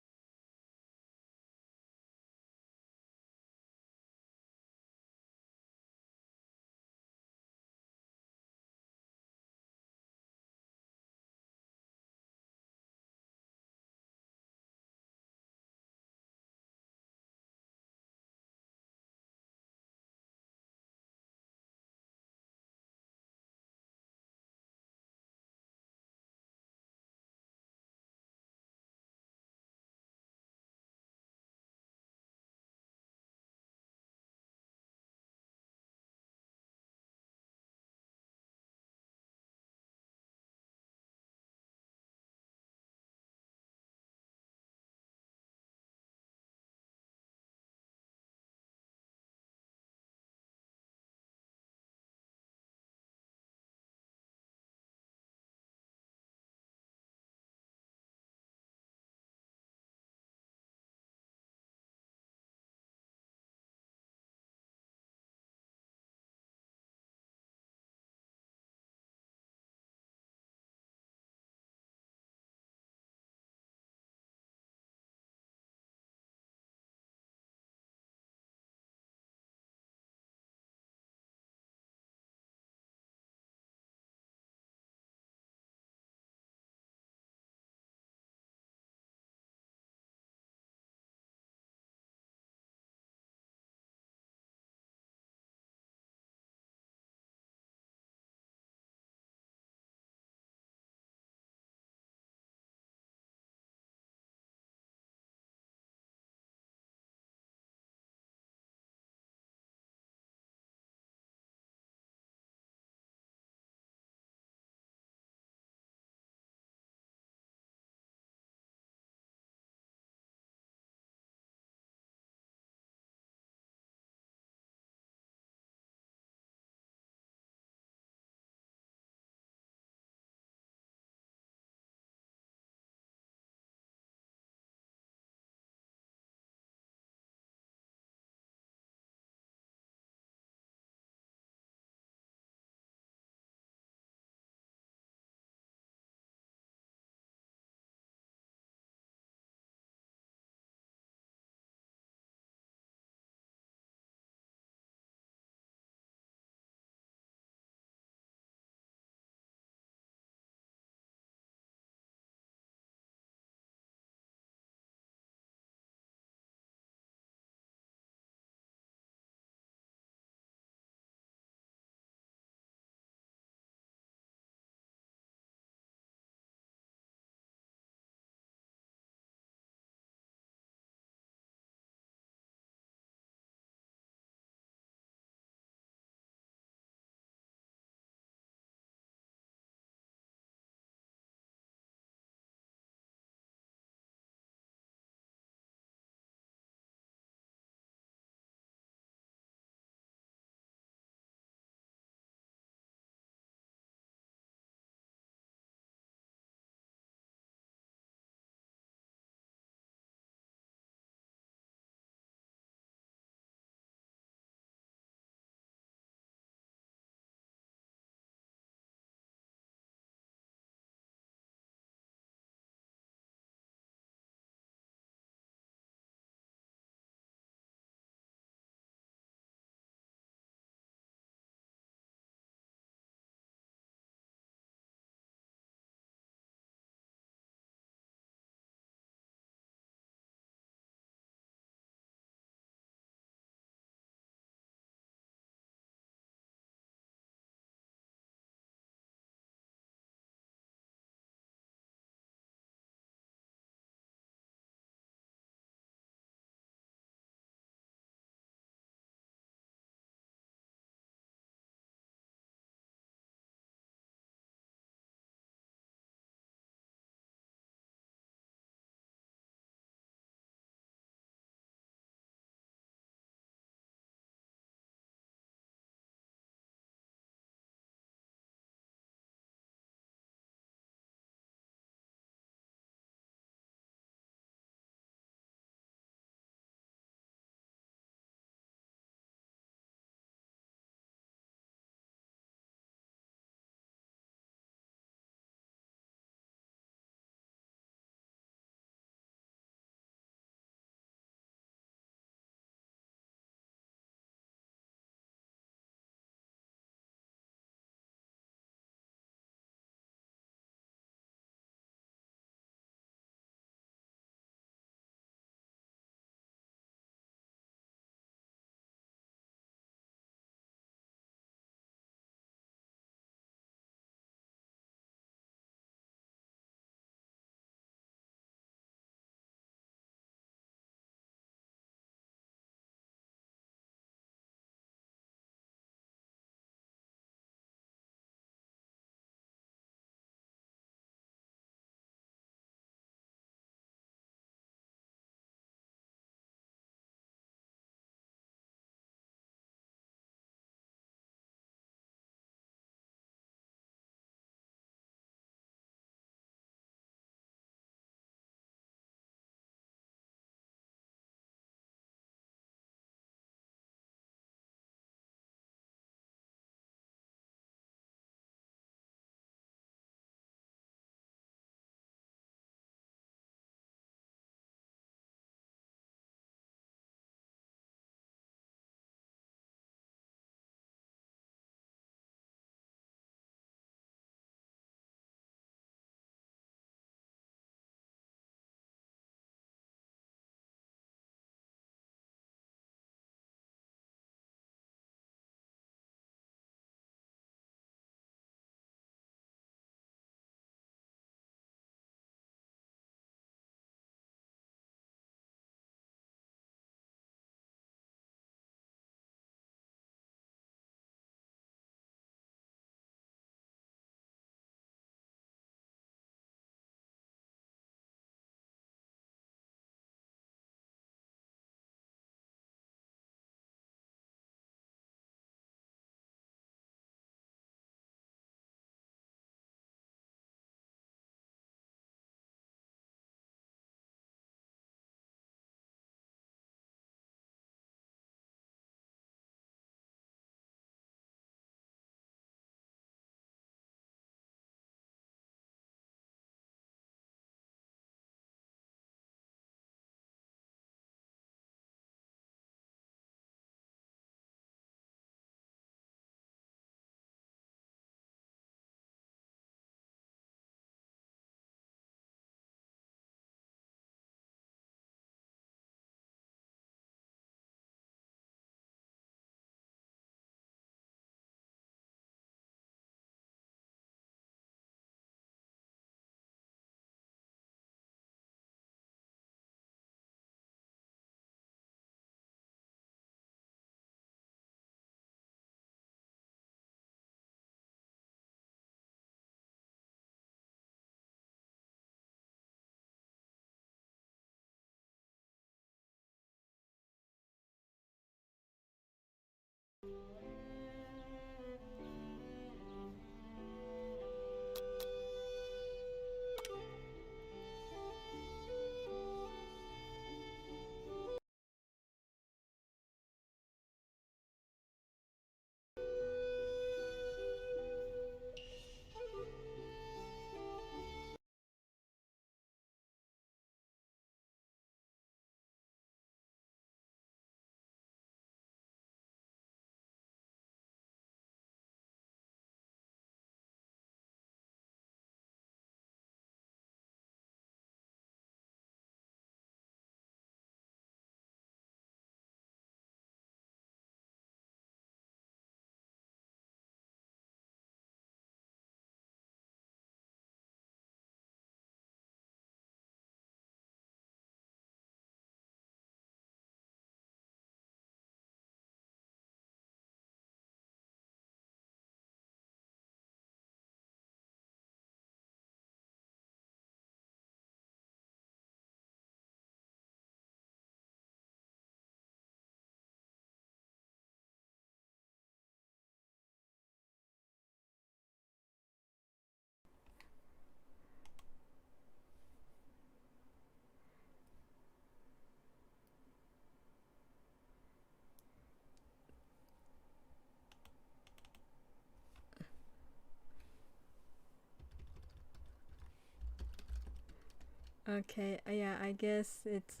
Okay, yeah, I guess it's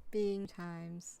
being times.